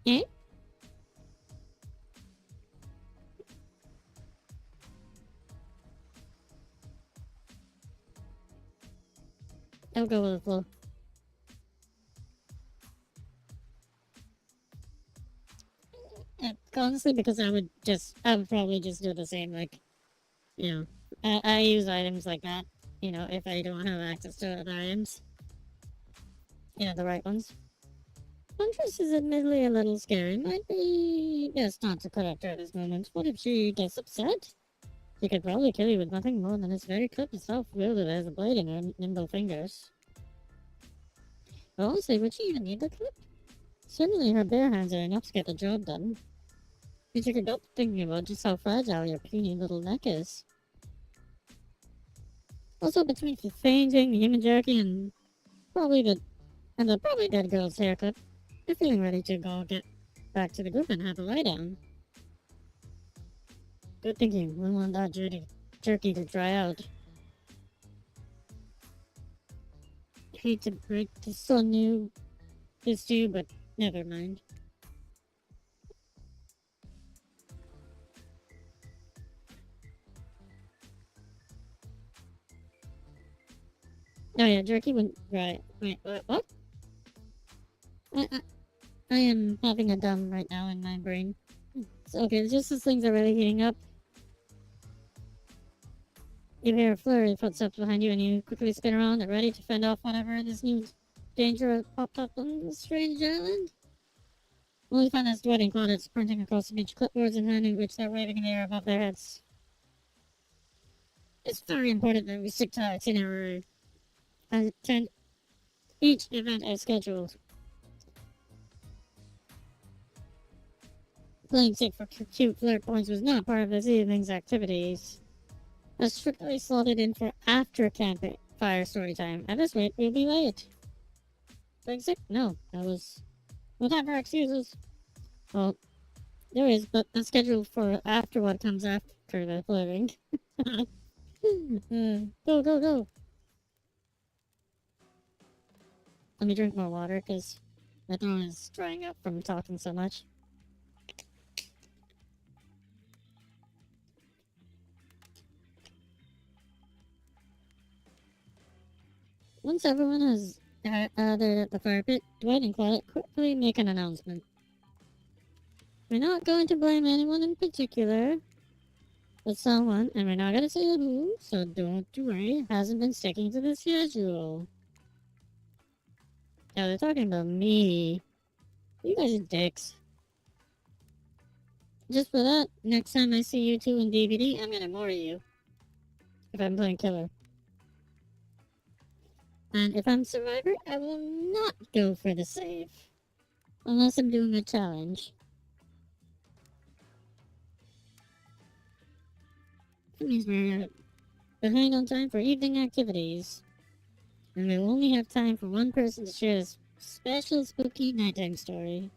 [SPEAKER 1] Eh? I'll go with the flow. Honestly, because I would probably just do the same, like, you know, I use items like that, you know, if I don't have access to other items. You know, the right ones. Huntress is admittedly a little scary. Might be best not to correct her at this moment. What if she gets upset? She could probably kill you with nothing more than this very clip itself, wielded as a blade in her nimble fingers. Honestly, would she even need the clip? Certainly her bare hands are enough to get the job done. You took a gulp thinking about just how fragile your puny little neck is. Also, between the fainting, the human jerky, and the probably dead girl's haircut, you're feeling ready to go get back to the group and have a lie down. Good thinking. We want that jerky to dry out. Hate to break this on you, this to you, but never mind. Oh yeah, jerky went right. Wait, what? I am having a dumb right now in my brain. So, okay, it's just as things are really heating up. You hear a flurry of footsteps behind you and you quickly spin around and ready to fend off whatever this new danger has popped up on this strange island. Only find that sweating clouded sprinting across the beach, clipboards in hand in which they're waving in the air above their heads. It's very important that we stick to our itinerary and attend each event as scheduled. Playing sick for cute flirt points was not part of this evening's activities. I was strictly slotted in for after campfire story time. At this rate, we'll be late. Playing sick? No, no time for excuses. Well, there is, but that's scheduled for after what comes after the flirting. Go, go, go. Let me drink more water, because my throat is drying up from talking so much. Once everyone has gathered at the fire pit, Dwight and Claudette quickly make an announcement. We're not going to blame anyone in particular, but someone, and we're not going to say who, so don't worry, hasn't been sticking to the schedule. Yeah, they're talking about me. You guys are dicks. Just for that, next time I see you two in DBD, I'm gonna murder you. If I'm playing killer. And if I'm survivor, I will not go for the save. Unless I'm doing a challenge. That means we're behind on time for evening activities. And we'll only have time for one person to share this special spooky nighttime story.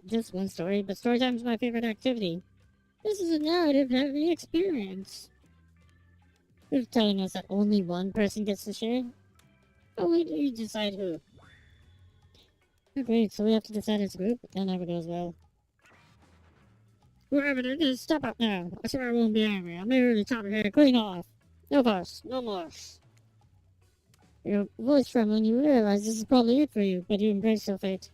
[SPEAKER 1] Just one story, but story time is my favorite activity. This is a narrative-heavy experience. You're telling us that only one person gets to share? Oh, we decide who. Oh, great, so we have to decide as a group? That never goes well. Whoever it is, step up now. I swear I won't be angry. I'm here to chop your hair clean off. No fuss, no more. Your voice trembling, you realize this is probably it for you, but you embrace your fate.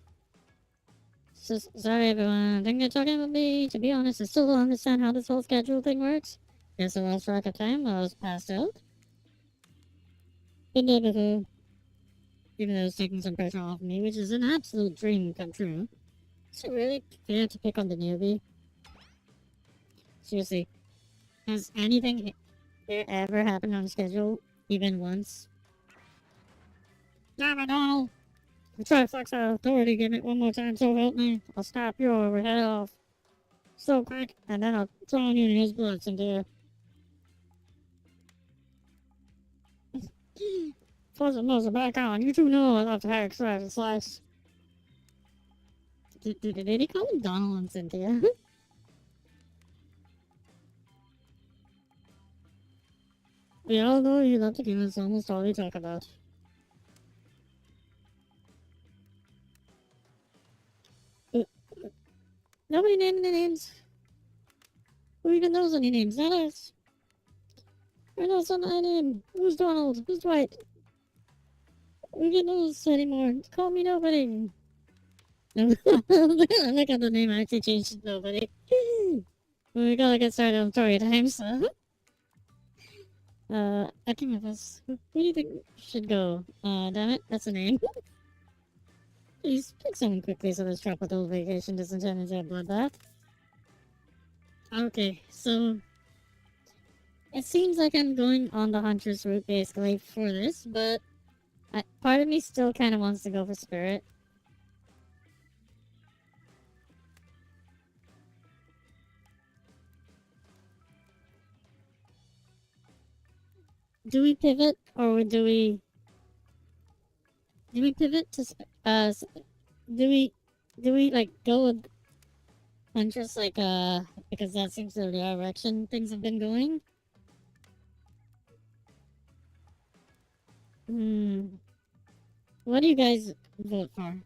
[SPEAKER 1] So, sorry everyone, I think you're talking about me. To be honest, I still don't understand how this whole schedule thing works. Guess I lost track of time while I was passed out. Been there before. Even though it's taking some pressure off me, which is an absolute dream come true. Is it really fair to pick on the newbie? Seriously, has anything here ever happened on schedule, even once? Damn it all! If you try to flex our authority, give it one more time, so help me. I'll snap your head off. So quick, and then I'll drown you in his blood, Cynthia. Plus it knows back on. You two know I love to hack slice. Did he call him Donald and Cynthia? We all know you love to give us almost all we talk about. Nobody named any names. Who even knows any names? Not us. I know some my name. Who's Donald? Who's Dwight? Who even knows anymore? Call me nobody. Look at the name I actually changed to nobody. We gotta get started on story time, so. I think of us. Who do you think should go? Damn it, that's a name. Please pick someone quickly so this tropical vacation doesn't turn into a bloodbath. Okay, so it seems like I'm going on the Huntress route basically for this, but part of me still kind of wants to go for Spirit. Do we pivot, or do we pivot to do we like go with Huntress because that seems to be the direction things have been going? What do you guys vote for?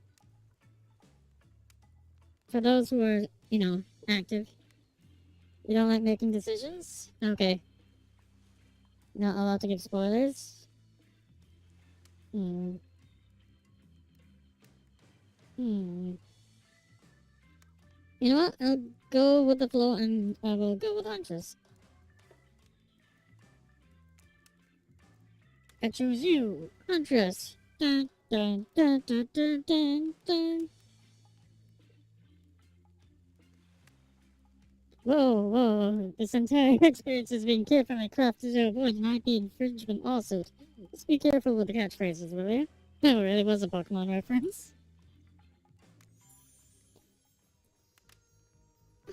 [SPEAKER 1] For those who are, active. You don't like making decisions? Okay. Not allowed to give spoilers? You know what? I'll go with the flow and I will go with Huntress. I choose you, Huntress. Dun, dun, dun, dun, dun, dun, dun. Whoa. This entire experience is being carefully crafted to avoid an IP infringement lawsuit. Just be careful with the catchphrases, will you? No, it really was a Pokemon reference.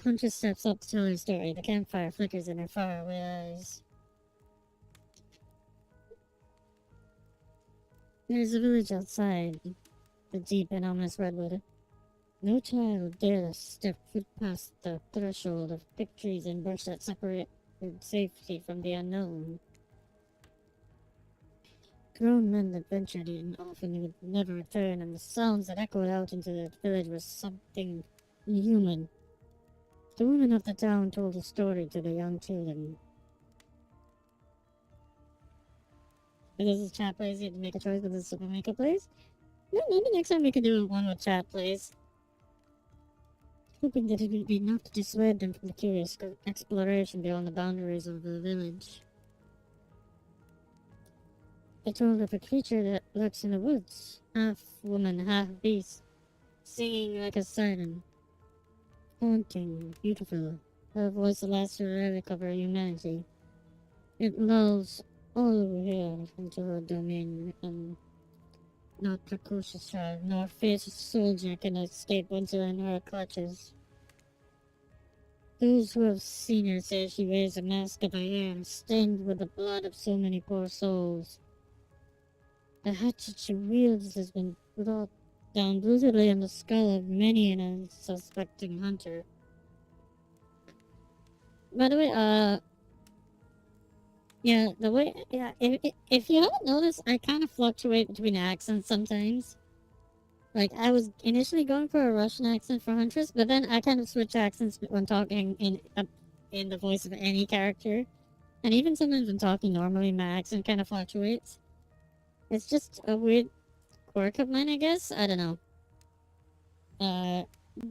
[SPEAKER 1] Hunter steps up to tell her story. The campfire flickers in her faraway eyes. There's a village outside the deep and ominous redwood. No child dares step foot past the threshold of thick trees and brush that separate safety from the unknown. Grown men that ventured in often would never return, and the sounds that echoed out into the village were something inhuman. The women of the town told a story to the young children. This is chat plays, you have to make a choice with this SupaMika plays. Yeah, maybe next time we can do one with chat plays. Hoping that it would be enough to dissuade them from the curious exploration beyond the boundaries of the village. They told of a creature that lurks in the woods, half woman, half beast, singing like a siren. Haunting, beautiful, her voice the last relic of her humanity. It lulls all over here into her domain, and not precocious child, nor fierce soldier can escape once you're in her clutches. Those who have seen her say she wears a mask of iron, stained with the blood of so many poor souls. The hatchet she wields has been brought down brutally on the skull of many an unsuspecting hunter. By the way, if you haven't noticed, I kind of fluctuate between accents sometimes. Like, I was initially going for a Russian accent for Huntress, but then I kind of switch accents when talking in the voice of any character. And even sometimes when talking normally, my accent kind of fluctuates. It's just a weird quirk of mine, I guess. I don't know.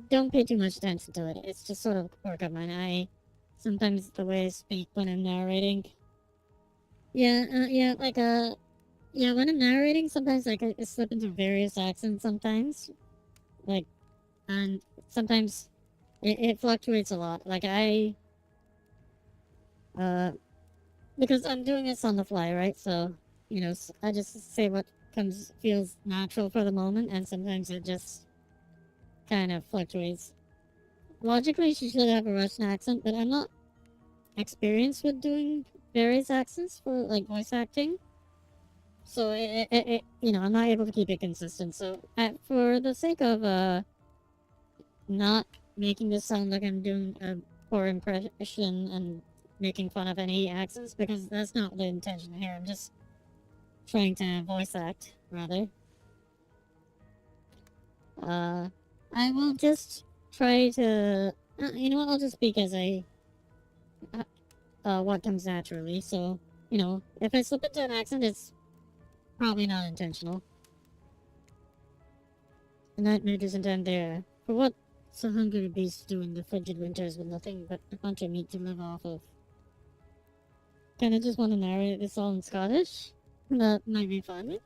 [SPEAKER 1] Don't pay too much attention to it. It's just sort of a quirk of mine. Sometimes the way I speak when I'm narrating. Yeah, when I'm narrating, sometimes like I slip into various accents sometimes. Like, and sometimes it fluctuates a lot. Like because I'm doing this on the fly, right? So, I just say what feels natural for the moment, and sometimes it just kind of fluctuates. Logically, she should have a Russian accent, but I'm not experienced with doing various accents for, like, voice acting. So, I'm not able to keep it consistent. So, for the sake of, not making this sound like I'm doing a poor impression and making fun of any accents, because that's not the intention here. I'm just trying to voice act, rather. I will just try to... you know what? I'll just speak as what comes naturally. So, if I slip into an accent, it's probably not intentional. The nightmare doesn't end there. For what's a hungry beast do in the frigid winters with nothing but a bunch of meat to live off of? Kinda just want to narrate this all in Scottish. That might be fun.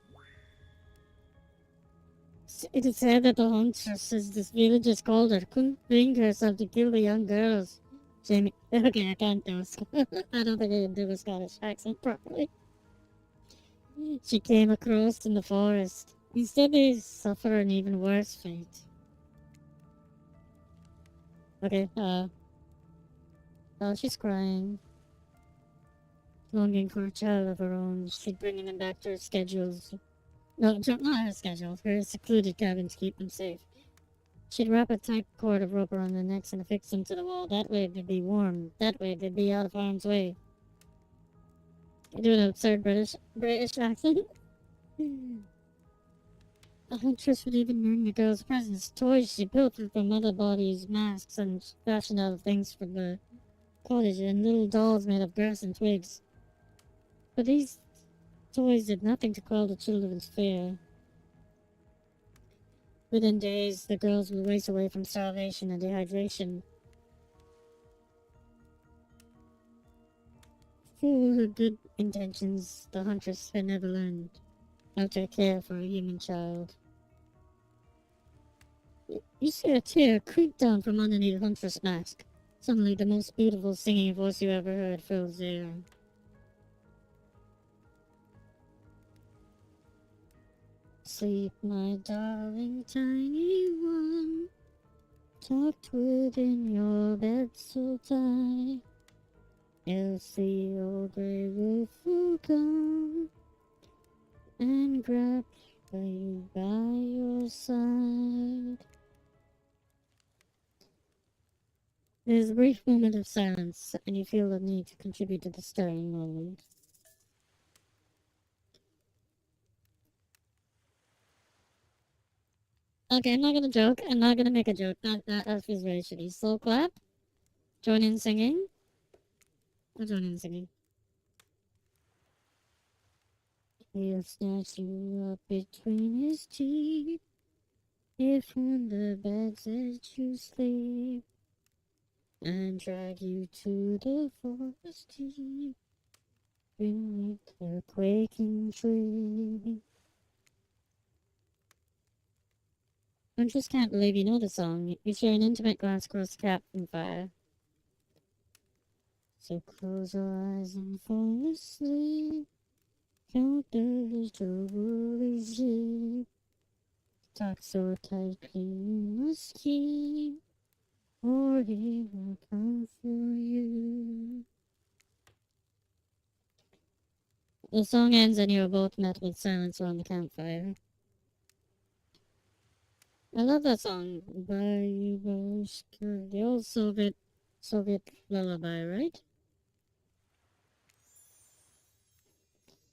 [SPEAKER 1] It is said that the huntress this village is called her couldn't bring herself to kill the young girls. Jamie. Okay, I can't do I don't think I can do a Scottish accent properly. She came across in the forest. Instead, they suffer an even worse fate. Okay, oh, she's crying. Longing for a child of her own. She'd bring them back to her schedules. No, not her schedule. Her secluded cabin to keep them safe. She'd wrap a tight cord of rope around their necks and affix them to the wall. That way they'd be warm. That way they'd be out of harm's way. I do an absurd British accent. The huntress would even learn the girl's presence. Toys she built from other bodies, masks, and fashioned out of things from the cottage, and little dolls made of grass and twigs. But these toys did nothing to quell the children's fear. Within days, the girls would waste away from starvation and dehydration. For her good intentions, the huntress had never learned how to care for a human child. You see a tear creep down from underneath the huntress' mask. Suddenly, the most beautiful singing voice you ever heard fills the air. Sleep, my darling tiny one, tucked within your bed so tight. Else the old grey wolf will come and grab you by your side. There's a brief moment of silence, and you feel the need to contribute to the stirring moment. Okay, I'm not gonna joke. I'm not gonna make a joke. That feels very shitty. Slow clap. Join in singing. I'll join in singing. He'll snatch you up between his teeth if on the bed that you sleep, and drag you to the forest deep beneath the quaking tree. I just can't believe you know the song. You share an intimate glance across the campfire. So close your eyes and fall asleep. Count the strawberries deep. Talk so tightly you must keep, or he will come for you. The song ends and you are both met with silence around the campfire. I love that song. The old Soviet lullaby, right?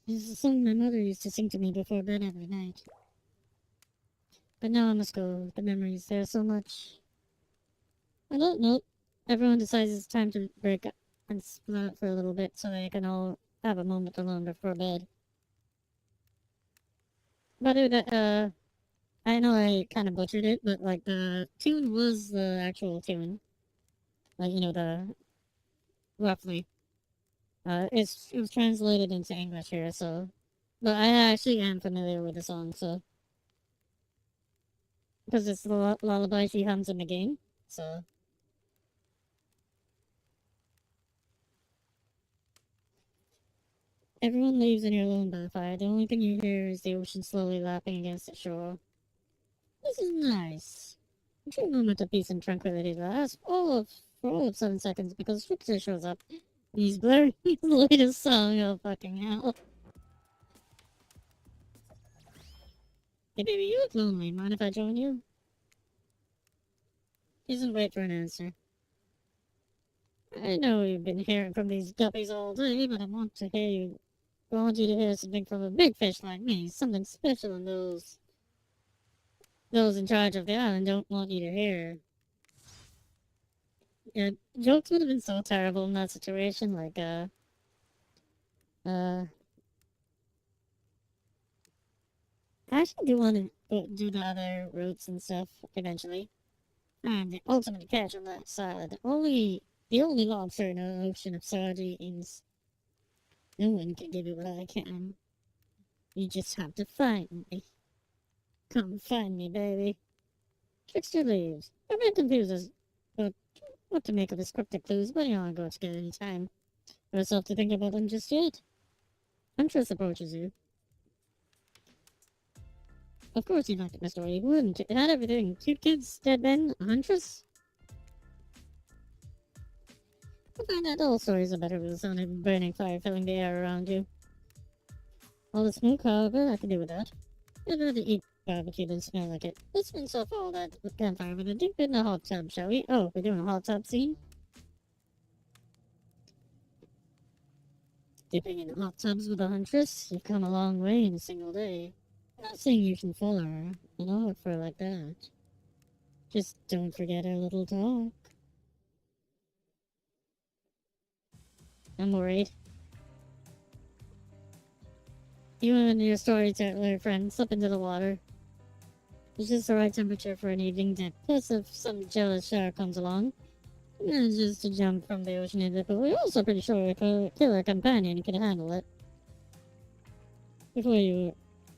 [SPEAKER 1] This is a song my mother used to sing to me before bed every night. But now I must go. The memories, there's so much. I don't know. Everyone decides it's time to break up and split up for a little bit so they can all have a moment alone before bed. By the way, I know I kind of butchered it, but like the tune was the actual tune. Like, you know, the roughly. It was translated into English here, so. But I actually am familiar with the song, so. Because it's the lullaby she hums in the game, so. Everyone leaves and you're alone by the fire. The only thing you hear is the ocean slowly lapping against the shore. This is nice. A true moment of peace and tranquility lasts for all of 7 seconds because Trickster shows up. He's blaring his latest song. Oh, fucking hell. Hey, baby, you look lonely. Mind if I join you? He doesn't wait for an answer. I know you've been hearing from these guppies all day, but I want you to hear something from a big fish like me. Something special and those in charge of the island don't want you to hear. Yeah, jokes would have been so terrible in that situation, like, I actually do want to do the other routes and stuff eventually. And the ultimate catch on that side, the only lobster in an ocean of sardines. No one can give you what I can. You just have to find me. Come find me, baby. Trickster leaves. I'm a bit confused as about what to make of his cryptic clues, but you aren't going to get any time for yourself to think about them just yet. Huntress approaches you. Of course you'd like it, Mr. You wouldn't. It had everything. 2 kids, dead men, a huntress. I find that all stories are better with the sound of a burning fire filling the air around you. All the smoke, however, I can do with that. I'd rather eat barbecue than smell like it. Let's rinse off all that campfire with a dip in the hot tub, shall we? Oh, we're doing a hot tub scene? Dipping in hot tubs with a huntress? You've come a long way in a single day. I'm not saying you can follow her and offer her like that. Just don't forget our little talk. I'm worried. You and your storyteller friend slip into the water. It's just the right temperature for an evening dip. Plus, if some jealous shark comes along, it manages to jump from the ocean into the pool, you're also pretty sure a killer companion can handle it. Before you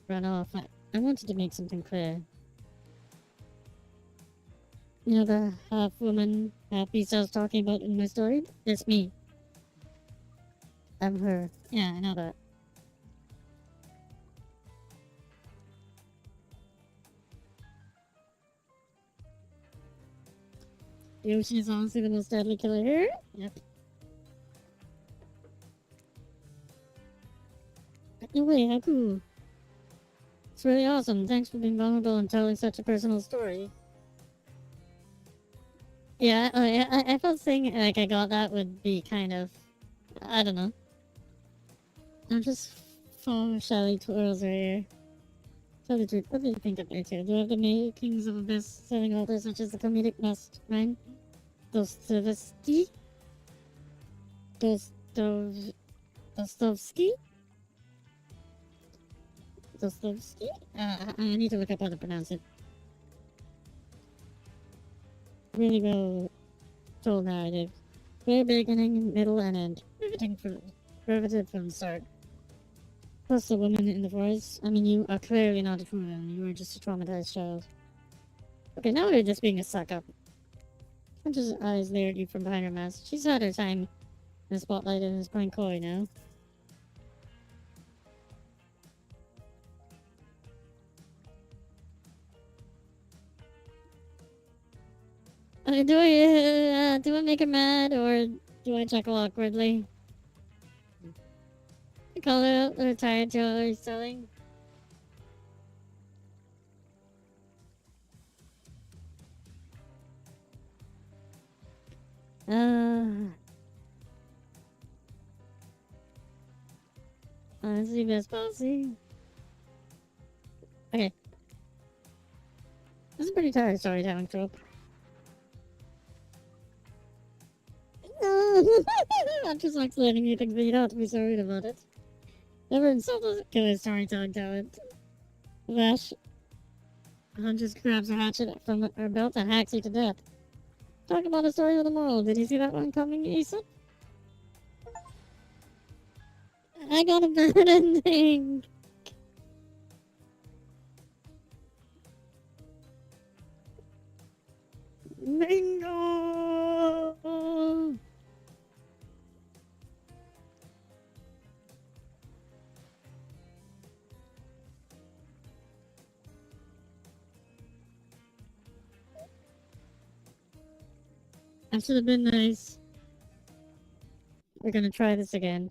[SPEAKER 1] run off, I wanted to make something clear. You know, the half woman, Happy starts talking about in my story. It's me. I'm her. Yeah, I know that. The ocean is honestly the most deadly killer here. Yep. No way, how cool. It's really awesome. Thanks for being vulnerable and telling such a personal story. Yeah, I felt saying like I got that would be kind of, I don't know. I'm just following Shelly twirls right here. Tell the truth, what do you think of there too? Do I have the makings of a best-selling author such as the comedic mastermind Dostoevsky? Dostoevsky? Dostoevsky? I need to look up how to pronounce it. Really well told narrative. Very beginning, middle, and end. Riveted from the start. Plus the woman in the forest. I mean, you are clearly not a fool. You were just a traumatized child. Okay, now we're just being a suck-up. Hunter's eyes leered you from behind her mask. She's had her time in the spotlight and is playing coy now. Do I make her mad or do I chuckle awkwardly? Call her out or tired jewelry selling? Honestly, best policy. Okay. This is a pretty tired storytelling trope. I'm just like letting you think that you don't have to be so rude about it. Never insulted killer's storytelling talent. Vash just grabs a hatchet from her belt and hacks you to death. Talk about a story with a moral. Did you see that one coming, Asa? I got a bad ending. Bingo! I should have been nice. We're gonna try this again.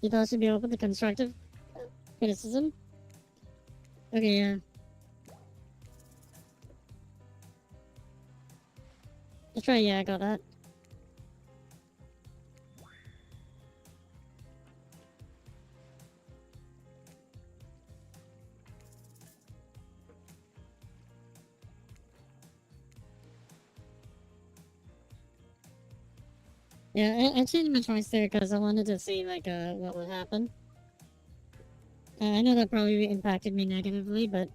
[SPEAKER 1] You thought she'd be open to constructive criticism? Okay, yeah. Let's try, yeah, I got that. Yeah, I changed my choice there because I wanted to see, like, what would happen. I know that probably impacted me negatively, but...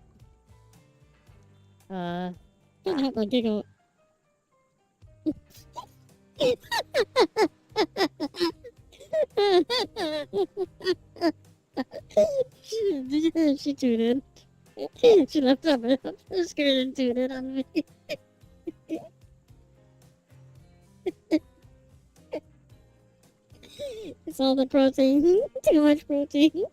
[SPEAKER 1] Can't help but giggle. She tooted. She left up her skirt and tooted on me. It's all the protein. Too much protein.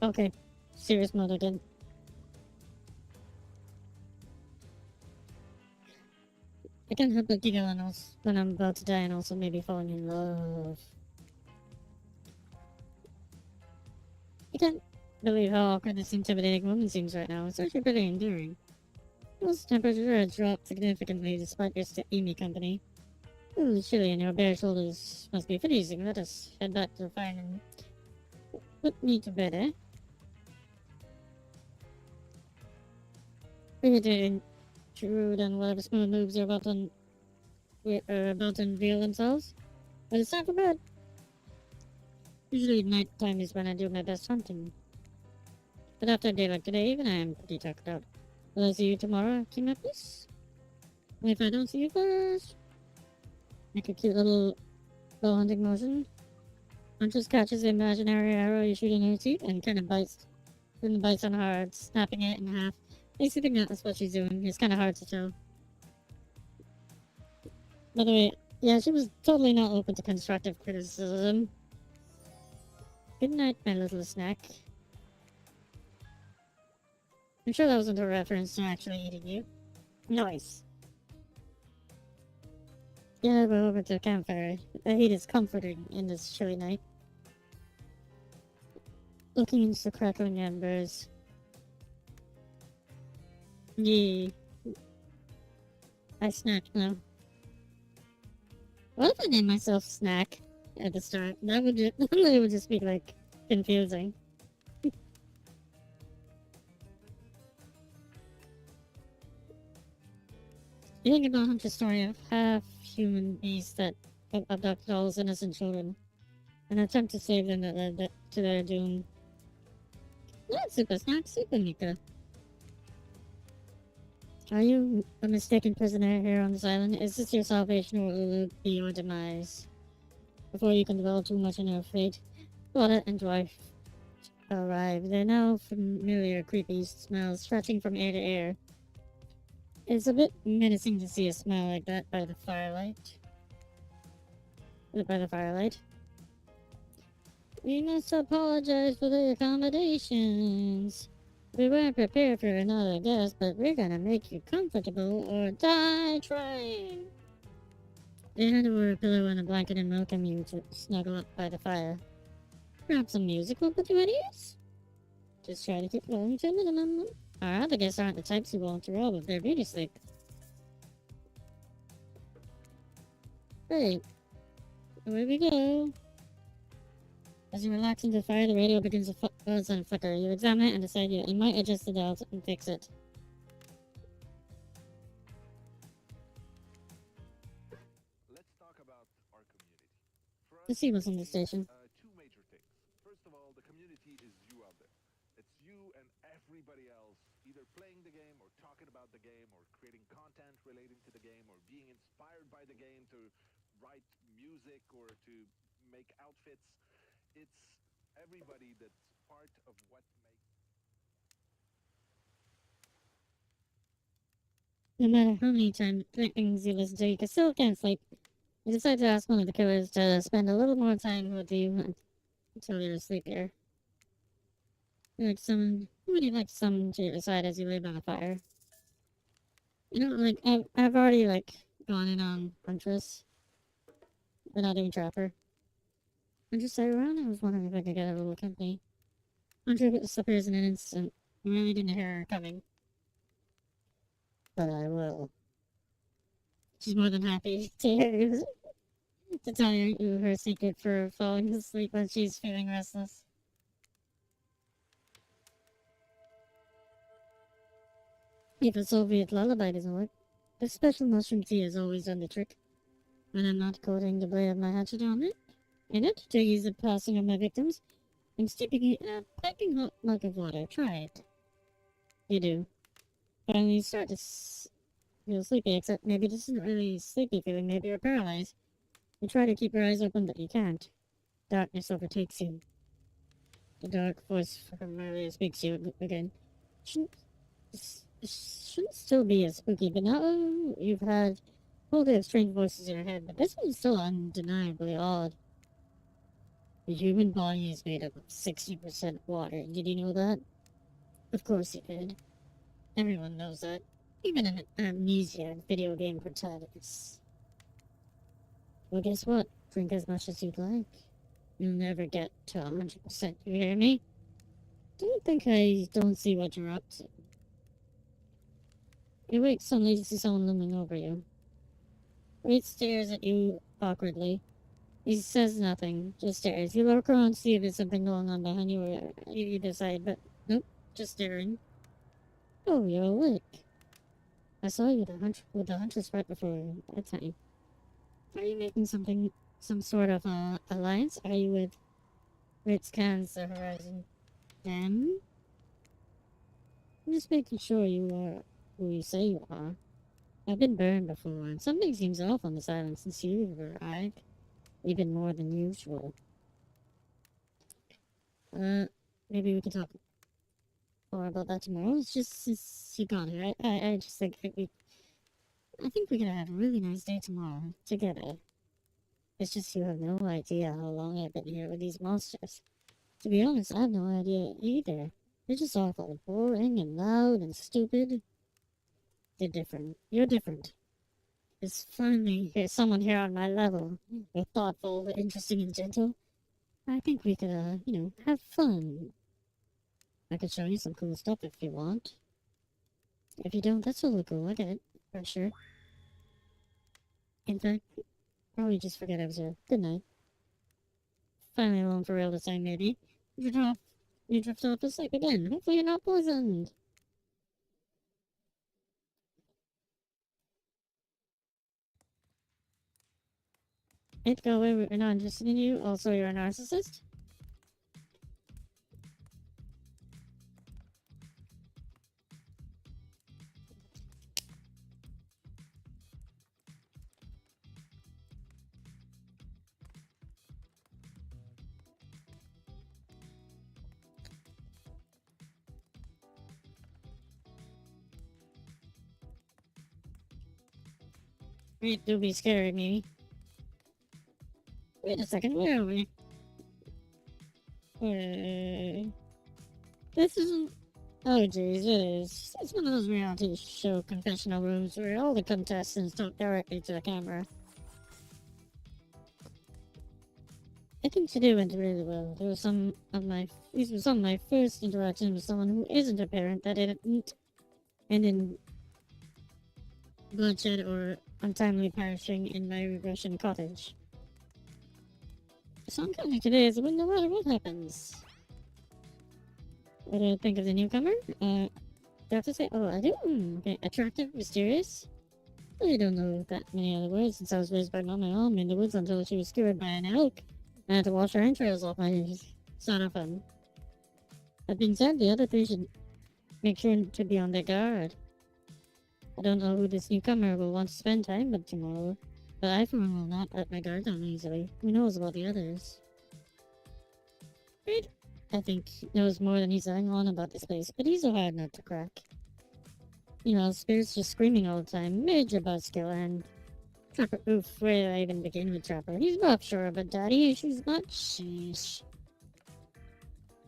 [SPEAKER 1] Okay, serious mode again. I can't help but giggle when I'm about to die and also maybe falling in love. I can't believe how awkward this intimidating woman seems right now. It's actually pretty endearing. Most temperature has dropped significantly despite your steamy company. Ooh, chilly and your bare shoulders must be freezing. Let us head back to the fire and put me to bed, eh? We didn't intrude on whatever smooth moves are about to unveil themselves. But it's time for bed. Usually nighttime is when I do my best hunting. But after a day like today, even I am pretty tucked out. Will I see you tomorrow, Team Epis? And if I don't see you first, make a cute little bow hunting motion. Huntress catches the imaginary arrow you shoot in her teeth and kind of bites on hard, snapping it in half. Makes you think that's what she's doing. It's kind of hard to tell. By the way, yeah, she was totally not open to constructive criticism. Good night, my little snack. I'm sure that wasn't a reference to actually eating you. Nice. Yeah, we're over to the campfire. The heat is comforting in this chilly night. Looking into the crackling embers. Yeah. I snack now. What if I name myself Snack at the start? That would just be like confusing. You think about Hunter's story of half-human beasts that abducted all his innocent children. An attempt to save them that led to their doom. Not Snack, SupaMika. Are you a mistaken prisoner here on this island? Is this your salvation or will it be your demise? Before you can develop too much in your fate, Claudette and Dwight arrive. They're now familiar creepy smells stretching from ear to ear. It's a bit menacing to see a smell like that by the firelight. We must apologize for the accommodations. We weren't prepared for another guest, but we're gonna make you comfortable or die trying. They hand over a pillow and a blanket and welcome you to snuggle up by the fire. Perhaps some music will put you at ease? Just try to keep volume to a minimum. Our other guests aren't the types who will interrupt with their beauty sleep. Great. Away we go. As you relax into the fire, the radio begins to buzz and flicker. You examine it and decide you might adjust the dial and fix it.
[SPEAKER 2] Let's talk about our community. For
[SPEAKER 1] The sea was on the station.
[SPEAKER 2] Two major things. First of all, the community is you out there. It's you and everybody else either playing the game or talking about the game or creating content relating to the game or being inspired by the game to write music or to make outfits. It's everybody that's part of what makes...
[SPEAKER 1] No matter how many things you listen to, you still can't sleep. You decide to ask one of the killers to spend a little more time with you until you're sleepier. Who would you like to summon to your side as you lay by the fire? You know, like, I've already, like, gone in on Huntress. We're not doing Trapper. I just sat around and I was wondering if I could get a little company. Hunter disappears in an instant. I really didn't hear her coming. But I will. She's more than happy to tell you her secret for falling asleep when she's feeling restless. If a Soviet lullaby doesn't work, the special mushroom tea has always done the trick. When I'm not coating the blade of my hatchet on it, to ease the passing of my victims, I'm steeping it in a piping hot mug of water. Try it. You do. Finally, you start to feel sleepy, except maybe this isn't really sleepy feeling, maybe you're paralyzed. You try to keep your eyes open, but you can't. Darkness overtakes you. The dark voice from earlier speaks to you again. Shouldn't still be as spooky, but now you've had a whole day of strange voices in your head, but this one's still undeniably odd. The human body is made up of 60% water. Did you know that? Of course you did. Everyone knows that. Even an amnesia video game protagonist. Well, guess what? Drink as much as you'd like. You'll never get to 100%, you hear me? Don't think I don't see what you're up to. You wake suddenly to see someone looming over you. Reed stares at you awkwardly. He says nothing, just stares. You look around to see if there's something going on behind you or either side, but nope, just staring. Oh, you're awake. I saw you with the hunters right before bedtime. Are you making some sort of alliance? Are you with Ritz Cans the Horizon? Them? I'm just making sure you are who you say you are. I've been burned before, and something seems off on this island since you've arrived. Even more than usual. Maybe we can talk more about that tomorrow. It's just since you got here, I just think I think we're gonna have a really nice day tomorrow together. It's just you have no idea how long I've been here with these monsters. To be honest, I have no idea either. They're just awful, boring and loud and stupid. They're different. You're different. It's finally here's someone here on my level. You're thoughtful, interesting, and gentle. I think we could, have fun. I could show you some cool stuff if you want. If you don't, that's totally cool. I get it. For sure. In fact, probably just forget I was here. Good night. Finally alone for real this time, maybe. You drift off to sleep again. Hopefully you're not poisoned. It go away, we're not interested in you. Also, you're a narcissist. It do be scary, me. Wait a second, where are we? This isn't. Oh, jeez, it is. It's one of those reality show confessional rooms where all the contestants talk directly to the camera. I think today went really well. These were some of my first interactions with someone who isn't a parent that didn't end in bloodshed or untimely perishing in my regression cottage. So I'm counting today as a win no matter what happens. What do I think of the newcomer? Do I have to say? Oh, I do? Okay. Attractive, mysterious. I don't know that many other words since I was raised by my mom in the woods until she was skewered by an elk. I had to wash her entrails off my son of him. That being said, the other three should make sure to be on their guard. I don't know who this newcomer will want to spend time with tomorrow, but I for one will not let my guard down easily. Who knows about the others? Right? I think he knows more than he's letting on about this place, but he's so hard not to crack. You know, Spirit's just screaming all the time. Major buzzkill, and Trapper, oof, where did I even begin with Trapper? He's rough, sure, but daddy issues much? Sheesh.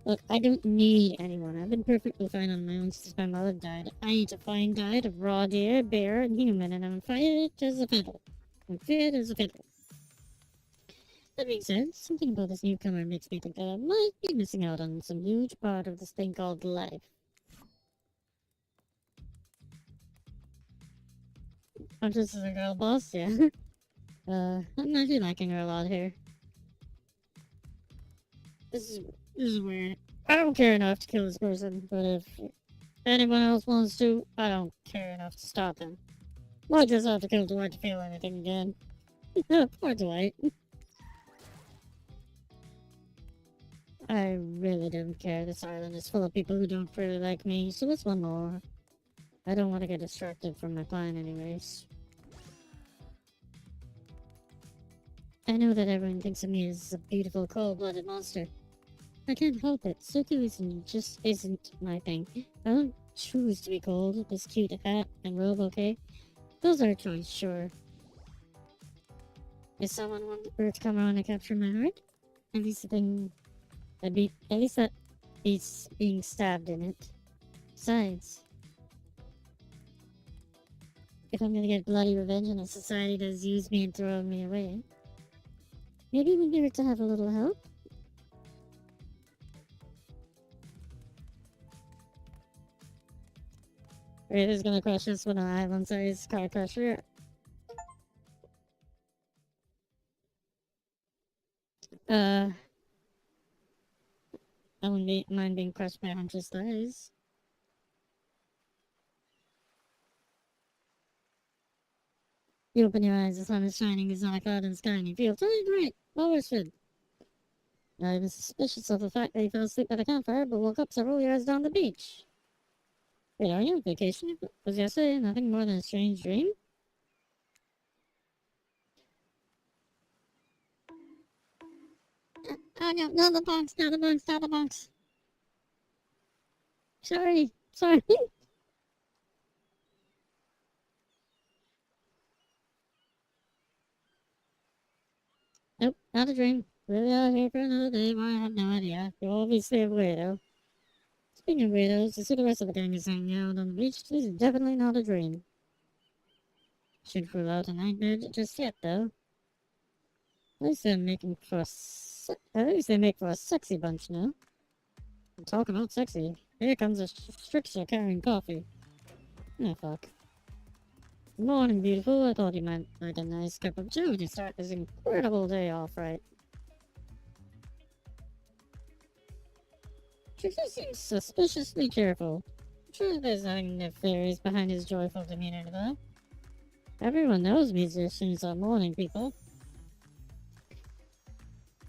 [SPEAKER 1] Look, I don't need anyone. I've been perfectly fine on my own since my mother died. I eat a fine diet of raw deer, bear, and human, and I'm fit as a fiddle. I'm fit as a fiddle. That being said, something about this newcomer makes me think that I might be missing out on some huge part of this thing called life. I'm just as a girl boss, yeah. I'm actually liking her a lot here. This is weird. I don't care enough to kill this person, but if anyone else wants to, I don't care enough to stop them. Might just have to kill Dwight to feel anything again. Poor Dwight. I really don't care. This island is full of people who don't really like me, so what's one more? I don't want to get distracted from my plan anyways. I know that everyone thinks of me as a beautiful, cold-blooded monster. I can't help it. Circulation just isn't my thing. I don't choose to be cold. This cute hat and robe, okay? Those are a choice, sure. Is someone want to come around and capture my heart? At least that beats being stabbed in it. Besides, if I'm gonna get bloody revenge on a society that's used me and thrown me away, maybe we need to have a little help? Right, who's gonna crush us with an island-sized car crusher? I wouldn't mind being crushed by Hunter's thighs. You open your eyes, the sun is shining, there's not a cloud in the sky, and you feel totally great. Well rested. Not even suspicious of the fact that you fell asleep at a campfire, but woke up several yards down the beach. Wait, are you on vacation? Was yesterday nothing more than a strange dream? Oh no, not the box, not the box, not the box. Sorry, sorry. Nope, not a dream. Really out here for another day, well, I have no idea. You're obviously a weirdo. Speaking of weirdos, I see the rest of the gang is hanging out on the beach. This is definitely not a dream. Shouldn't rule out a nightmare just yet, though. At least they're making for at least they make for a sexy bunch now. And talk about sexy. Here comes a strixer carrying coffee. Oh, fuck. Morning, beautiful. I thought you might like a nice cup of joe to start this incredible day off right. Trixie seems suspiciously cheerful. I'm sure there's nothing nefarious behind his joyful demeanor, though. Everyone knows musicians are morning people.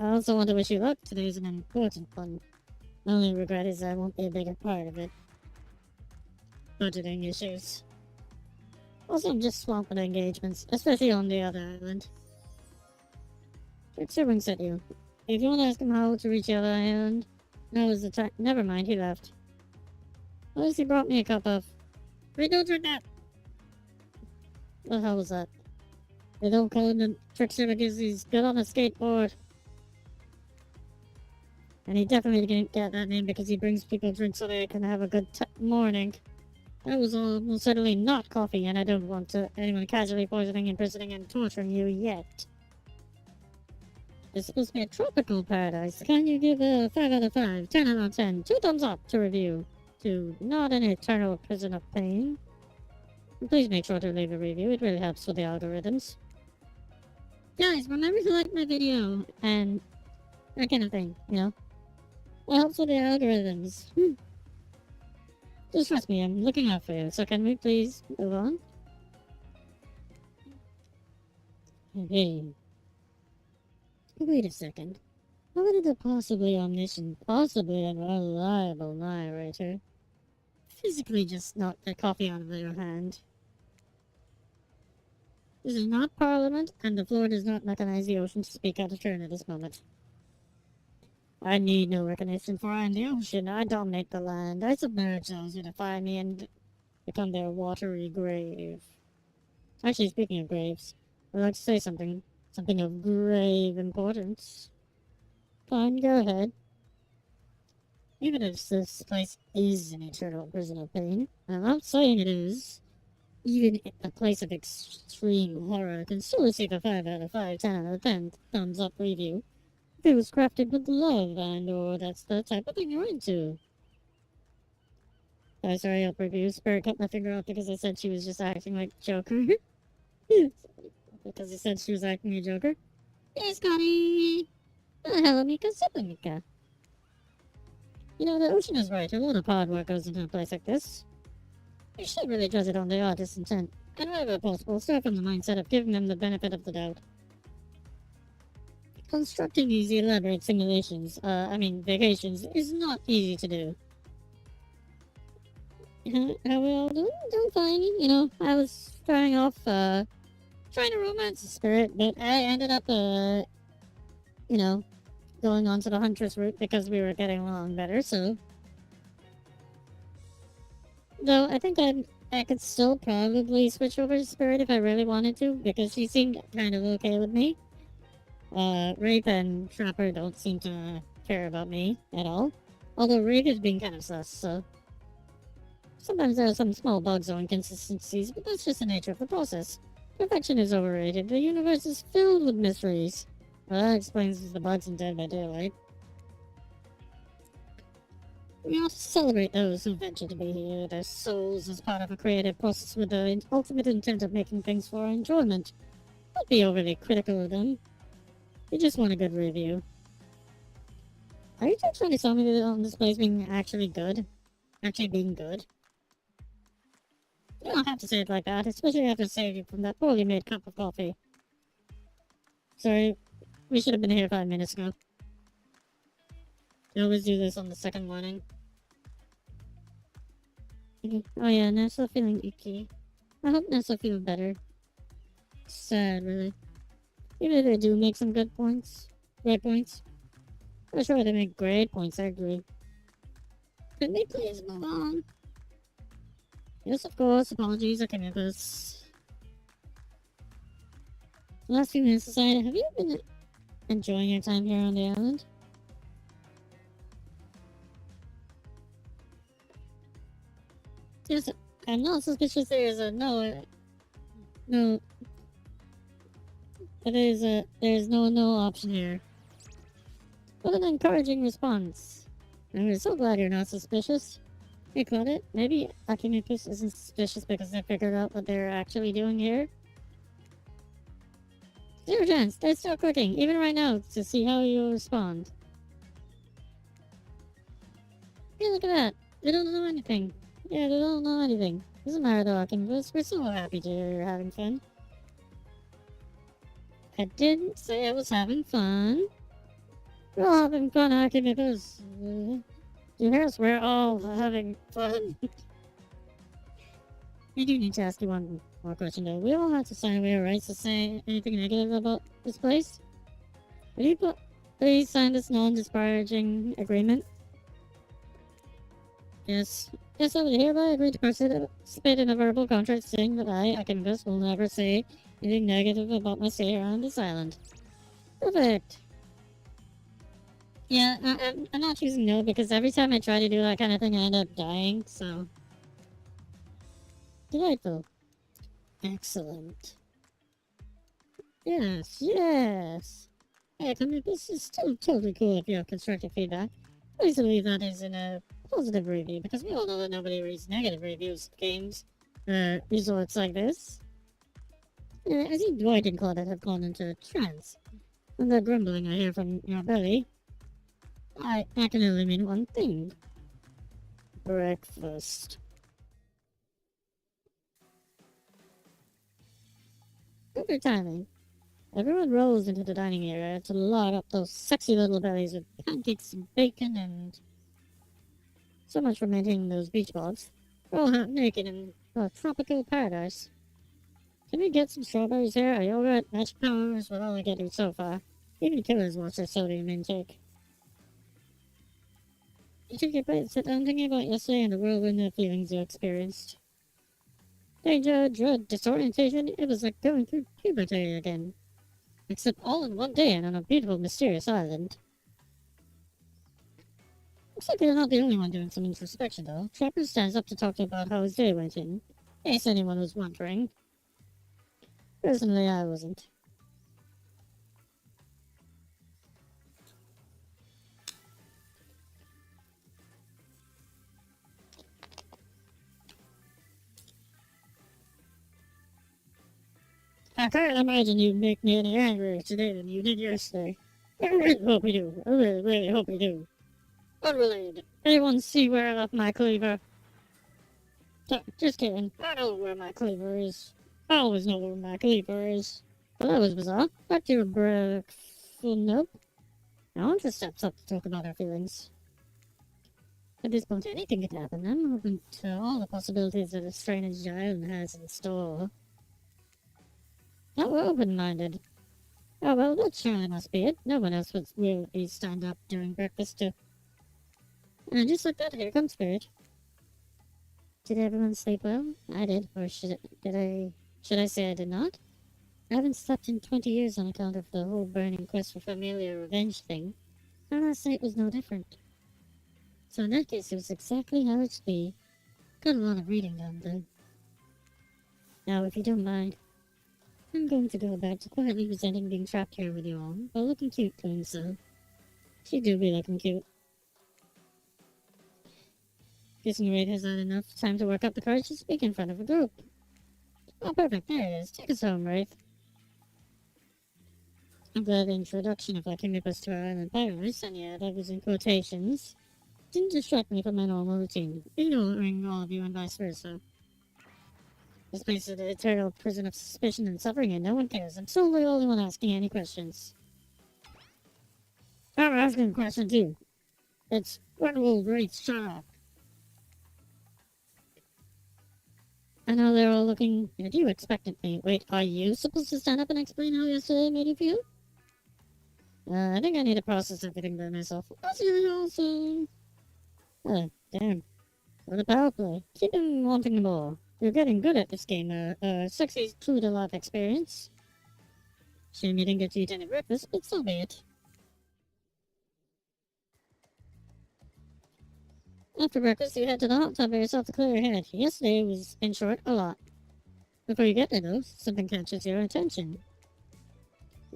[SPEAKER 1] I also want to wish you luck. Today's an important one. My only regret is I won't be a bigger part of it. Budgeting issues. Also, I'm just swamped with engagements, especially on the other island. Trickster winks at you. If you want to ask him how to reach the other island, now is the time. Never mind, he left. At least he brought me a cup of. Wait, don't drink that! What the hell was that? They don't call him the Trickster because he's good on a skateboard. And he definitely didn't get that name because he brings people drinks so they can have a good morning. That was almost certainly not coffee, and I don't want anyone casually poisoning, imprisoning, and torturing you yet. It's supposed to be a tropical paradise. Can you give a 5 out of 5, 10 out of 10, 2 thumbs up to review? To not an eternal prison of pain. And please make sure to leave a review, it really helps with the algorithms. Guys, remember to like my video, and that kind of thing, you know? It helps with the algorithms. Just trust me, I'm looking out for you, so can we please move on? Hey. Wait a second. How did the possibly omniscient, possibly unreliable narrator physically just knock the coffee out of their hand? This is not Parliament, and the floor does not mechanize the ocean to speak out of turn at this moment. I need no recognition, for I am the ocean. I dominate the land. I submerge those who defy me and become their watery grave. Actually, speaking of graves, I'd like to say something. Something of grave importance. Fine, go ahead. Even if this place is an eternal prison of pain, and I'm not saying it is, even a place of extreme horror can still receive a 5 out of 5, 10 out of 10 thumbs up review. If it was crafted with love and or that's the type of thing you're into. Oh, sorry, up review. Spirit cut my finger off because I said she was just acting like Joker. Because he said she was acting like Joker. Hey, Scotty! Hello, Mika, SupaMika. You know, the ocean is right. A lot of hard work goes into a place like this. You should really judge it on the artist's intent. And wherever possible, start from the mindset of giving them the benefit of the doubt. Constructing these elaborate simulations, vacations, is not easy to do. How we all doing? Doing fine. You know, I was starting off, trying to romance the spirit, but I ended up, going on to the Huntress route because we were getting along better, so. Though, I think I could still probably switch over to Spirit if I really wanted to, because she seemed kind of okay with me. Rape and Trapper don't seem to care about me at all. Although Rape is being kind of sus, so. Sometimes there are some small bugs or inconsistencies, but that's just the nature of the process. Perfection is overrated. The universe is filled with mysteries. Well, that explains the bugs in Dead by Daylight. We also celebrate those who venture to be here, their souls as part of a creative process with the ultimate intent of making things for our enjoyment. Don't be overly critical of them. You just want a good review. Are you trying to tell me that this place being actually good? Actually being good? You don't have to say it like that, especially after saving you from that poorly made cup of coffee. Sorry, we should have been here 5 minutes ago. You always do this on the second morning. Oh yeah, Nessa feeling icky. I hope Nessa feels better. Sad, really. Even if they do make some good points. Great points. I'm sure they make great points, I agree. Can we please move on? Yes, of course, apologies, I can this. The last few minutes aside, have you been enjoying your time here on the island? Yes, I'm not suspicious there is a no, there's no option here. What an encouraging response. I'm so glad you're not suspicious. Hey, Claudette, maybe Akinicus isn't suspicious because they figured out what they're actually doing here? Zero chance, they're still clicking, even right now, to see how you'll respond. Hey, look at that. They don't know anything. Yeah, they don't know anything. Doesn't matter though, Akinicus. We're so happy to hear you're having fun. I didn't say I was having fun. We're all having fun, Akinicus. You hear us? We're all having fun. I do need to ask you one more question though. We all have to sign away our rights to say anything negative about this place. Will you please sign this non-disparaging agreement? Yes. Yes, I would hereby agree to participate in a verbal contract saying that I Akinicus, will never say anything negative about my stay here on this island. Perfect. Yeah, I'm not choosing no because every time I try to do that kind of thing, I end up dying, so. Delightful. Excellent. Yes, yes. Hey, I mean, this is still totally cool if you have constructive feedback. Please leave that is in a positive review because we all know that nobody reads negative reviews of games, resorts like this. I see Dwight and Claudette have gone into a trance. And the grumbling I hear from your belly, I can only mean one thing. Breakfast. Perfect timing. Everyone rolls into the dining area to load up those sexy little bellies with pancakes and bacon and... So much for maintaining those beach balls. We're all half naked in a tropical paradise. Can we get some strawberries here? A yogurt, magic powers, what all I get so far. Even killers watch their sodium intake. You took your plate, sit down thinking about yesterday and the whirlwind of feelings you experienced. Danger, dread, disorientation, it was like going through puberty again. Except all in one day and on a beautiful, mysterious island. Looks like you're not the only one doing some introspection, though. Trapper stands up to talk about how his day went in case anyone was wondering. Personally, I wasn't. I can't imagine you make me any angrier today than you did yesterday. I really hope we do. I really, really hope we do. Unrelated. Anyone see where I left my cleaver? Just kidding. I know where my cleaver is. I always know where my cleaver is. Well, that was bizarre. Back to your breakfast. Nope. No one just steps up to talk about our feelings. At this point, anything could happen. I'm open to all the possibilities that a strange island has in store. Now we're open-minded. Oh well, that surely must be it. No one else would really stand up during breakfast to... And just like that, here comes Spirit. Did everyone sleep well? I did. Or should I say I did not? I haven't slept in 20 years on account of the whole burning quest for familiar revenge thing. And last night was no different. So in that case, it was exactly how it should be. Got a lot of reading done, though. Now, if you don't mind, I'm going to go back to quietly resenting being trapped here with you all, while looking cute doing so. She do be looking cute. Guessing Raid has had enough time to work up the courage to speak in front of a group. Oh, perfect. There it is. Take us home, Wraith. I'm glad the introduction of Alchemipus to our island pirates, and yeah, that was in quotations, didn't distract me from my normal routine, ignoring all of you and vice versa. This place is an eternal prison of suspicion and suffering, and no one cares. I'm so the only one asking any questions. I'm asking a question too. It's when will Grace shut up? I know they're all looking at you expectantly. Wait, are you supposed to stand up and explain how yesterday made you feel? I think I need to process everything by myself. As usual, so... damn. What a power play. Keep him wanting the ball. You're getting good at this game. Sexy's true to life experience. Shame you didn't get to eat any breakfast, but so be it. After breakfast, you head to the hot tub by yourself to clear your head. Yesterday was, in short, a lot. Before you get there, though, something catches your attention.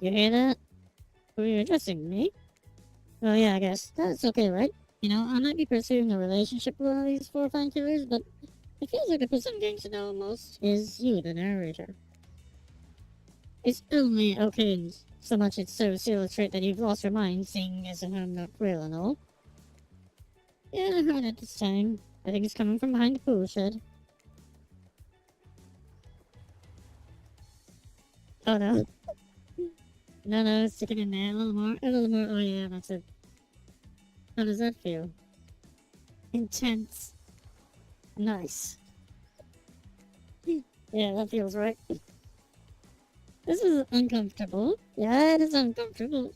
[SPEAKER 1] You hear that? Who are you addressing? Me? Well, yeah, I guess. That's okay, right? You know, I might be pursuing a relationship with one of these four fine killers, but it feels like the person getting to know most is you, the narrator. It's only okay so much it serves to illustrate that you've lost your mind, seeing as I'm not real and all. Yeah, I heard it this time. I think it's coming from behind the pool shed. Oh no. No, stick it in there. A little more. Oh yeah, that's it. How does that feel? Intense. Nice. Yeah, that feels right. This is uncomfortable. Yeah, it is uncomfortable.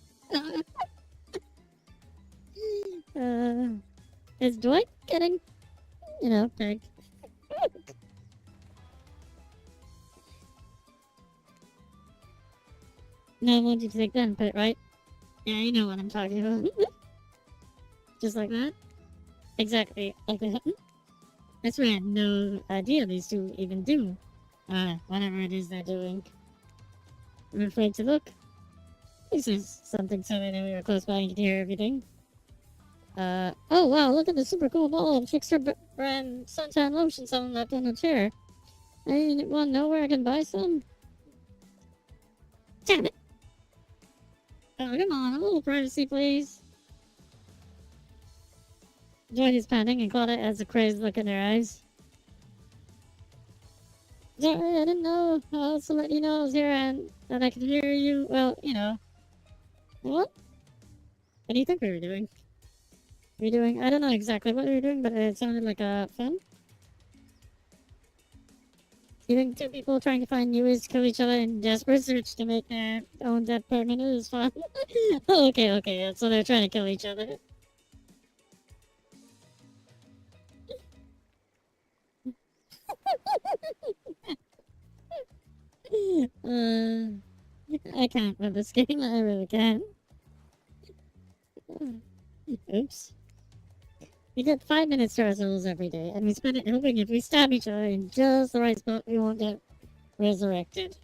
[SPEAKER 1] Is Dwight getting, pegged? No, I want you to take that and put it right. Yeah, you know what I'm talking about. Just like that? Exactly, like that. I swear I had no idea these two even do. Whatever it is they're doing. I'm afraid to look. This is something so that we were close by and could hear everything. Oh wow, look at the super cool bottle of Trickster brand suntan lotion someone left on a chair. Anyone know where I can buy some? Damn it! Oh, come on, a little privacy, please. Dwight is panting, and Claudia has a crazed look in her eyes. Sorry, I didn't know. I also let you know I was here and that I could hear you. Well, you know. What? What do you think we were doing? I don't know exactly what we were doing, but it sounded like fun. You think two people trying to find new ways to kill each other in desperate search to make their own death permanent is fun? Okay, so they're trying to kill each other. I can't with this game, I really can't. Oops. We get 5 minutes to ourselves every day, and we spend it hoping if we stab each other in just the right spot, we won't get resurrected.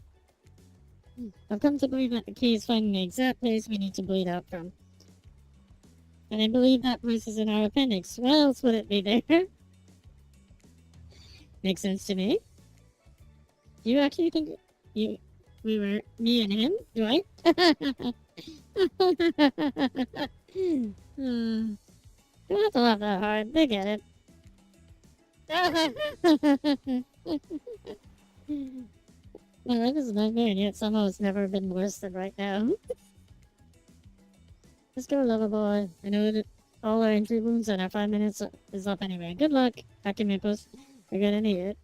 [SPEAKER 1] I've come to believe that the key is finding the exact place we need to bleed out from. And I believe that place is in our appendix. Why else would it be there? Makes sense to me. Do you actually think we were me and him? Do I? You don't have to laugh that hard. They get it. My life is a nightmare, and yet somehow it's never been worse than right now. Let's go, lover boy. I know that all our entry wounds and our 5 minutes is up anyway. Good luck, Akimipus. We're gonna need it.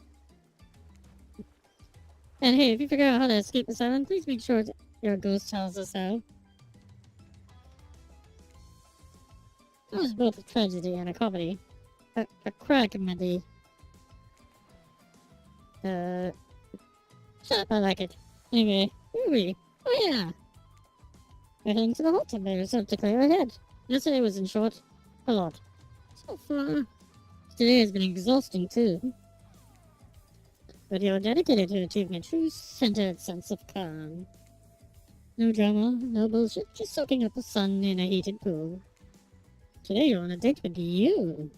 [SPEAKER 1] And hey, if you figure out how to escape this island, please make sure your ghost tells us how. That was both a tragedy and a comedy. A crack-comedy. Shut up, I like it. Anyway, where are we? Oh yeah! We're heading to the hot tub by yourself to clear our head. Yesterday was, in short, a lot. So far. Today has been exhausting too. But you're dedicated to achieving a true centered sense of calm. No drama, no bullshit, just soaking up the sun in a heated pool. Today you're on a date with you.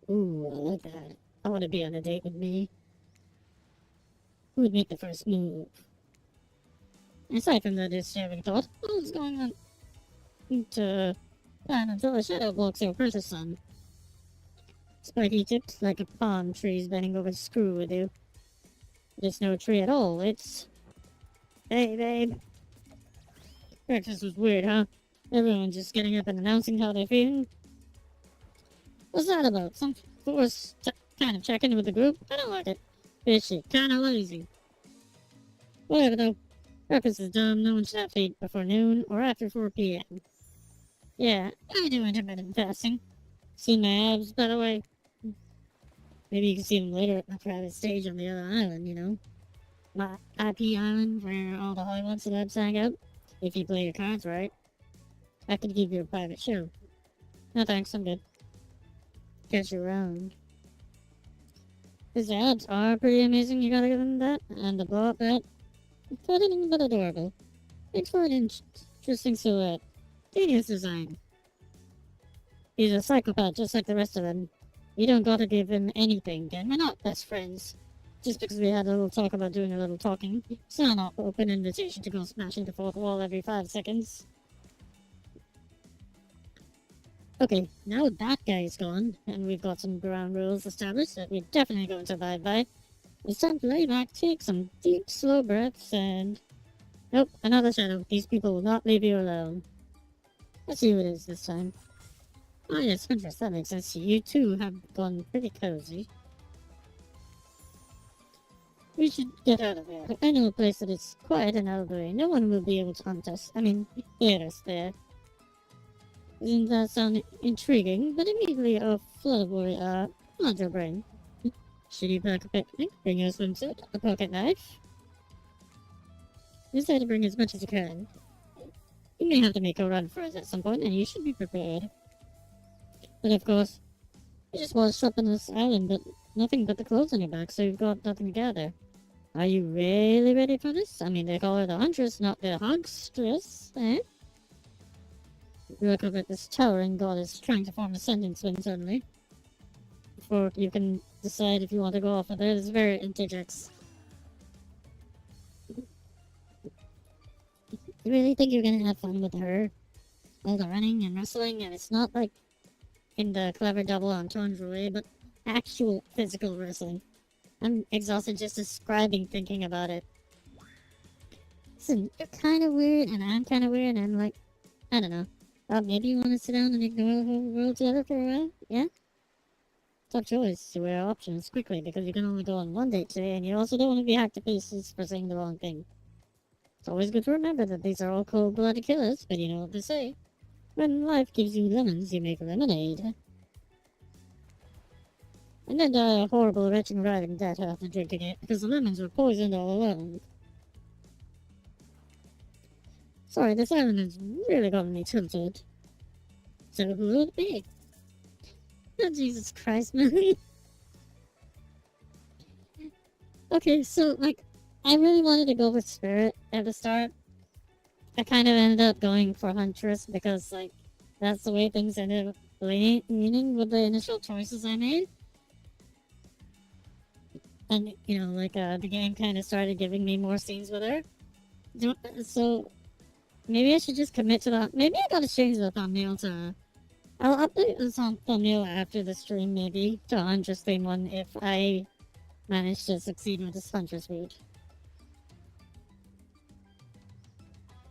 [SPEAKER 1] Ooh, I like that. I want to be on a date with me. Who would make the first move? Aside from the disturbing thought, what was going on to plan until a shadow blocks your precious sun? Spiky tipped like a palm tree's bending over to screw with you. It's no tree at all. It's... Hey, babe. Breakfast was weird, huh? Everyone just getting up and announcing how they're feeling. What's that about? Some forced kind of check-in with the group? I don't like it. Fishy. Kinda lazy. Whatever, though. Breakfast is dumb. No one should have to eat before noon or after 4 p.m. Yeah, I do intermittent fasting. Seen my abs, by the way. Maybe you can see them later at my private stage on the other island, you know? My IP island where all the Hollywood celebs hang out. If you play your cards right. I could give you a private show. No thanks, I'm good. Catch you around. His abs are pretty amazing, you gotta give him that. And the blow up bat. Pathetic but adorable. Makes for an interesting silhouette. Genius design. He's a psychopath just like the rest of them. You don't gotta give him anything, and we're not best friends. Just because we had a little talk about doing a little talking, it's not an open invitation to go smashing the fourth wall every 5 seconds. Okay, now that guy's gone, and we've got some ground rules established that we're definitely going to abide by, it's time to lay back, take some deep, slow breaths, and... Nope, another shadow. These people will not leave you alone. Let's see who it is this time. Oh yes, Huntress, that makes sense. You too have gone pretty cozy. We should get out of here. I know a place that is quiet and out of the way. No one will be able to hunt us. I mean, hear us there. Doesn't that sound intriguing? But immediately a flood of worry, floods your brain. Should you pack a picnic? Bring your swimsuit? A pocket knife? Decide to bring as much as you can. You may have to make a run for it at some point, and you should be prepared. But of course, you just washed up on this island, but nothing but the clothes on your back, so you've got nothing to gather. Are you really ready for this? I mean, they call her the Huntress, not the Hogstress, eh? You look up at this towering goddess trying to form a sentence when suddenly, before you can decide if you want to go off with her, it's very interjects. You really think you're gonna have fun with her? All the running and wrestling, and it's not like in the clever double entendre way, but actual physical wrestling. I'm exhausted just describing thinking about it. Listen, you're kind of weird, and I'm kind of weird, and like, I don't know. Maybe you want to sit down and ignore the whole world together for a while? Yeah? Tough choice to weigh options quickly, because you can only go on one date today, and you also don't want to be hacked to pieces for saying the wrong thing. It's always good to remember that these are all cold-blooded killers, but you know what they say. When life gives you lemons, you make lemonade. And then die a horrible, wretched, writhing death after drinking it, because the lemons were poisoned all along. Sorry, this island has really gotten me tilted. So who will it be? Oh, Jesus Christ, man. Okay, so, like, I really wanted to go with Spirit at the start. I kind of ended up going for Huntress because, like, that's the way things ended up leaning with the initial choices I made. And, you know, like, the game kind of started giving me more scenes with her. So, maybe I should just commit to that. Maybe I gotta change the thumbnail to... I'll update the thumbnail after the stream, maybe, to a Huntress theme one if I manage to succeed with this Huntress route.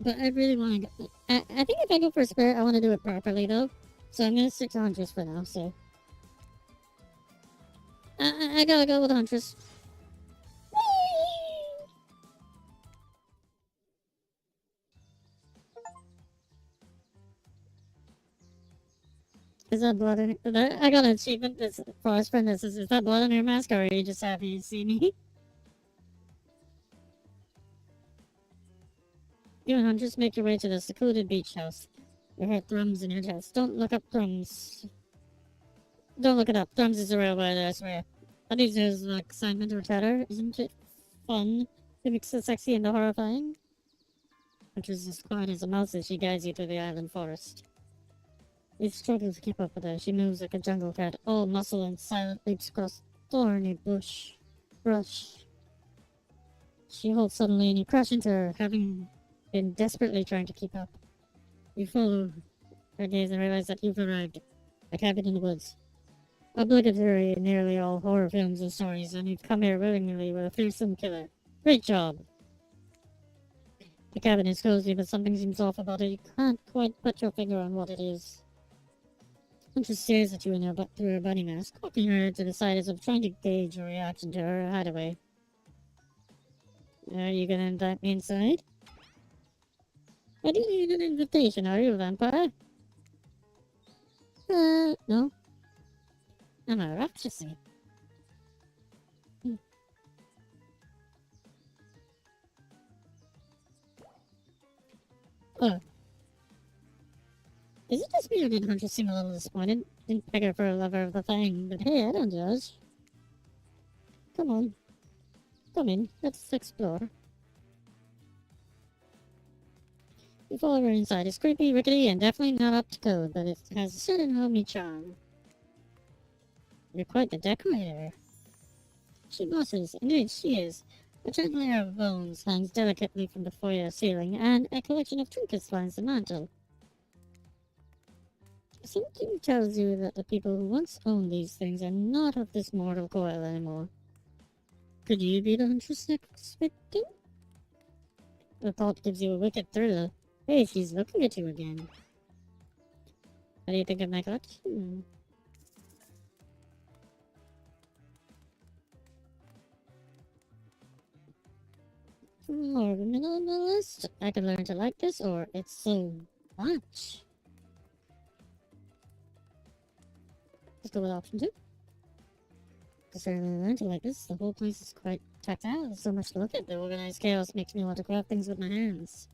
[SPEAKER 1] But I really want to go... I think if I go for Spirit, I want to do it properly, though. So I'm gonna stick to Huntress for now, so... I gotta go with Huntress. Is that blood in it? I got an achievement that's for our friend that says, is that blood on your mask, or are you just happy to see me? You and Huntress make your way to the secluded beach house. You heard thrums in your chest. Don't look up thrums. Don't look it up. Thrums is a real word, I swear. I need to use like assignment or chatter. Isn't it fun to mix the sexy and the horrifying? Huntress is as quiet as a mouse as she guides you through the island forest. You struggle to keep up with her. She moves like a jungle cat, all muscle and silent leaps across thorny brush. She halts suddenly and you crash into her, having been desperately trying to keep up. You follow her gaze and realize that you've arrived. A cabin in the woods. Obligatory in nearly all horror films and stories, and you've come here willingly with a fearsome killer. Great job. The cabin is cozy, but something seems off about it. You can't quite put your finger on what it is. Huntress stares at you through her bunny mask, cocking her head to the side as if trying to gauge your reaction to her hideaway. Are you gonna invite me inside? I do need an invitation, are you, vampire? No. I'm a rakshasi. Oh. Is it just me or did Huntress seem a little disappointed? Didn't peg her for a lover of the Fang, but hey, I don't judge. Come on. Come in, let's explore. You follow her inside. It's creepy, rickety, and definitely not up to code, but it has a certain homey charm. You're quite the decorator. She blushes. Indeed, she is. A giant layer of bones hangs delicately from the foyer ceiling, and a collection of trinkets lines the mantel. Something tells you that the people who once owned these things are not of this mortal coil anymore. Could you be the huntress next victim? The thought gives you a wicked thrill. Hey, she's looking at you again. What do you think of my collection? More minimalist. I can learn to like this, or it's so much. Let's go with option 2. I certainly learn to like this. The whole place is quite tactile. There's so much to look at. The organized chaos makes me want to craft things with my hands.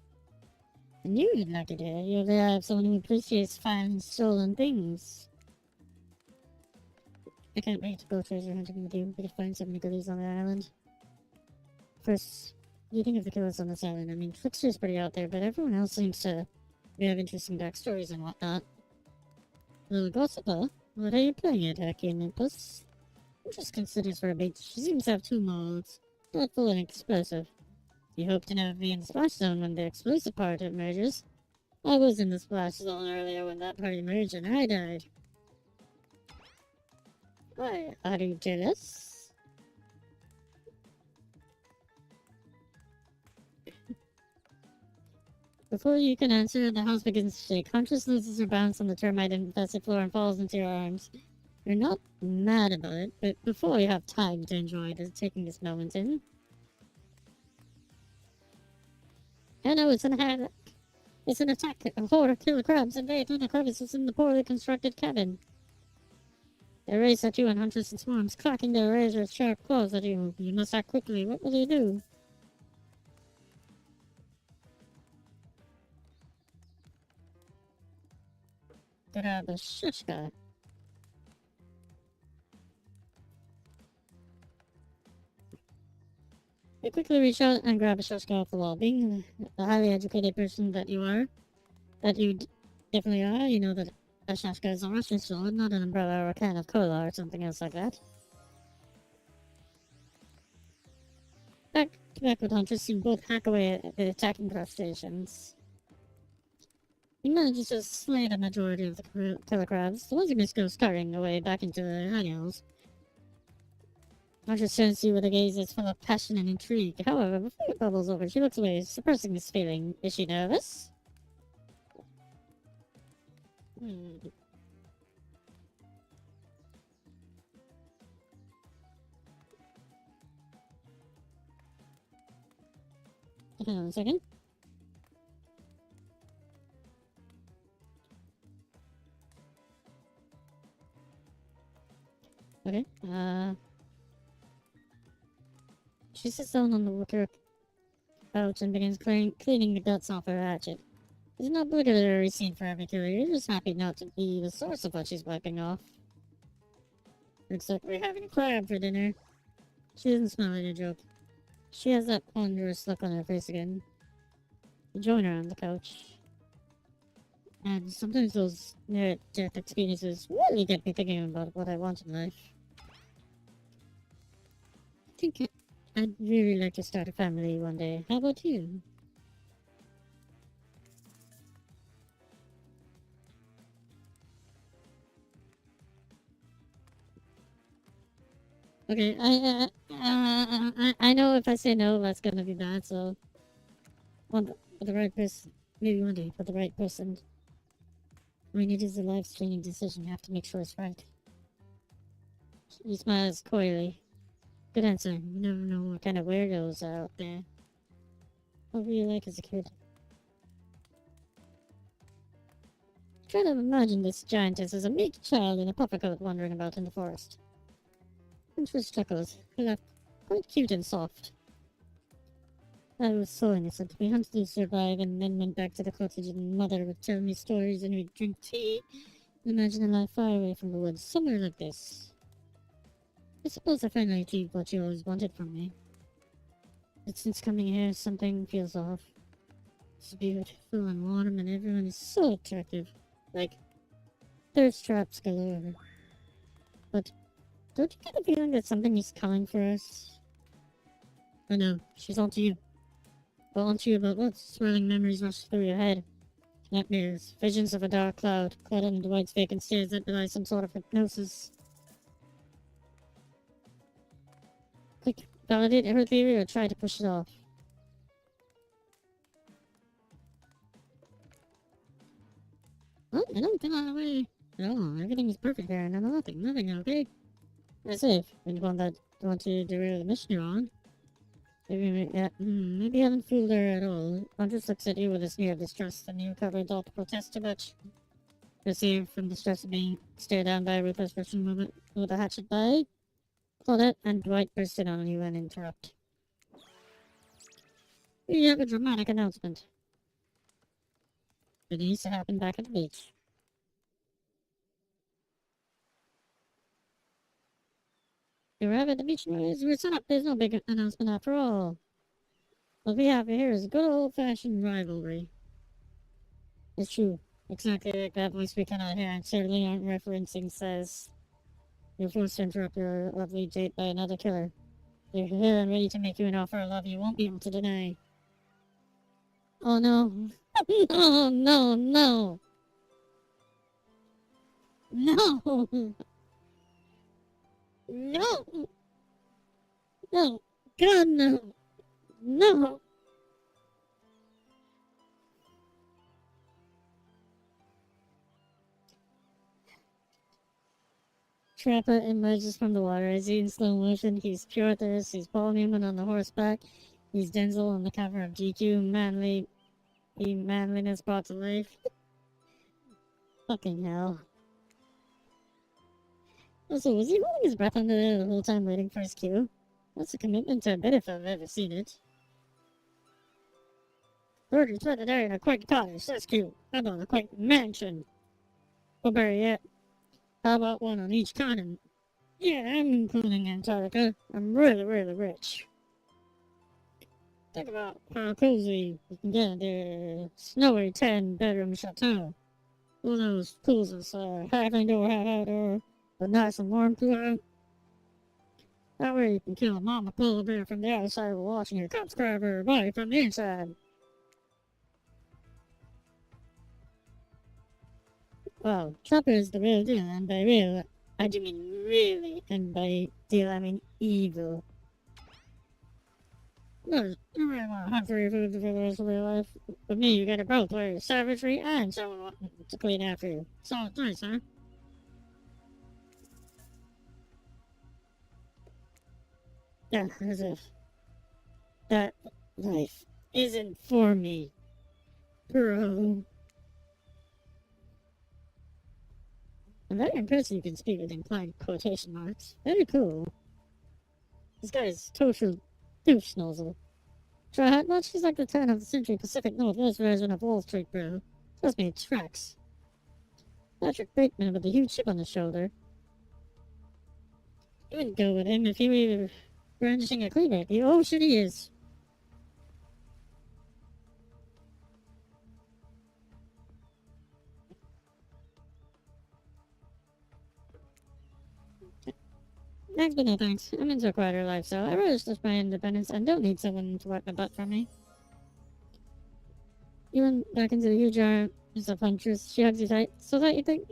[SPEAKER 1] I knew you'd like it here. You're the eye of someone who appreciates finding stolen things. I can't wait to go treasure hunting with you. We could find so many goodies on the island. First, what do you think of the killers on this island? I mean, Trickster's pretty out there, but everyone else seems to have interesting backstories and whatnot. Little gossiper, what are you playing at, Hacky and Nimbus? Just considers for a bait. She seems to have 2 modes, thoughtful and explosive. You hope to never be in the splash zone when the explosive part emerges. I was in the splash zone earlier when that part emerged and I died. Why, are you jealous? Before you can answer, the house begins to shake. Huntress loses her balance on the termite-infested floor and falls into your arms. You're not mad about it, but before you have time to enjoy taking this moment in. I know it's an attack. It's an attack. A horde of killer crabs invade in the crevices in the poorly constructed cabin. They race at you in hundreds and swarms, clacking their razor-sharp claws at you. You must act quickly. What will you do? Grab a shushka. You quickly reach out and grab a shushka off the wall. Being the highly educated person that you are, definitely are, you know that a shushka is a Russian sword, not an umbrella or a can of cola or something else like that. Back to back with Huntress, you both hack away at the attacking crustaceans. You manage to slay the majority of the killer crabs. The ones you miss go scurrying away back into their hideyholes. Huntress turns to you with a gaze that's full of passion and intrigue. However, before it bubbles over, she looks away, suppressing this feeling. Is she nervous? Hang on a second. Okay, she sits down on the wicker couch and begins cleaning the guts off her hatchet. It's an obligatory scene for every killer. You're just happy not to be the source of what she's wiping off. Looks like we're having crab for dinner. She doesn't smile at your joke. She has that ponderous look on her face again. You join her on the couch. And sometimes those near-death experiences really get me thinking about what I want in life. I think I'd really like to start a family one day. How about you? Okay, I know if I say no, that's gonna be bad. So, for the right person, maybe one day for the right person. When it is a life-changing decision, you have to make sure it's right. He smiles coyly. Good answer. You never know what kind of weirdos are out there. What were you like as a kid? Try to imagine this giantess as a meek child in a puffer coat wandering about in the forest. Pinterest chuckles. He laughed quite cute and soft. I was so innocent. We hunted to survive and then went back to the cottage and mother would tell me stories and we'd drink tea. Imagine a life far away from the woods, somewhere like this. I suppose I finally achieved what you always wanted from me. But since coming here, something feels off. It's beautiful and warm and everyone is so attractive. Like, thirst traps galore. But don't you get the feeling that something is coming for us? I know, she's onto you. But onto you about what? Swirling memories rush through your head. Nightmares, visions of a dark cloud, caught in Dwight's vacant stares that belie some sort of hypnosis. Click, validate her theory or try to push it off. Oh, I don't feel out of the way at all. Everything is perfect there, and I know nothing, okay? You're safe. When you want that, want to derail the mission you're on. Maybe I haven't fooled her at all. Andres looks at you with a sneer of distrust, and you cover it all to protest too much. Received from the stress of being stared down by a ruthless Russian woman with a hatchet by Claudette and Dwight burst in on you and interrupt. We have a dramatic announcement. It needs to happen back at the beach. You arrive at the beach noise. We're set up. There's no big announcement after all. What we have here is good old-fashioned rivalry. It's true. Exactly like that voice we cannot hear and certainly aren't referencing says. You're forced to interrupt your lovely date by another killer. They're here and ready to make you an offer of love you won't be able to deny. Oh no. No, no, no. No. No. No. God, no. No. Trapper emerges from the water. As he in slow motion, he's pure thirst. He's Paul Newman on the horseback. He's Denzel on the cover of GQ. Manliness brought to life. Fucking hell. Also, was he holding his breath under there the whole time waiting for his cue? That's a commitment to a bit if I've ever seen it. Birdie's rented area in a quaint cottage. That's cute. How about a quaint mansion? Or better yet, how about one on each continent? Yeah, I'm including Antarctica. I'm really, really rich. Think about how cozy you can get their snowy 10-bedroom chateau. All those pools are half indoor, half outdoor, but nice and warm throughout. That way you can kill a mama polar bear from the outside while watching your cubs grab her body from the inside. Well, Trapper is the real deal, and by real, I do mean really, and by deal I mean evil. No, you really want to hunt for your food for the rest of your life. With me, you get it both ways, savagery and someone wanting to clean after you. Solid choice, huh? Yeah, as if that life isn't for me, bro. I'm very impressed you can speak with implied quotation marks. Very cool. This guy is total douche nozzle. Try hat much? He's like the turn of the century Pacific Northwest version of Wall Street, bro. Trust me, it tracks. Patrick Bateman with a huge chip on his shoulder. You wouldn't go with him if he were brandishing a cleaver. Oh shit, he is. Thanks, but no thanks. I'm into a quieter life, so I relish just my independence and don't need someone to wipe my butt for me. You went back into the huge arms of Huntress. She hugs you tight. So that you think?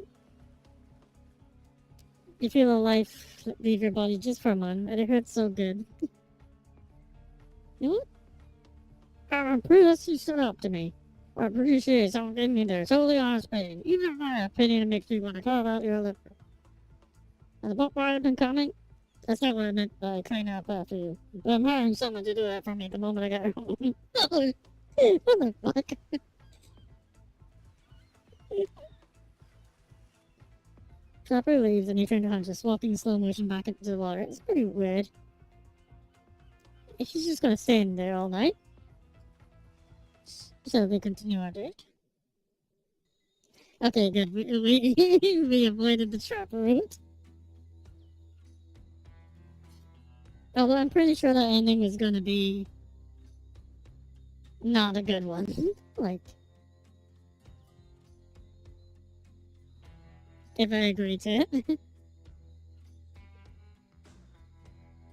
[SPEAKER 1] You feel a life leave your body just for a moment, and it hurts so good. You know what? I'm pretty you stood up to me. I appreciate someone giving me their totally honest opinion, even if my opinion makes me want to carve out your lip. And about why I've been coming, that's not what I meant by clean up after you. But I'm hiring someone to do that for me the moment I get home. What the fuck? Chopper leaves and you turn to Hunt, just walking in slow motion back into the water. It's pretty weird. She's just gonna stay in there all night. So they continue our date. Okay, good. We avoided the trapper route. Although I'm pretty sure that ending was gonna be not a good one. Like, if I agree to it.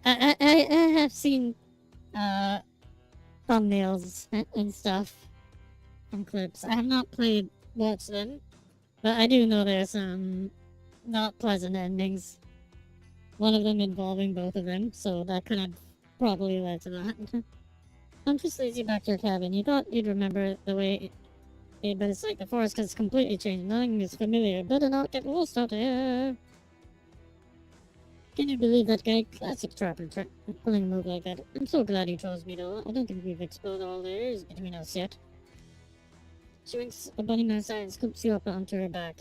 [SPEAKER 1] I have seen thumbnails and stuff from clips. I have not watched them, but I do know there's some not pleasant endings. One of them involving both of them, so that could have probably led to that. I'm just lazy back to your cabin. You thought you'd remember the way but it's like the forest has completely changed. Nothing is familiar. Better not get lost out here. Can you believe that guy? Classic trapper pulling a move like that. I'm so glad he chose me though. I don't think we've explored all there is between us yet. She winks a bunny man aside and scoops you up onto her back.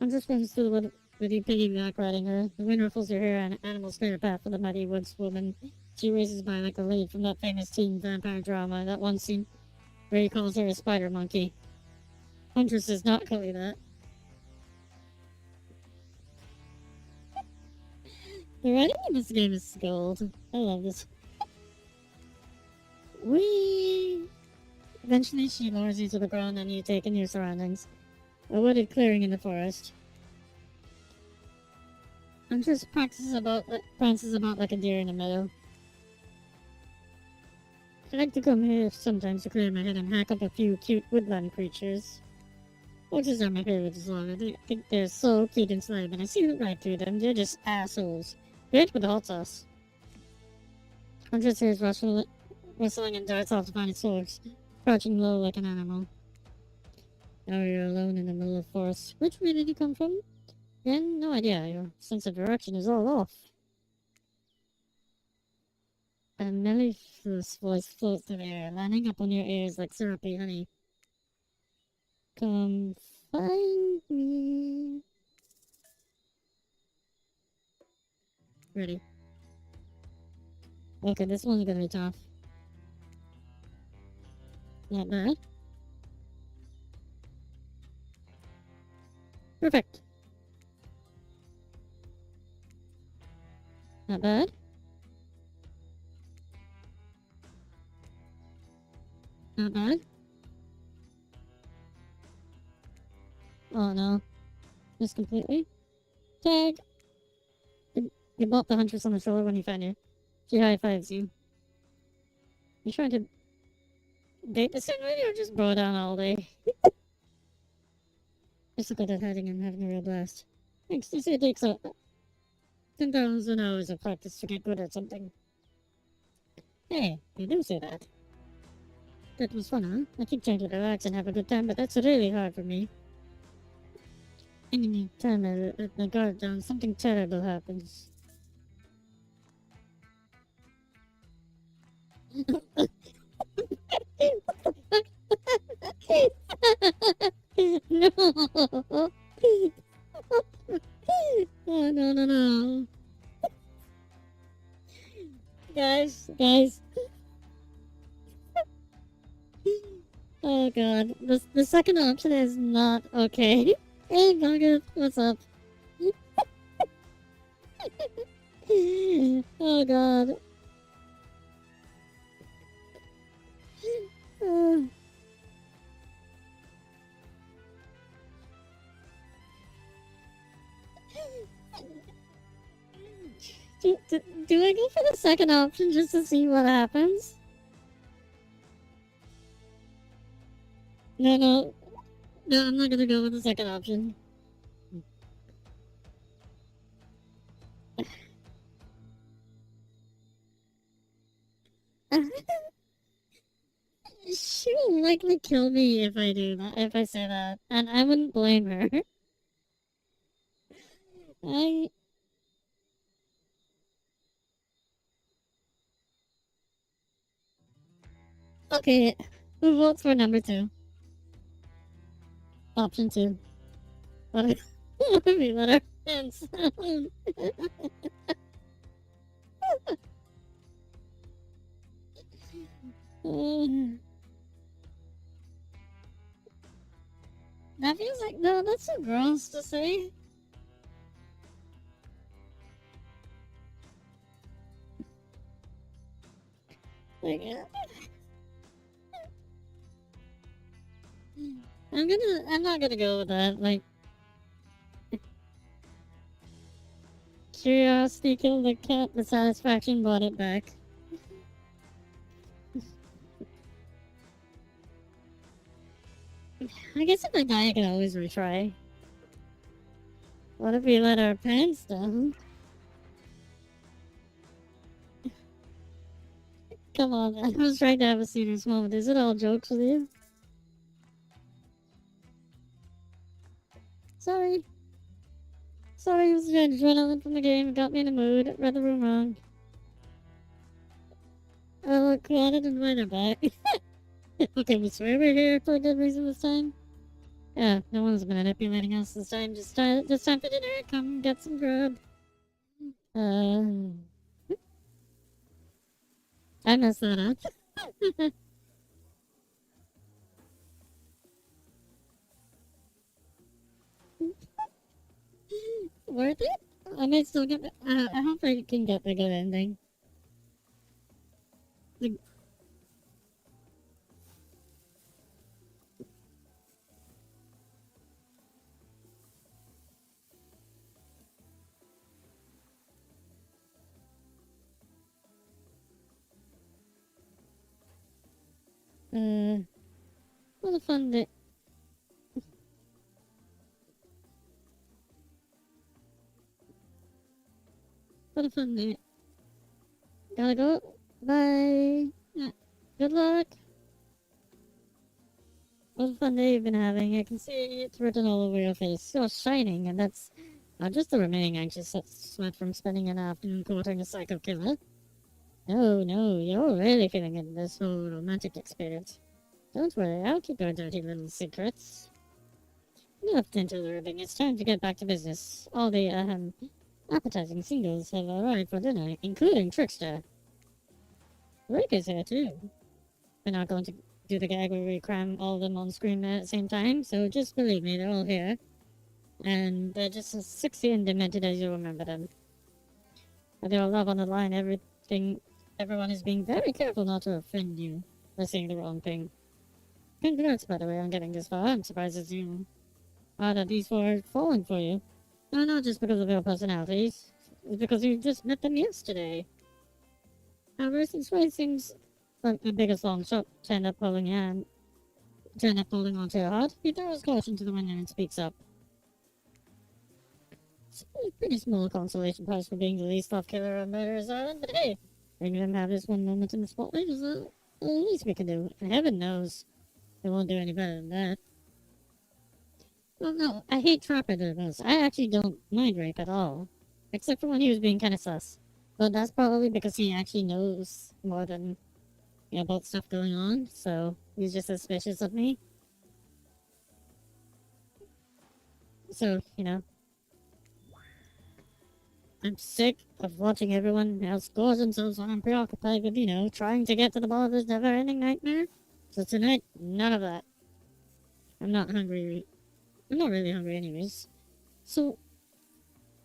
[SPEAKER 1] I'm just going through with you piggyback riding her. The wind ruffles your hair and animals clear a path for the mighty woods woman. She races by like a lead from that famous teen vampire drama, that one scene where he calls her a spider monkey. Huntress does not call you that. The writing in this game is gold. I love this. Whee! Eventually she lowers you to the ground and you take in your surroundings. A wooded clearing in the forest. Huntress prances about like a deer in a meadow. I like to come here sometimes to clear my head and hack up a few cute woodland creatures. Orchards are my favorite as well. I think they're so cute and slimy, but I see right through them. They're just assholes. Great with the hot sauce. Huntress hears rustling and darts off to find its source, crouching low like an animal. Now you're alone in the middle of the forest. Which way did you come from? Again, no idea. Your sense of direction is all off. A mellifluous voice floats through the air, lining up on your ears like syrupy honey. Come find me. Ready. Okay, this one's gonna be tough. Not bad. Perfect. Not bad. Not bad. Oh no. Just completely. Tag! You bought the huntress on the shoulder when he found you. She high-fives you. You trying to date this lady or just bro down all day? Just look at that hiding and having a real blast. Thanks, you say it takes 10,000 hours of practice to get good at something. Hey, you do say that. That was fun, huh? I keep trying to relax and have a good time, but that's really hard for me. Any time I let my guard down, something terrible happens. No! Oh, no, no, no. Guys. Oh god, the second option is not okay. Hey, Bugger, what's up? Oh god. Do I go for the second option just to see what happens? No, I'm not gonna go with the second option. She will likely kill me if I do that, if I say that, and I wouldn't blame her. I okay. Who votes for number two? Option two. What if we let our hands down? That feels like no. That's so gross to say. Like, I'm not gonna go with that. Like, curiosity killed the cat, the satisfaction brought it back. I guess if I die, I can always retry. What if we let our pants down? Come on, I was trying to have a serious moment. Is it all jokes with you? Sorry. Sorry, it was the adrenaline from the game. It got me in the mood. Read the room wrong. Oh, look, Claudia and mine are back. Okay, we swear we're here for a good reason this time. Yeah, no one's manipulating us this time. Just time for dinner. Come get some grub. I messed that up. Worth it? I may still get. I hope I can get the good ending. The, what a fun day. What a fun day. Gotta go. Bye. Yeah. Good luck. What a fun day you've been having. I can see it's written all over your face. So shining, and that's not just the remaining anxious sweat from spending an afternoon courting a psycho killer. No, no, you're really feeling it in this whole romantic experience. Don't worry, I'll keep our dirty little secrets. Enough dental rubbing. It's time to get back to business. All the, appetizing singles have arrived for dinner, including Trickster. Rick is here, too. We're not going to do the gag where we cram all of them on screen at the same time, so just believe me, they're all here. And they're just as sexy and demented as you remember them. With your love on the line, everyone is being very careful not to offend you by saying the wrong thing. Congrats, by the way, on getting this far. I'm surprised as you are that these four are falling for you. No, not just because of their personalities. It's because you just met them yesterday. However, since Ray seems like the biggest long shot to end up holding onto your heart, he throws caution to the wind and speaks up. It's a pretty small consolation prize for being the least off killer on Murderer's Island, but hey, making them have this one moment in the spotlight is the least we can do. And heaven knows they won't do any better than that. Well, no, I hate Trapper the most. I actually don't mind Rape at all. Except for when he was being kind of sus. But that's probably because he actually knows more than, about stuff going on, so he's just suspicious of me. So, I'm sick of watching everyone else gorge themselves while I'm preoccupied with, trying to get to the bottom of this never-ending nightmare. So tonight, none of that. I'm not hungry. I'm not really hungry anyways. So,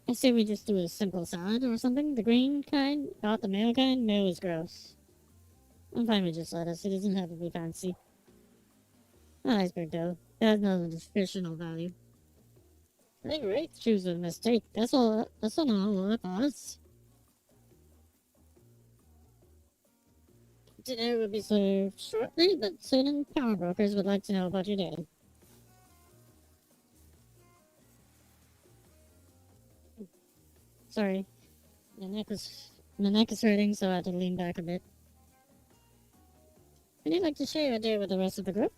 [SPEAKER 1] I say we just do a simple salad or something. The green kind, not the mayo kind. Mayo is gross. I'm fine with just lettuce. It doesn't have to be fancy. An iceberg, though. It has no nutritional value. I think Wraith choose a mistake. That's not all of us. Dinner will be served shortly, but certain power brokers would like to know about your day. Sorry. My neck is hurting, so I had to lean back a bit. Would you like to share your day with the rest of the group?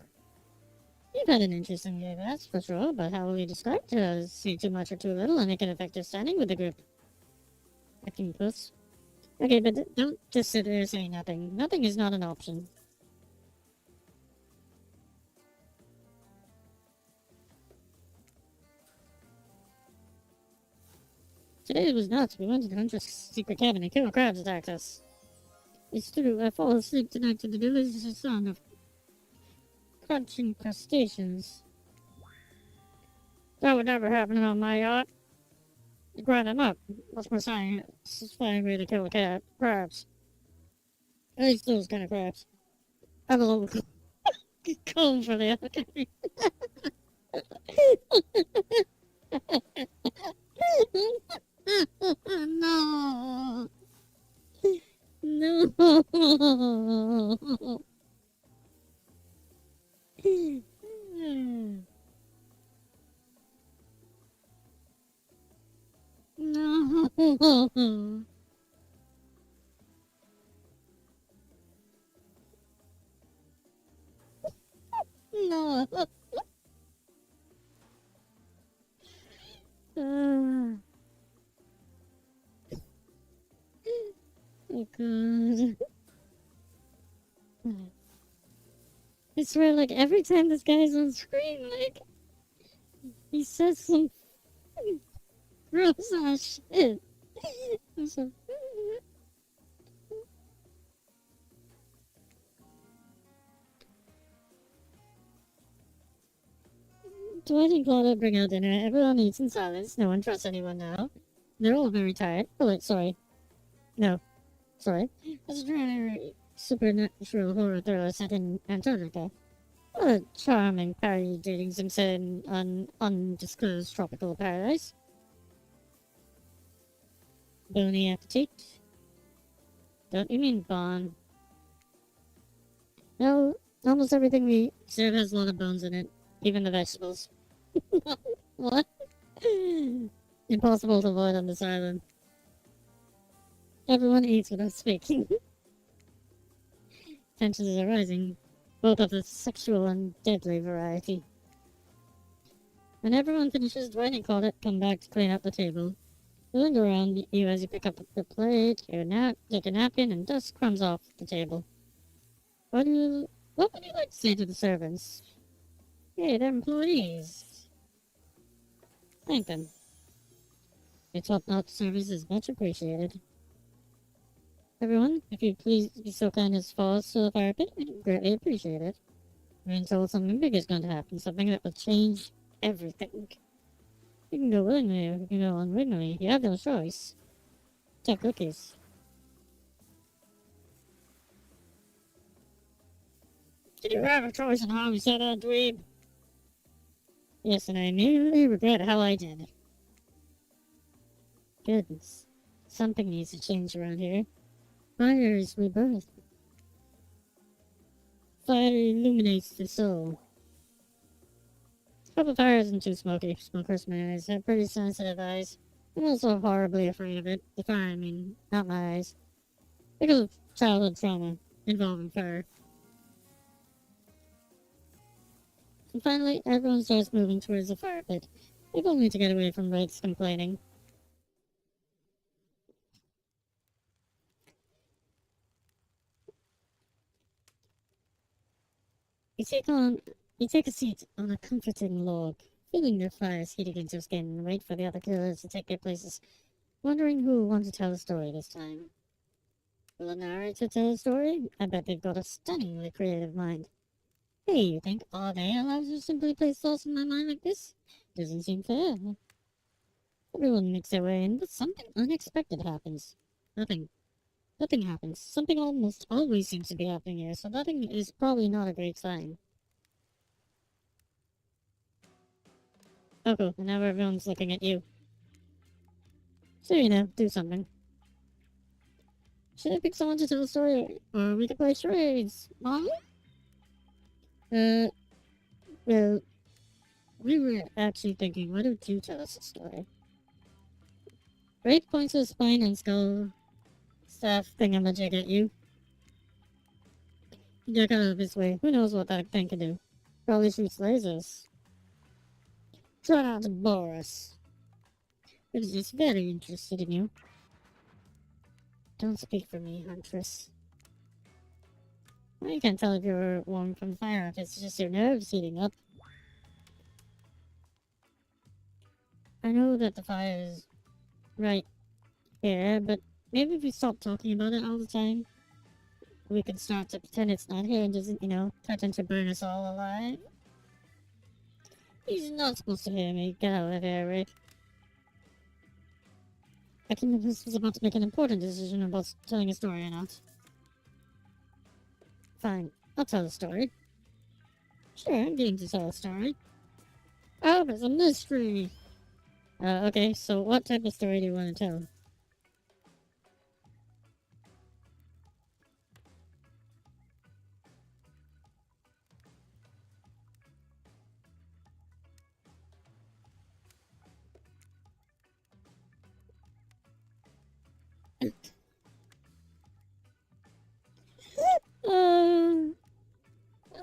[SPEAKER 1] You've had an interesting day, that's for sure, but how will you describe to see too much or too little and make an effective standing with the group? Acting puss. Okay, but don't just sit there saying nothing. Nothing is not an option. Today was nuts. We went to Hunter's secret cabin and killer crabs attacked us. It's true, I fall asleep tonight to the delicious sound of crunching crustaceans. That would never happen on my yacht. You grind them up. What's my satisfying way to kill a crabs? At least those kind of crabs. I have a little comb for the other kind. No. No. No. No. Oh god. I swear, like, every time this guy's on screen, like, he says some gross ass shit. So, Dwight and Claudia bring out dinner. Everyone eats in silence. No one trusts anyone now. They're all very tired. Oh, wait, sorry. No. Sorry. That's a supernatural horror thriller set in Antarctica. What a charming parody dating sim set in an undisclosed tropical paradise. Bony appetite? Don't you mean Bon? No, almost everything we serve has a lot of bones in it. Even the vegetables. What? Impossible to avoid on this island. Everyone eats without speaking. Tensions are rising, both of the sexual and deadly variety. When everyone finishes, Dwight and Claudette come back to clean up the table. They linger around you as you pick up the plate, take a napkin, and dust crumbs off the table. What would you like to say to the servants? Hey, they're employees. Thank them. Your top-notch service is much appreciated. Everyone, if you'd please be so kind as to follow us to the fire pit, we'd greatly appreciate it. We're being told something big is going to happen, something that will change everything. You can go willingly or you can go unwillingly. You have no choice. Take cookies. Did you have a choice in how you said that, dweeb? Yes, and I immediately regret how I did. Goodness. Something needs to change around here. Fire is rebirth. Fire illuminates the soul. Hope the fire isn't too smoky. Smoke hurts my eyes. I have pretty sensitive eyes. I'm also horribly afraid of it. The fire, I mean, not my eyes. Because of childhood trauma involving fire. And finally, everyone starts moving towards the fire pit. If only to get away from Wraith's complaining. You take a seat on a comforting log, feeling the fires heat against your skin, and wait for the other killers to take their places, wondering who will want to tell the story this time. Will a narrator tell a story? I bet they've got a stunningly creative mind. Hey, you think all day allows you to simply place thoughts in my mind like this? Doesn't seem fair. Everyone makes their way in, but something unexpected happens. Nothing happens. Something almost always seems to be happening here, so nothing is probably not a great sign. Oh, cool. And now everyone's looking at you. So, do something. Should I pick someone to tell a story, or we could play charades? Mom? Well, we were actually thinking, why don't you tell us a story? Wraith points his spine and skull staff thingamajig at you. Get out of his way. Who knows what that thing can do? Probably shoots lasers. Try not to bore us. But is just very interested in you. Don't speak for me, Huntress. Well, you can't tell if you're warm from fire if it's just your nerves heating up. I know that the fire is right here, but maybe if we stop talking about it all the time, we can start to pretend it's not here and doesn't, threaten to burn us all alive. He's not supposed to hear me. Get out of here, Rick. I think this was about to make an important decision about telling a story or not. Fine, I'll tell a story. Sure, I'm game to tell a story. Oh, there's a mystery! Okay, so what type of story do you want to tell?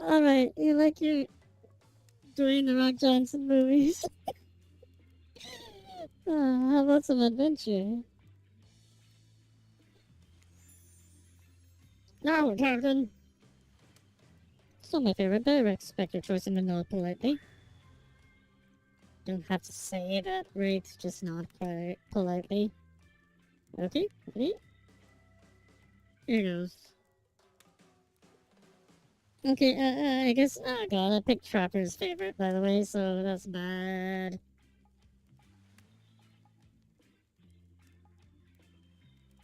[SPEAKER 1] Alright, you like your Dwayne The Rock Johnson movies? How about some adventure? No, Captain! It's not my favorite, but I respect your choice in the nod politely. Don't have to say that, right? Just nod politely. Okay, ready? Here goes. Okay, I guess, oh god, I picked Trapper's favorite, by the way, so that's bad.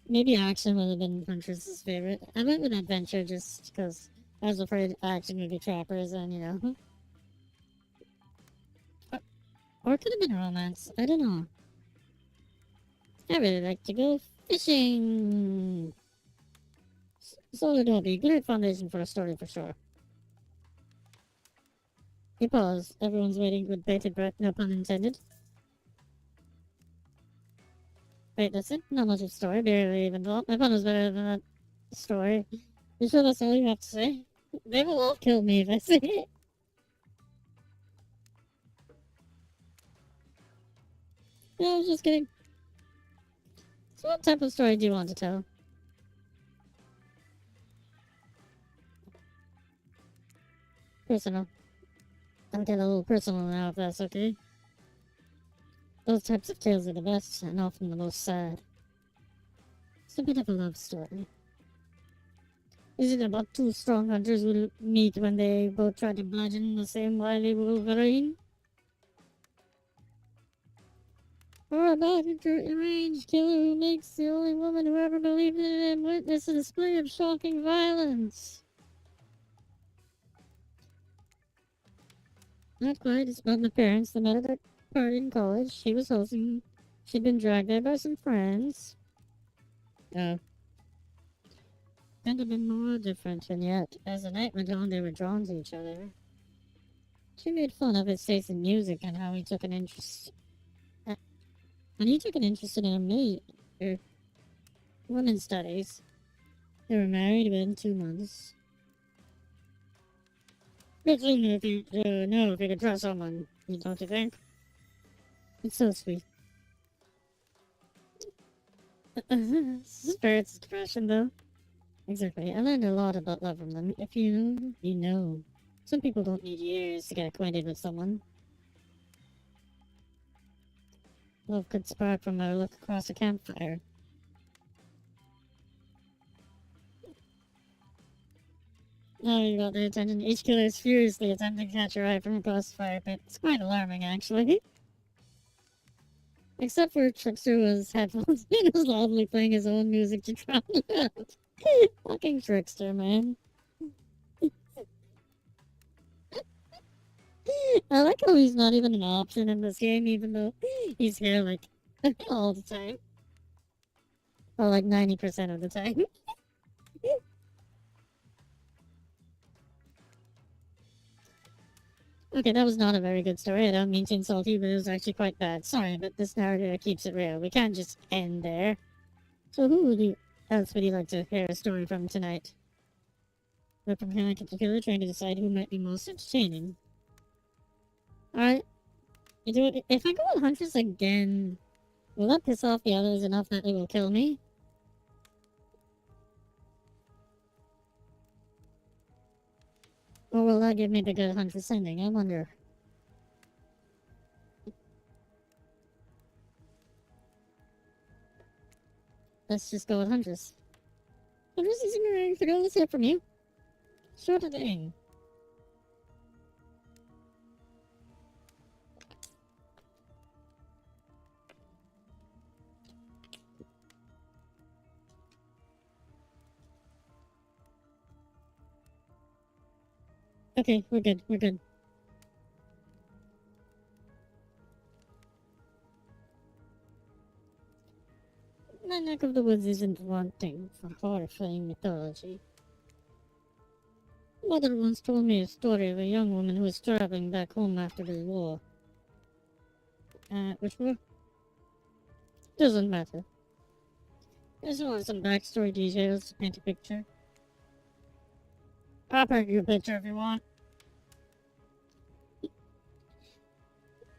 [SPEAKER 1] Maybe action would have been Huntress's favorite. I went with adventure just because I was afraid action would be Trappers and, Or it could have been romance. I don't know. I really like to go fishing. Solid hobby. Great foundation for a story for sure. He paused. Everyone's waiting with bated breath, no pun intended. Wait, that's it? Not much of a story, barely even thought. My pun was better than that story. You sure that's all you have to say? They will all kill me if I say it. Yeah, I was just kidding. So what type of story do you want to tell? Personal. I'll get a little personal now if that's okay. Those types of tales are the best and often the most sad. It's a bit of a love story. Is it about two strong hunters who meet when they both try to bludgeon the same wily wolverine? Or about a deranged killer who makes the only woman who ever believed in him witness a display of shocking violence? Not quite. It's about my parents. They met at a party in college. She was hosting. She'd been dragged there by some friends. Oh. Couldn't have been more different, and yet, as the night went on, they were drawn to each other. She made fun of his taste in music and how he took an interest. And he took an interest in women's studies. They were married within 2 months. It's only if you know if you can trust someone, don't you think? It's so sweet. Spirit's expression, though. Exactly. I learned a lot about love from them. If you know, you know. Some people don't need years to get acquainted with someone. Love could spark from a look across a campfire. Now you got their attention. Each killer is furiously attempting to catch your eye from across the fire pit. It's quite alarming, actually. Except for Trickster was headphones. He was loudly playing his own music to drown it out. Fucking Trickster, man. I like how he's not even an option in this game, even though he's here, like, all the time. Or, like, 90% of the time. Okay, that was not a very good story. I don't mean to insult you, but it was actually quite bad. Sorry, but this narrative keeps it real. We can't just end there. So who else would you like to hear a story from tonight? We're preparing to killer, trying to decide who might be most entertaining. Alright. If I go on Huntress again, will that piss off the others enough that they will kill me? Or will that give me the good Huntress ending? I wonder. Let's just go with Huntress. Huntress isn't going to go. Let's hear from you. Sure thing. Okay, we're good. We're good. My neck of the woods isn't wanting for horrifying mythology. Mother once told me a story of a young woman who was traveling back home after the war. Which war? Doesn't matter. I just want some backstory details to paint a picture. I'll paint you a picture if you want.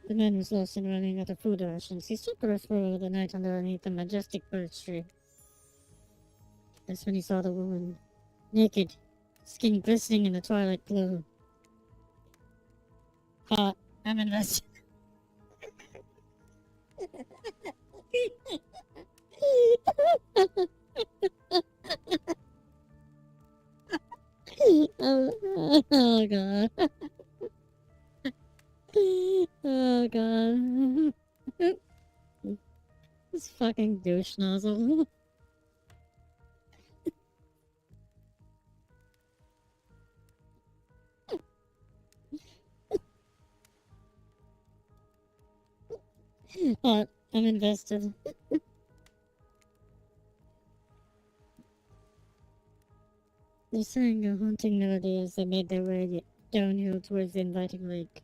[SPEAKER 1] The man was lost and running out of food rations. He stopped for the night underneath the majestic birch tree. That's when he saw the woman, naked, skin glistening in the twilight glow. Hot. I'm invested. Oh god. Oh god. This fucking douche nozzle. Hot. I'm invested. They sang a haunting melody as they made their way downhill towards the inviting lake.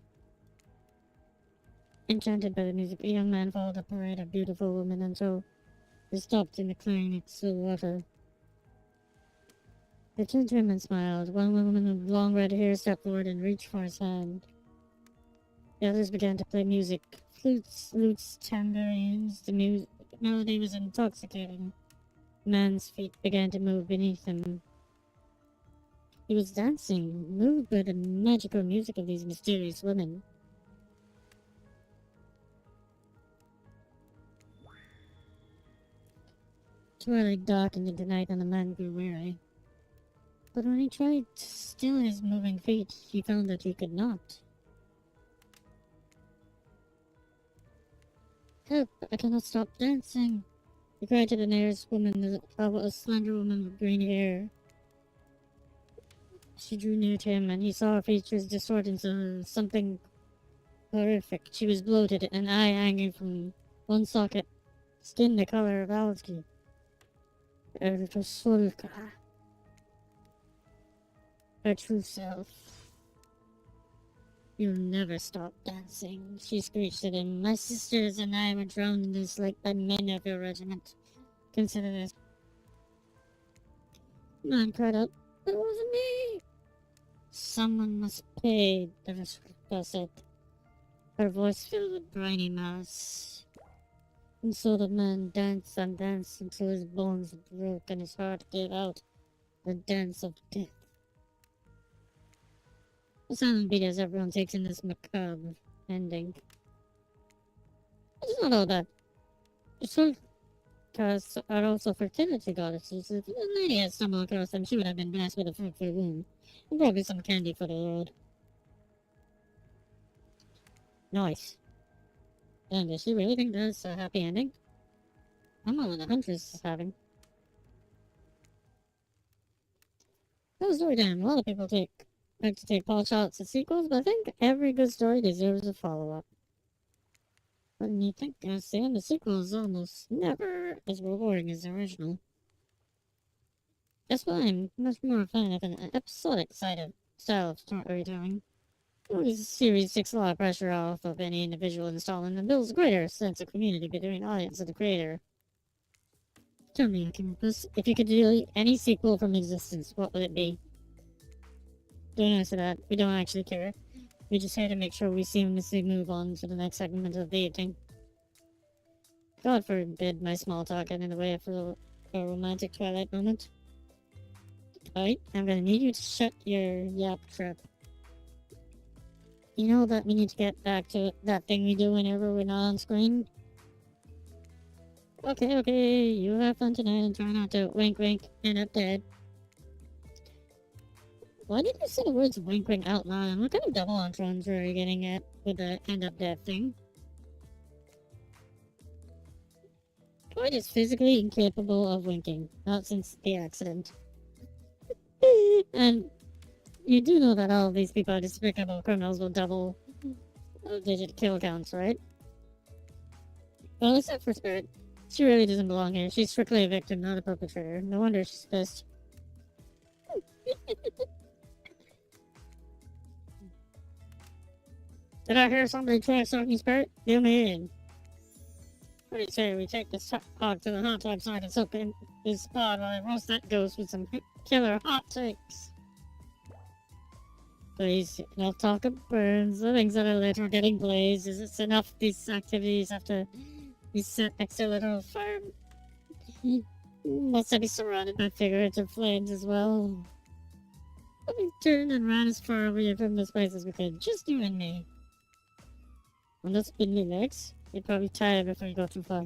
[SPEAKER 1] Enchanted by the music, the young man followed a parade of beautiful women until they stopped in the clearing next to the water. They turned to him and smiled. One woman with long red hair stepped forward and reached for his hand. The others began to play music. Flutes, lutes, tambourines. The melody was intoxicating. The man's feet began to move beneath him. He was dancing, moved by the magical music of these mysterious women. Twilight darkened into night and the man grew weary. But when he tried to still his moving feet, he found that he could not. Help! I cannot stop dancing! He cried to the nearest woman, a slender woman with green hair. She drew near to him, and he saw her features distort into something horrific. She was bloated, an eye hanging from one socket, skin the color of algae. It was Sulka, her true self. You'll never stop dancing, she screeched at him. My sisters and I were drowned in this lake by men of your regiment. Consider this. The man cried out, it wasn't me! Someone must pay, the Rashka said, her voice filled with briny malice. And so the man danced and danced until his bones broke and his heart gave out the dance of death. A silent beat as everyone takes in this macabre ending. It's not all that. Sulkas are also fertility goddesses. If a lady had stumbled across them, she would have been blessed with a fruitful womb. And probably some candy for the Lord. Nice. And does she really think that's a happy ending? I'm all the Huntress is having. That was story time. A lot of people like to take pot shots at sequels, but I think every good story deserves a follow-up. When you think as the end of sequel is almost never as rewarding as the original. That's why I'm much more a fan of an episodic style of storytelling. This series takes a lot of pressure off of any individual installment and builds a greater sense of community between audience and the creator. Tell me, Akimopus, if you could delete any sequel from existence, what would it be? Don't answer that. We don't actually care. We just here to make sure we seamlessly move on to the next segment of the evening. God forbid my small talk get in the way of a romantic twilight moment. Alright, I'm gonna need you to shut your yap trap. You know that we need to get back to that thing we do whenever we're not on screen? Okay, you have fun tonight and try not to wink wink end up dead. Why did you say the words wink wink out loud? And what kind of double entendres are you getting at with the end up dead thing? Floyd is physically incapable of winking, not since the accident. And you do know that all of these people are despicable criminals with double-digit kill counts, right? Well, except for Spirit. She really doesn't belong here. She's strictly a victim, not a perpetrator. No wonder she's pissed. Did I hear somebody try stalking Spirit? You mean? What do you say we take this hog to the hot tub side and soak in his pod while I roast that ghost with some killer hot takes? Please, enough talk of burns. The things that are lit are getting blazed. Is it enough these activities have to be set next to a little fire? Must I be surrounded by figurative flames as well? We turned and ran as far away from this place as we could. Just you and me. On those spindly legs, you'd probably tire before you go too far.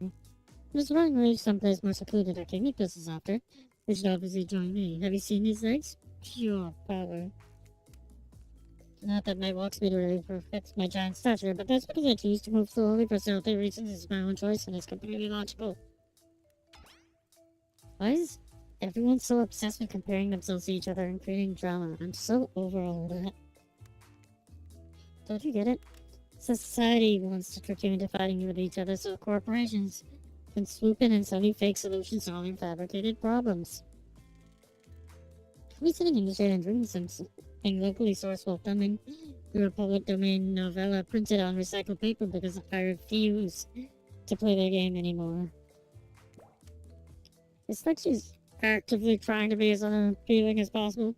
[SPEAKER 1] Just running away someplace more secluded or can keep us after. You should obviously join me. Have you seen these legs? Pure power. Not that my walk speed really reflects my giant stature, but that's because I choose to move slowly for stealthy reasons. It's my own choice and it's completely logical. Why is everyone so obsessed with comparing themselves to each other and creating drama? I'm so over all that. Don't you get it? Society wants to trick you into fighting with each other so corporations can swoop in and sell you fake solutions to all your fabricated problems. I'll be sitting in the shade and drinking something locally sourced while thumbing through a public domain novella printed on recycled paper because I refuse to play their game anymore. It's like she's actively trying to be as unappealing as possible.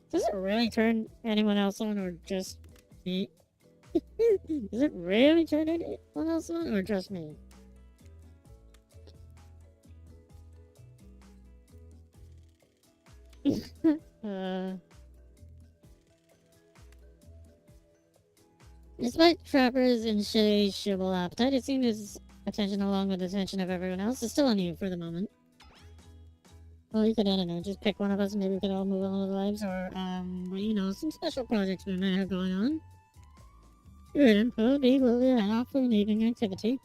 [SPEAKER 1] Does it really turn anyone else on or just me? Does it really turn anyone else on or just me? Despite Trapper's insatiable appetite, it seems his attention along with the attention of everyone else is still on you for the moment. Well, you could, I don't know, just pick one of us and maybe we could all move on with our lives or, well, you know, some special projects we might have going on. Good info, will be head off for an evening activity.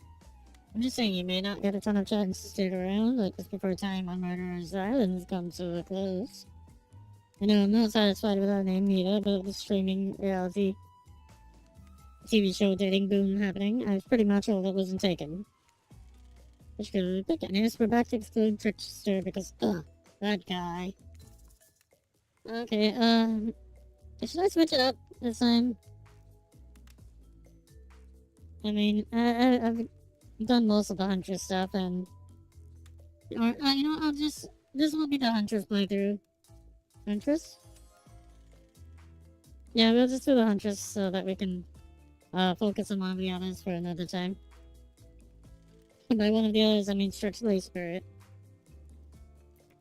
[SPEAKER 1] I'm just saying you may not get a ton of chance to stick around, like just before time on Murderer's Islands comes to a close. I know I'm not satisfied with our name either, but the streaming reality TV show dating boom happening, I was pretty much all that wasn't taken. Particularly pick and ask for back to exclude Trickster because, that guy. Okay, should I switch it up this time? I mean, I've done most of the Huntress stuff and... Or, you know, this will be the Huntress playthrough. Huntress? Yeah, we'll just do the Huntress so that we can focus on one of the others for another time. And by one of the others, I mean strictly Spirit.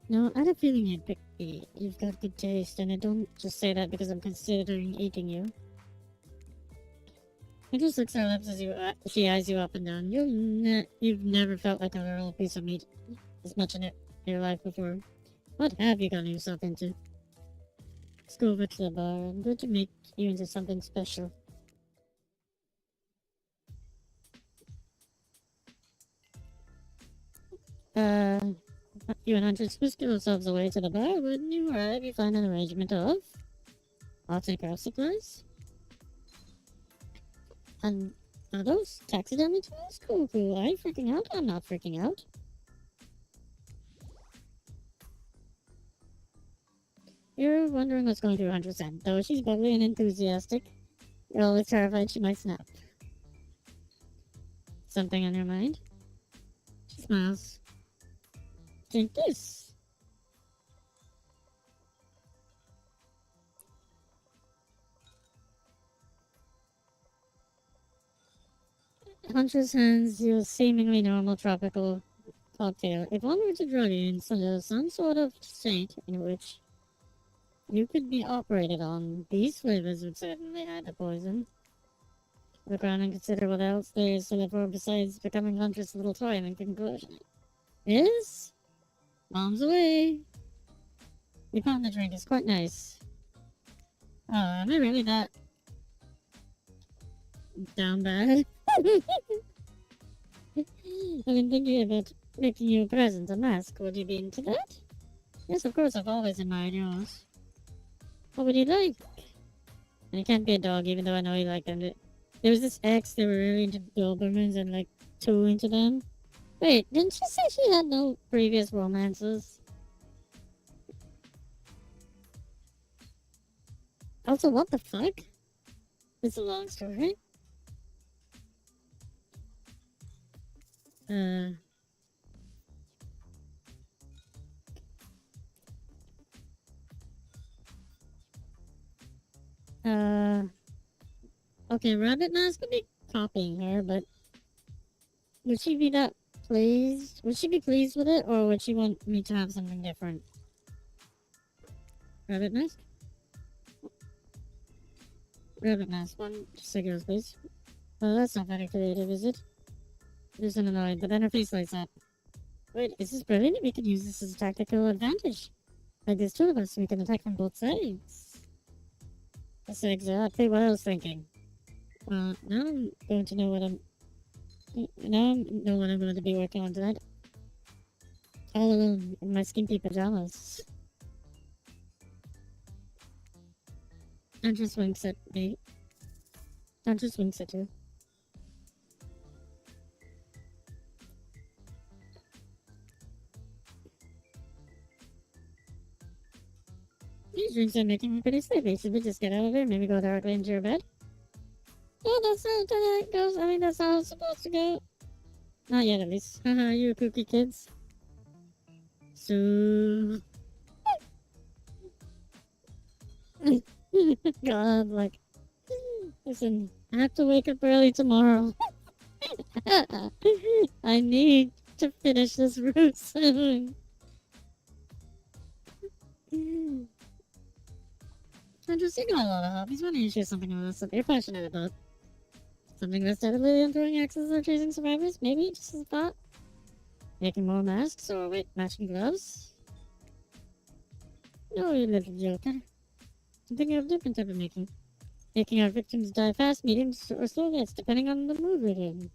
[SPEAKER 1] No, I had a feeling you'd pick me. You've got good taste, and I don't just say that because I'm considering eating you. It just licks her lips as she eyes you up and down. You've never felt like a little piece of meat as much in your life before. What have you gotten yourself into? Let's go over to the bar. I'm going to make you into something special. You and Huntress whisk yourselves away to the bar. When you arrive, you find an arrangement of arts and craft supplies. And are those taxidermy tools? Cool. Are you freaking out? I'm not freaking out. You're wondering what's going through Huntress' head. Though she's bubbly and enthusiastic, you're always terrified she might snap. Something on your mind? She smiles. Drink this. Huntress hands you a seemingly normal tropical cocktail. If one were to drug you into some sort of state in which you could be operated on, these flavors would certainly hide the poison. Look around and consider what else there is to live for besides becoming Huntress' little toy in conclusion. Yes? Bombs away! We found the drink is quite nice. Oh, am I really that down bad? I've been thinking about making you a present, a mask. Would you be into that? Yes, of course, I've always admired yours. What would you like? And it can't be a dog, even though I know you like them. There was this ex, they were really into Dobermans and like too into them. Wait, didn't she say she had no previous romances? Also, what the fuck? It's a long story. Uh. Okay, Rabbit Mask could be copying her, but would she be that pleased? Would she be pleased with it, or would she want me to have something different? Rabbit Mask? Rabbit Mask, one cigarette, please. Well, that's not very creative, is it? There's an annoyed, but then her face lights up. Wait, this is brilliant. We could use this as a tactical advantage. Like there's two of us, we can attack from both sides. That's exactly what I was thinking. Well, now I'm going to know what I'm... Now I know what I'm going to be working on tonight. All alone in my skimpy pajamas. Huntress winks at me. Huntress winks at you. These drinks are making me pretty sleepy. Should we just get out of here? Maybe go directly into your bed? Yeah, that's not how it goes. I mean, that's how it's supposed to go. Not yet, at least. Haha, you kooky kids. So... God, like... Listen, I have to wake up early tomorrow. I need to finish this route soon. Andrews, you got a lot of hobbies. Why don't you share something with us that you're passionate about? Something that's steadily on throwing axes or chasing survivors? Maybe, just as a thought? Making more masks or wait, matching gloves? No, you little joker. I'm thinking of a different type of making. Making our victims die fast, medium, or slow deaths, depending on the mood we're in.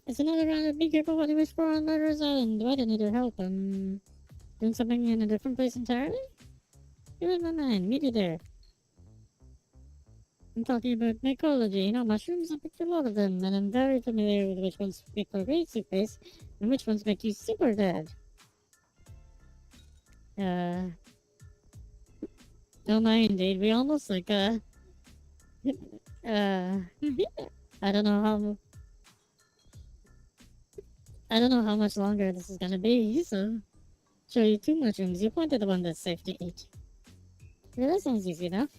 [SPEAKER 1] It's another round of Be Careful What You Wish For on Murderer's Island. Do I need your help? Doing something in a different place entirely? You're in my mind. Meet you there. I'm talking about mycology. You know, mushrooms, I picked a lot of them, and I'm very familiar with which ones make for a great soup base, and which ones make you super dead. Oh my, indeed. We almost like, I don't know how... I don't know how much longer this is gonna be, so... Show you two mushrooms. You pointed the one that's safe to eat. Yeah, that sounds easy enough.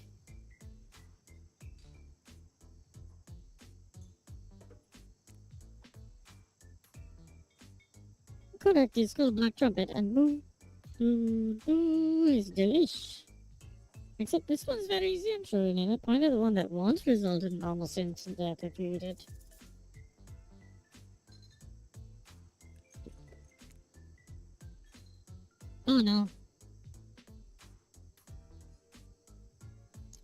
[SPEAKER 1] Correct, it's called Black Trumpet, and boo is delish. Except this one's very easy, I'm showing in it. Pointed the one that once resulted in almost instant death if you eat it. Oh no.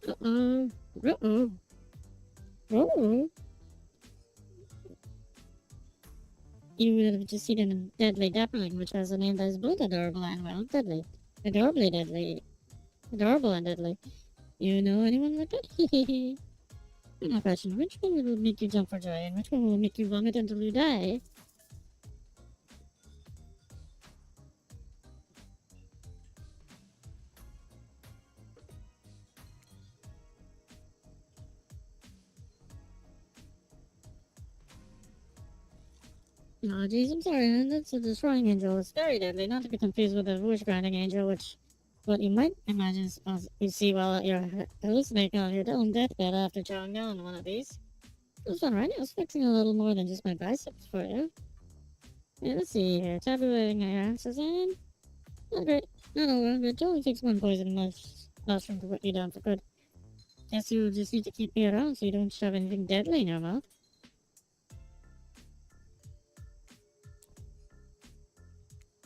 [SPEAKER 1] Uh-oh. Uh-oh. Uh-oh. You would have just eaten a deadly dapperling, which has a name that is both adorable and, well, deadly. Adorably deadly. Adorable and deadly. You know anyone like that? Hehehe. I'm not question, which one will make you jump for joy, and which one will make you vomit until you die? Oh, geez, I'm sorry, man. That's a destroying angel. It's very deadly, not to be confused with a wish-granting angel, which What you might imagine is you see while you're hallucinating on your own deathbed after chowing down on one of these. It was fun, right? I was fixing a little more than just my biceps for you. Yeah, let's see here. Tabulating your answers in. Not great. Not over, but only takes one poison mushroom to put you down for good. Guess you'll just need to keep me around so you don't shove anything deadly in your mouth.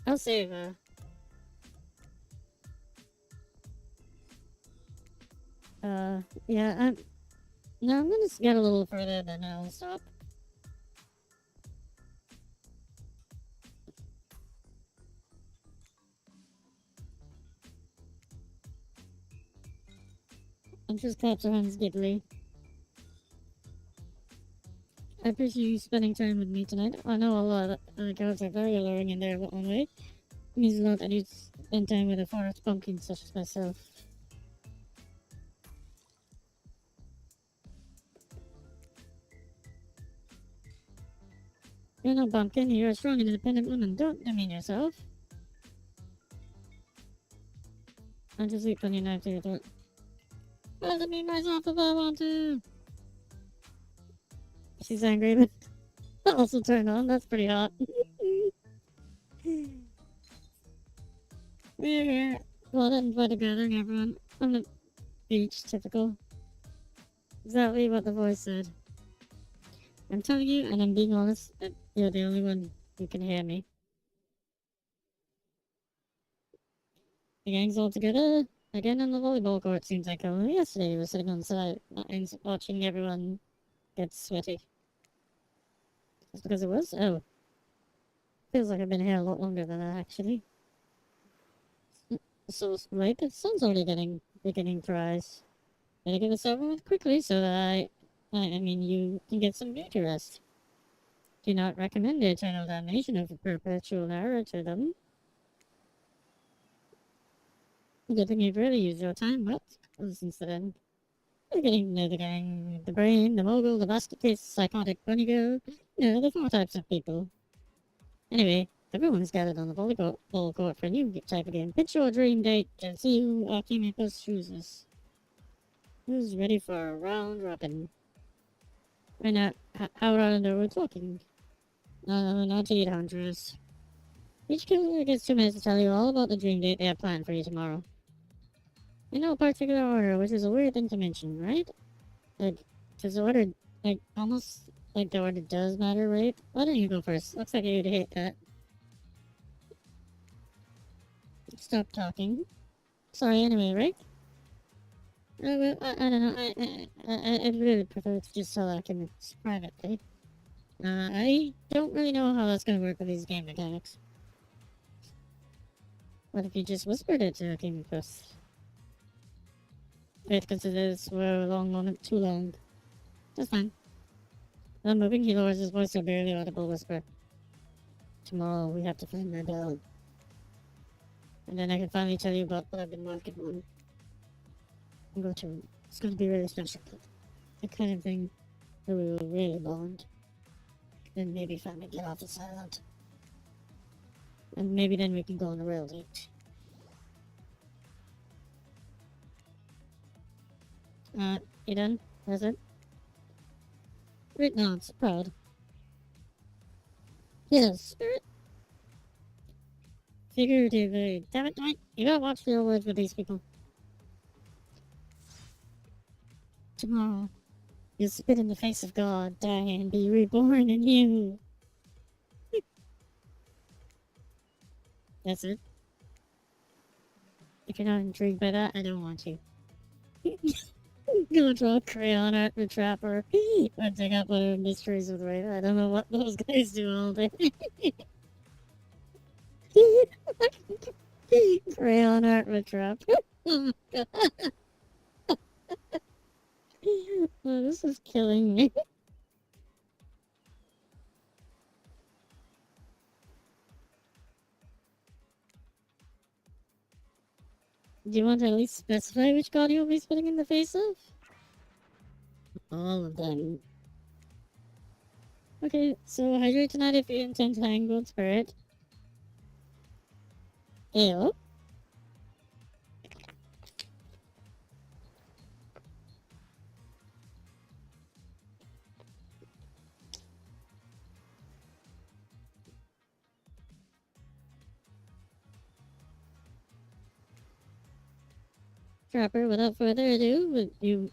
[SPEAKER 1] I'll save, yeah, no, I'm gonna get a little further, then I'll stop. And just claps her hands giddily. I appreciate you spending time with me tonight. I know a lot of the girls are very alluring in their own way. It means a lot that you spend time with a forest pumpkin such as myself. You're no pumpkin, you're a strong and independent woman. Don't demean yourself. I'll just leap on your knife to your throat. I'll demean myself if I want to. She's angry, but also turned on. That's pretty hot. We're here. Well, by the gathering, everyone. On the beach, typical. Exactly what the voice said. I'm telling you, and I'm being honest, that you're the only one who can hear me. The gang's all together. Again on the volleyball court, seems like only yesterday we were sitting on the sidelines watching everyone get sweaty. Just because it was? Oh. Feels like I've been here a lot longer than that, actually. So, right, the sun's already beginning to rise. Better get this over with quickly so that I mean, you can get some beauty rest. Do not recommend the eternal damnation of a perpetual error to them. Good thing you've really used your time well since then. You're getting to know the gang, the brain, the mogul, the basket case, psychotic bunny girl. You know, the 4 types of people. Anyway, everyone's gathered on the volleyball court for a new type of game. Pitch your dream date and see who Archimedes chooses. Who's ready for a round robin? Right now, how round are we talking? Not 800s. Each killer gets 2 minutes to tell you all about the dream date they have planned for you tomorrow. In no particular order, which is a weird thing to mention, right? Like, does the order, like, almost like the order does matter, right? Why don't you go first? Looks like you'd hate that. Stop talking. Sorry, anyway, right? Well, I don't know. I'd really prefer to just tell Atkins privately. I don't really know how that's gonna work with these game mechanics. What if you just whispered it to Atkins? I'd consider this for a long moment too long. That's fine. Not moving, he lowers his voice to a barely audible whisper. Tomorrow we have to find my bell. And then I can finally tell you about what I've been working on. It's going to be really special. The kind of thing where we will really bond. Then maybe finally get off the silent. And maybe then we can go on a real date. You done? That's it? Great nods, proud. Yes. Figuratively. Damn it, Dwight. You gotta watch your words with these people. Tomorrow, you'll spit in the face of God, die, and be reborn in you. That's it. If you're not intrigued by that, I don't want you. Go draw crayon art with Trapper, or dig up other mysteries with Ray. I don't know what those guys do all day. Crayon art with Trapper. Oh, this is killing me. Do you want to at least specify which god you'll be spitting in the face of? All of them. Okay, so hydrate tonight if you intend to hang good spirit. Ew. Trapper, without further ado, would you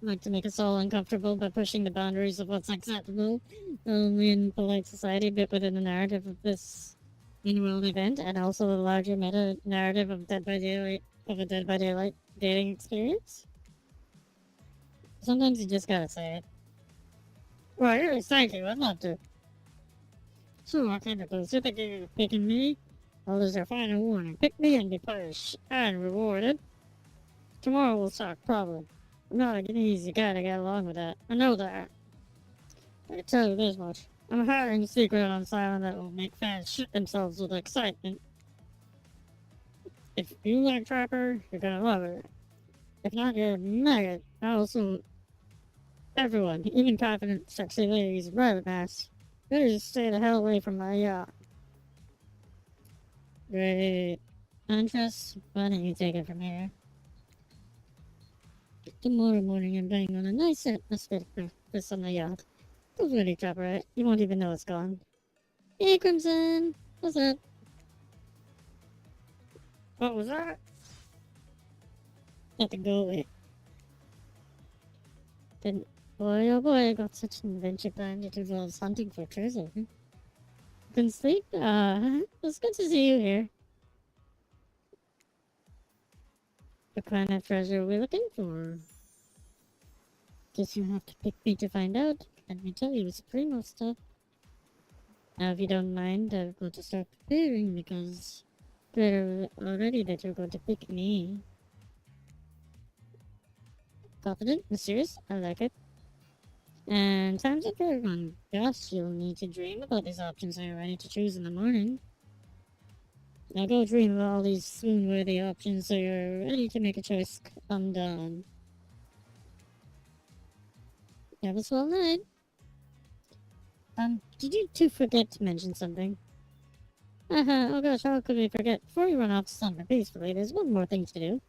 [SPEAKER 1] like to make us all uncomfortable by pushing the boundaries of what's acceptable only in polite society, but within the narrative of this in-world event, and also the larger meta narrative of a Dead by Daylight dating experience? Sometimes you just gotta say it. Well, yes, thank you. I'd love to. So, Octopus, you're thinking of picking me? Well, there's your final warning. Pick me and be punished and rewarded. Tomorrow we'll talk, probably. I'm not an easy guy to get along with that. I know that. I can tell you this much. I'm hiring a secret on silent that will make fans shit themselves with excitement. If you like Trapper, you're gonna love it. If not, you're a maggot. I also... Everyone, even confident, sexy ladies in private masks, better just stay the hell away from my yacht. Great. Undress, why don't you take it from here? Tomorrow morning I'm banging on a nice atmospheric breakfast on the yacht. Don't really drop right. You won't even know it's gone. Hey, Crimson! What's up? What was that? Had to go away. Then, boy oh boy, I got such an adventure planned. It involves hunting for treasure. Couldn't sleep? It's good to see you here. What kind of treasure are we looking for? Guess you have to pick me to find out. Let me tell you, it's primo stuff. Now, if you don't mind, I've got to start preparing because clear already that you're going to pick me. Confident, mysterious, I like it. And time's up for everyone. Gosh, you'll need to dream about these options so you're ready to choose in the morning. Now go dream of all these swoon-worthy options so you're ready to make a choice come dawn. Have a swell night. Did you two forget to mention something? Oh gosh, how could we forget? Before you run off to slumber peacefully, there's one more thing to do.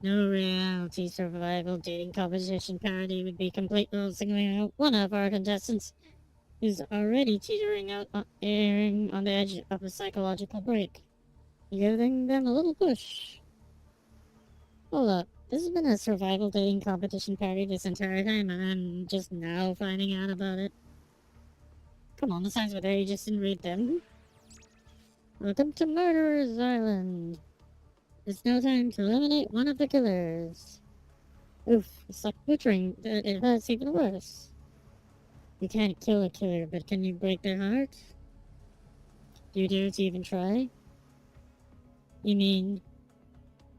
[SPEAKER 1] No reality survival dating competition parody would be complete without singling out one of our contestants who's already teetering out erring on the edge of a psychological break. Giving them a little push. Hold up, this has been a survival dating competition parody this entire time and I'm just now finding out about it. Come on, the signs were there, you just didn't read them. Welcome to Murderer's Island. It's now time to eliminate one of the killers. Oof, it's like butchering. It hurts even worse. You can't kill a killer, but can you break their heart? Do you dare to even try? You mean...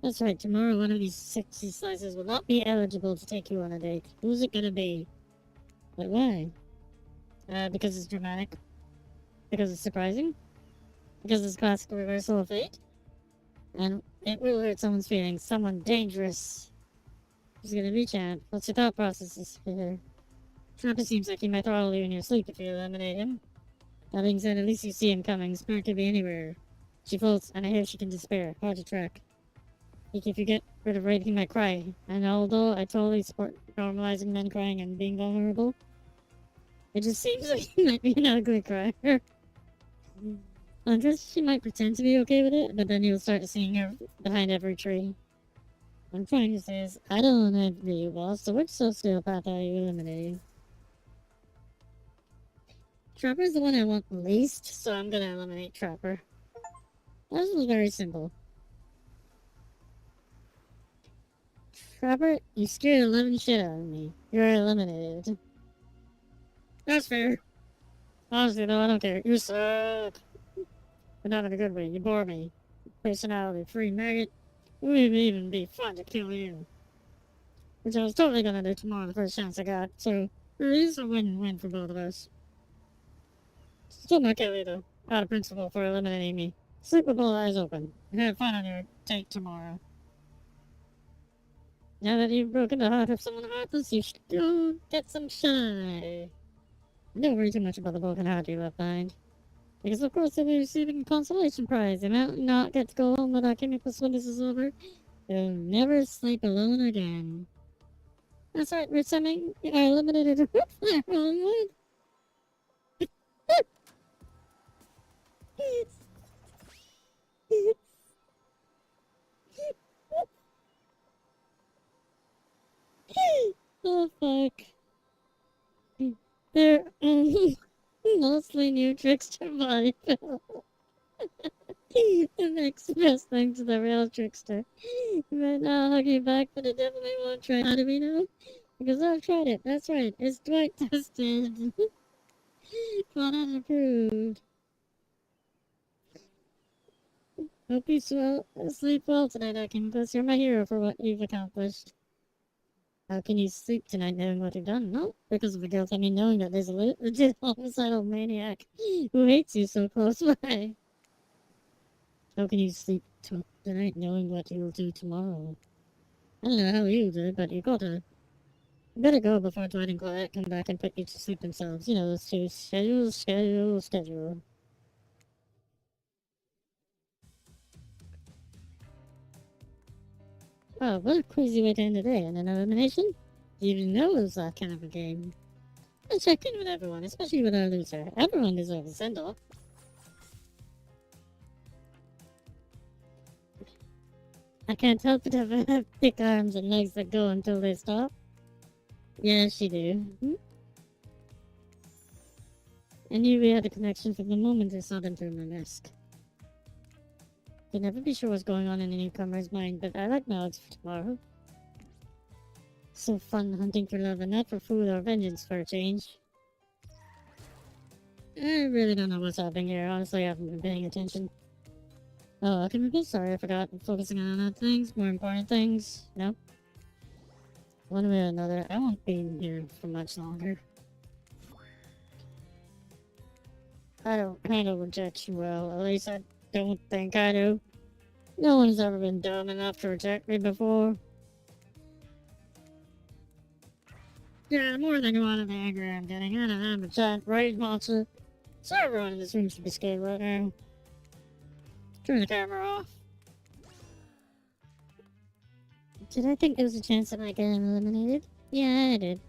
[SPEAKER 1] That's right, tomorrow one of these sexy slices will not be eligible to take you on a date. Who's it gonna be? But why? Because it's dramatic? Because it's surprising? Because it's classic reversal of fate? And it will hurt someone's feelings. Someone dangerous. Who's gonna be champ? What's your thought processes here? Trapper seems like he might throttle you in your sleep if you eliminate him. That being said, at least you see him coming. Spirit could be anywhere. She floats, and I hear she can despair. Hard to track. If you get rid of Raid, he might cry. And although I totally support normalizing men crying and being vulnerable, it just seems like he might be an ugly crier. I guess she might pretend to be okay with it, but then you'll start seeing her behind every tree. What I'm trying to say is, I don't envy you, boss, so which sociopath are you eliminating? Trapper's the one I want least, so I'm gonna eliminate Trapper. This was very simple. Trapper, you scared 11 shit out of me. You're eliminated. That's fair. Honestly though, I don't care. You suck. But not in a good way. You bore me. Personality free maggot. It would even be fun to kill you. Which I was totally gonna do tomorrow the first chance I got, so it is a win-win for both of us. Still not kill you though. Out of principle for eliminating me. Sleep with both eyes open. And have fun on your date tomorrow. Now that you've broken the heart of someone heartless, you should go get some shy. Don't worry too much about the broken heart you left behind. Because of course they'll be receiving a consolation prize. They might not get to go home without chemicals when this is over. They'll never sleep alone again. That's right, we're sending our limited their homewood. maniac. They're mostly new trickster body pills. It makes the best thing to the real trickster. Right now, hugging back, but it definitely won't try. How do we know? Because I've tried it. That's right. It's Dwight tested. Well, that's approved. Hope you sleep well tonight, Akinbus. You're my hero for what you've accomplished. How can you sleep tonight knowing what you've done? No, because of the guilt. I mean, knowing that there's a legit homicidal maniac who hates you so close by. How can you sleep tonight knowing what you'll do tomorrow? I don't know how you do it, but you better go before Dwight and Quiet come back and put you to sleep themselves. You know, those two. Schedule. Wow, what a crazy way to end the day. And an elimination? You even know it was that kind of a game. I check in with everyone, especially with our loser. Everyone deserves a send-off. I can't help but have thick arms and legs that go until they stop. Yes, you do. I knew we had a connection from the moment I saw them through my mask. Could never be sure what's going on in a newcomer's mind, but I like my odds for tomorrow. So fun hunting for love and not for food or vengeance for a change. I really don't know what's happening here. Honestly, I haven't been paying attention. Oh, I can be sorry, I forgot. I'm focusing on other things, more important things. No? One way or another, I won't be here for much longer. I don't handle rejection well. At least I don't think I do. No one's ever been dumb enough to reject me before. Yeah, more than one of the anger I'm getting. I don't know, I'm a giant rage monster. So everyone in this room should be scared right now. Turn the camera off. Did I think there was a chance that I might get eliminated? Yeah, I did.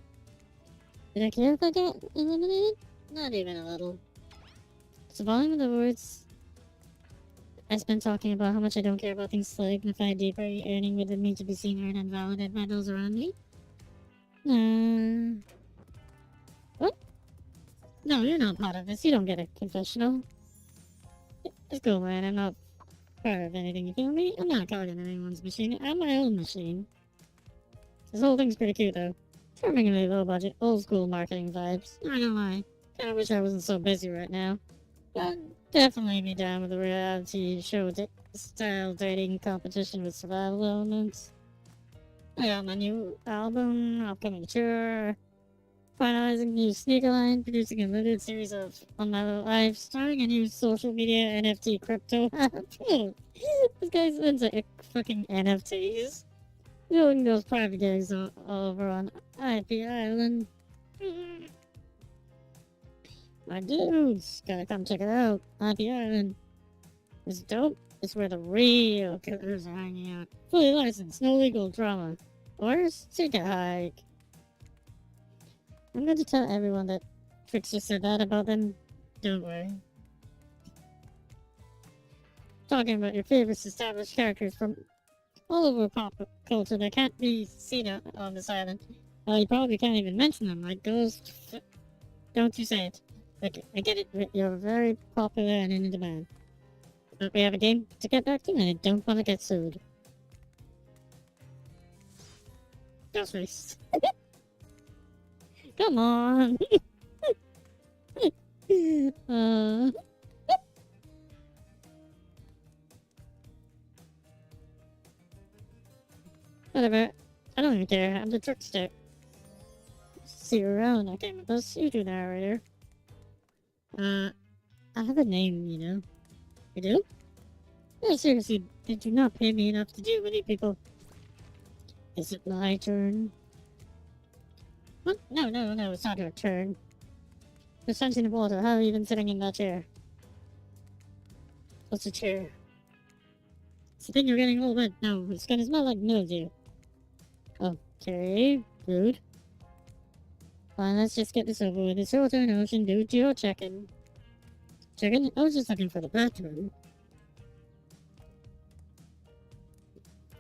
[SPEAKER 1] Did I care if I got eliminated? Not even a little. So volume of the words I spent talking about how much I don't care about things signified deeper yearning within me to be seen, heard, and validated by those around me. What? No, you're not part of this. You don't get a confessional. Let's go, man. I'm not part of anything, you feel me? I'm not caught in anyone's machine. I'm my own machine. This whole thing's pretty cute, though. Charmingly low budget, old school marketing vibes. Not gonna lie. Kinda wish I wasn't so busy right now. But definitely be down with the reality show style dating competition with survival elements. I got my new album, upcoming tour, finalizing new sneaker line, producing a limited series of On My Life, starting a new social media NFT crypto app. This guy's into fucking NFTs. Doing those private gigs all over on IP Island. My dudes, gotta come check it out. IP Island. It's dope. It's where the real killers are hanging out. Fully licensed, no legal drama. Orders? Take a hike. I'm going to tell everyone that Trickster said that about them. Don't worry. Talking about your favorite established characters from all over pop culture that can't be seen on this island. You probably can't even mention them, like Ghost. Don't you say it. Look, I get it. You're very popular and in demand. But we have a game to get back to, and I don't want to get sued. Ghost Race. Come on. Whatever. I don't even care. I'm the trickster. See you around. I came with us. You do, narrator. I have a name, you know. You do? Yeah, seriously, did you not pay me enough to deal with you people? Is it my turn? What? No, it's not your turn. The sun's in the water. How are you even sitting in that chair? What's a chair? It's the thing you're getting all wet. No, it's gonna smell like mildew. Okay, rude. Fine, let's just get this over with. It's your turn, Ocean. Do your check-in. Check-in? I was just looking for the bathroom.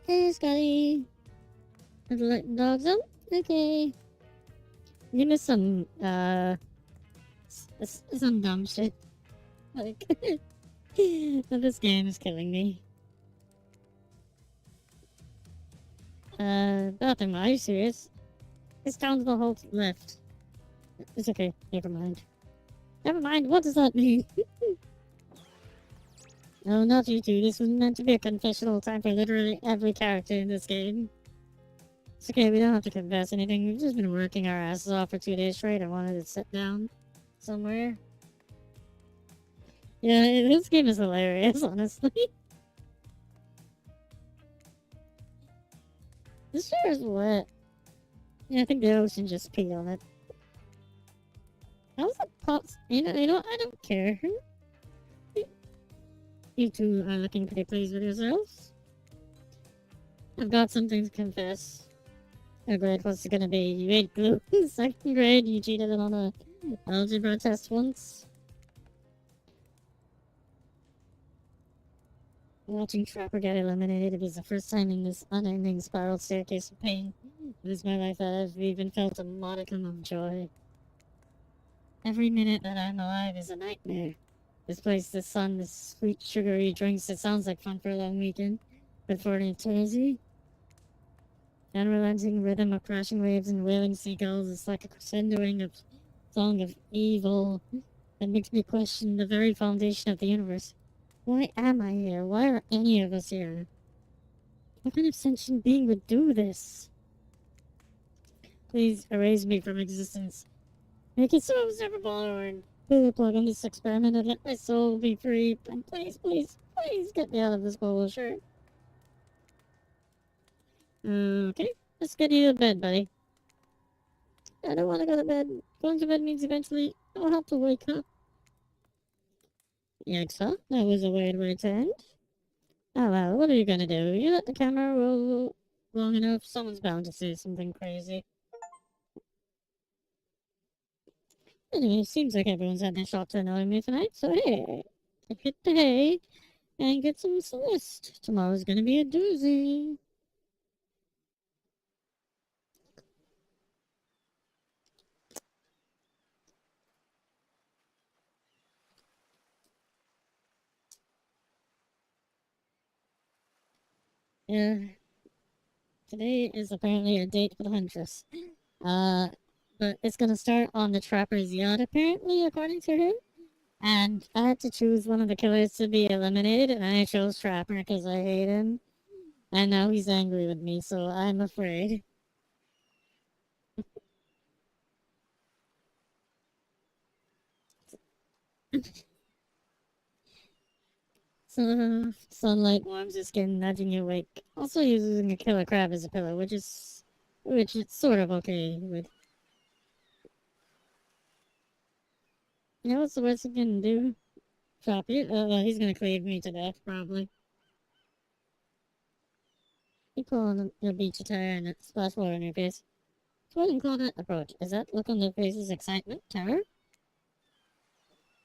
[SPEAKER 1] Hey, Scotty. Want to let the dogs out? Okay. You missed some dumb shit. Like, this game is killing me. Bathroom, are you serious? It's down to the whole left. It's okay, never mind. Never mind, what does that mean? No, not you two. This was meant to be a confessional time for literally every character in this game. It's okay, we don't have to confess anything. We've just been working our asses off for 2 days straight. I wanted to sit down somewhere. Yeah, this game is hilarious, honestly. This chair is wet. Yeah, I think the ocean just peed on it. How's that pops? You know, I don't care. You two are looking pretty pleased with yourselves. I've got something to confess. Oh great, what's it gonna be? You ate glue in 2nd grade, you cheated on a algebra test once. Watching Trapper get eliminated was the first time in this unending spiral staircase of pain. It was my life that I've even felt a modicum of joy. Every minute that I'm alive is a nightmare. This place, the sun, this sweet sugary drinks, it sounds like fun for a long weekend, but for an eternity? The unrelenting rhythm of crashing waves and wailing seagulls is like a crescendoing of song of evil that makes me question the very foundation of the universe. Why am I here? Why are any of us here? What kind of sentient being would do this? Please erase me from existence. Make it so I was never born. Pull the plug on this experiment and let my soul be free. And please, please, please get me out of this bubble shirt. Okay, let's get you to bed, buddy. I don't want to go to bed. Going to bed means eventually I'll have to wake up. Yaxa, that was a weird way to end. Oh well, what are you gonna do? You let the camera roll long enough, someone's bound to say something crazy. Anyway, seems like everyone's had their shot to annoy me tonight, so hey, hit the hay and get some Celeste. Tomorrow's gonna be a doozy. Yeah, today is apparently a date for the Huntress. But it's gonna start on the Trapper's yacht, apparently, according to her. And I had to choose one of the killers to be eliminated, and I chose Trapper because I hate him. And now he's angry with me, so I'm afraid. So, sunlight warms your skin, nudging you awake. Also using a killer crab as a pillow, which it's sort of okay with. You know what's the worst he can do? Drop you? He's gonna cleave me to death, probably. You pull on your beach attire and it splash water in your face. So I wouldn't call that approach. Is that look on their faces excitement? Terror?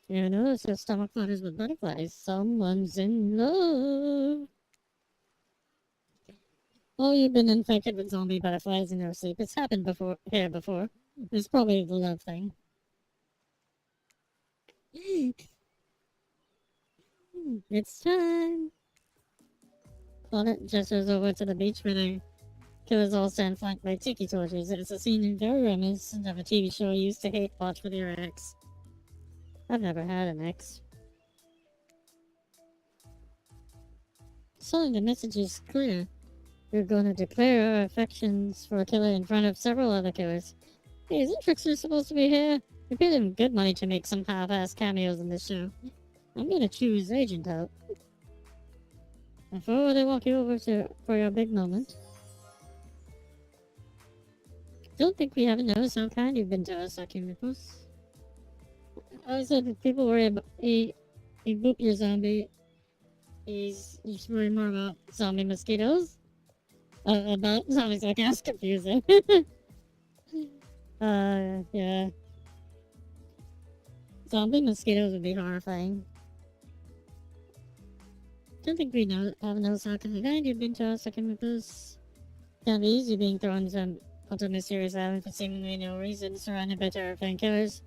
[SPEAKER 1] You notice your stomach flutters with butterflies. Someone's in love. Oh, you've been infected with zombie butterflies in your sleep. It's happened before. It's probably the love thing. It's time. Claudette gestures over to the beach where the killers all stand flanked by tiki torches. It's a scene very reminiscent of a TV show you used to hate watch with your ex. I've never had an ex. So the message is clear. We're going to declare our affections for a killer in front of several other killers. Hey, isn't Trickster supposed to be here? We paid him good money to make some half-ass cameos in this show. I'm gonna chew his agent out. Before they walk you over for your big moment. Don't think we haven't noticed how kind you've been to us, Akimipos. I said if people worry about he boop your zombie. He's worry more about zombie mosquitoes. About zombies, like that's confusing. Yeah. Zombie mosquitoes would be horrifying. Don't think we haven't noticed how kind you've been to us, Akimipos. Can't be easy being thrown onto a mysterious island for seemingly no reason, surrounded by terrifying killers,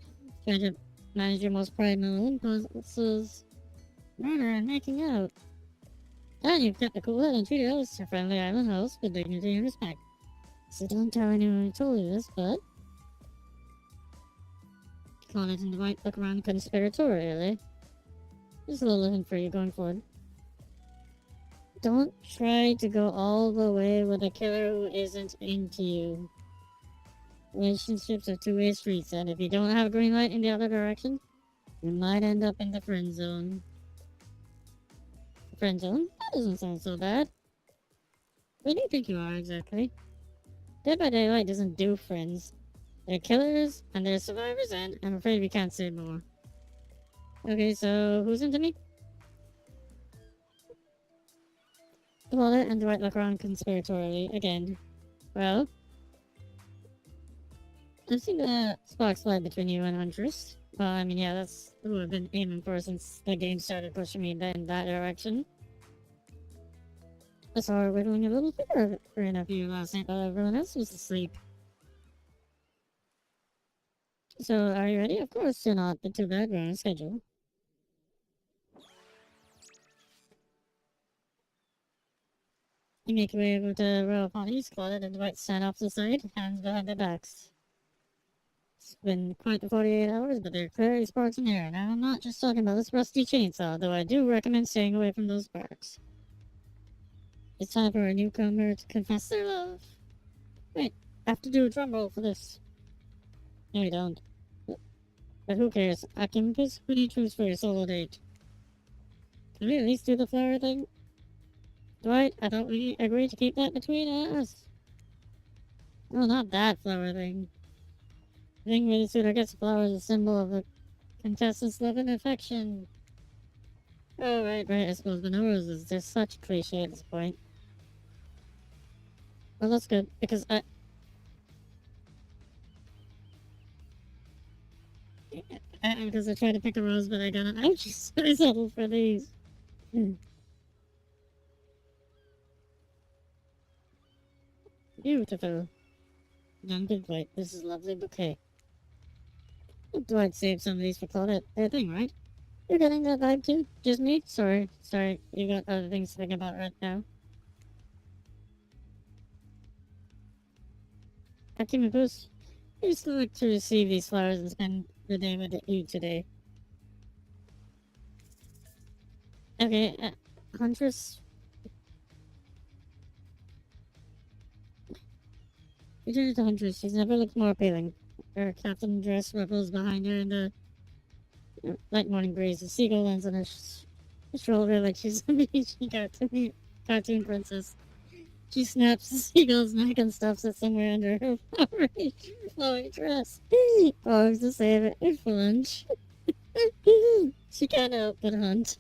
[SPEAKER 1] trying to manage your most primal impulses, murder and making out. And you've kept a cool head and treated us, your friendly island host, with dignity and respect. So don't tell anyone who told you this, but... Call it in the right look around conspiratorially. Just a little hint for you going forward. Don't try to go all the way with a killer who isn't into you. Relationships are two-way streets, and if you don't have a green light in the other direction, you might end up in the friend zone. Friend zone? That doesn't sound so bad. Where do you think you are exactly? Dead by Daylight doesn't do friends. They're killers, and they're survivors, and I'm afraid we can't say more. Okay, so who's into me? Wallet and Dwight look around conspiratorially again. Well, I've seen the sparks fly between you and Huntress. Well, I mean, yeah, that's who I've been aiming for since the game started pushing me in that direction. I saw her whittling a little finger in a few last night while everyone else was asleep. So, are you ready? Of course you're not, but too bad we're on a schedule. You make your way over to the row of bodies, squatted and Dwight stand off to the side, hands behind their backs. It's been quite the 48 hours, but there are clearly sparks in the air. Now, I'm not just talking about this rusty chainsaw, though I do recommend staying away from those sparks. It's time for a newcomer to confess their love. Wait, I have to do a drum roll for this. No, you don't. But who cares? I can piss who do you choose for your solo date? Can we at least do the flower thing? Dwight, I thought we agreed to keep that between us. No, not that flower thing. The thing where the suitor gets a flower is a symbol of the contestant's love and affection. Oh, right, I suppose, but no roses. They're such a cliche at this point. Well, that's good, because because I tried to pick a rose, but I got an ouch, so I settled for these. Beautiful. Young Big Dwight, this is a lovely bouquet. Dwight saved some of these for Claudette. Their thing, right? You're getting that vibe too? Just me? Sorry, you got other things to think about right now. Akimakus, I used to like to receive these flowers and spend the day with you today. Okay, Huntress. You turn to Huntress. She's never looked more appealing. Her captain dress ruffles behind her in the light morning breeze. A seagull lands on her shoulder like she's a beachy cartoon princess. She snaps the seagull's neck and stuffs it somewhere under her flowy dress. Always to save it for lunch. She can't help but hunt.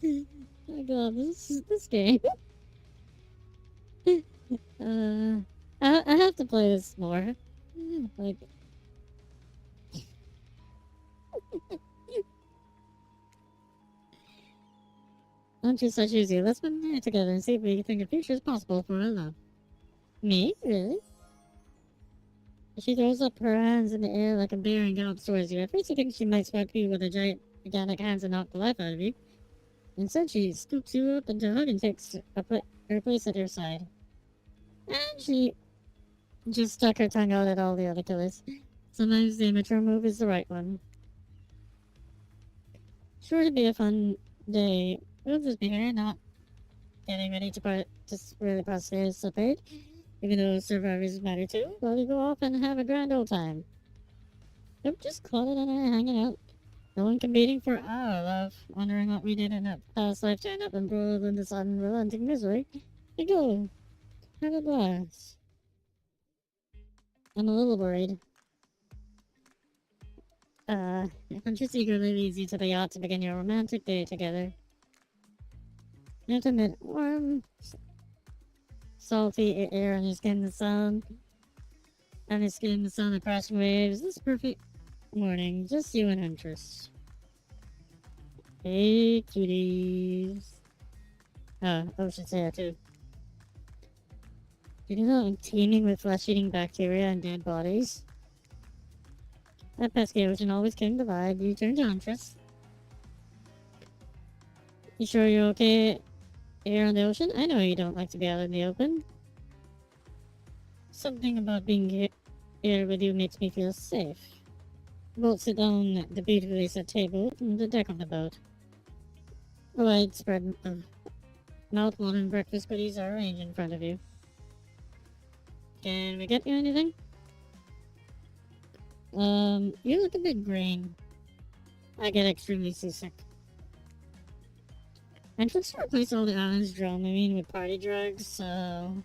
[SPEAKER 1] Oh my god, this game. I have to play this more. Like... Don't you such easy. Let's spend the night together and see if we think a future is possible for our love. Me? Really? She throws up her hands in the air like a bear and gallops towards you. At first you think she might swipe you with her gigantic hands and knock the life out of you. Instead she scoops you up into a hug and takes her place at your side. And she just stuck her tongue out at all the other killers. Sometimes the immature move is the right one. Sure to be a fun day. We'll just be here, not getting ready to just really participate. Even though survivors matter too, while we go off and have a grand old time. Nope, just Claudia and I hanging out. No one competing for our love, wondering what we did in a past life to end up embroiled in this unrelenting misery. You go. Have a blast. I'm a little worried. Huntress eagerly leads you to the yacht to begin your romantic day together. You have to admit, warm, salty air on your skin, the sun, on your skin, the sound of crashing waves. This perfect morning, just you and Huntress. Hey, cuties. Ocean's here too. Did you know I'm teeming with flesh-eating bacteria and dead bodies? That pesky ocean always came to vibe. You turned to Huntress. You sure you're okay here on the ocean? I know you don't like to be out in the open. Something about being here with you makes me feel safe. Both sit down at the beautifully set table on the deck of the boat. A wide spread of mouth-watering breakfast goodies are arranged in front of you. Can we get you anything? You look a bit green. I get extremely seasick. And just to replace all the island's dramamine with party drugs, so...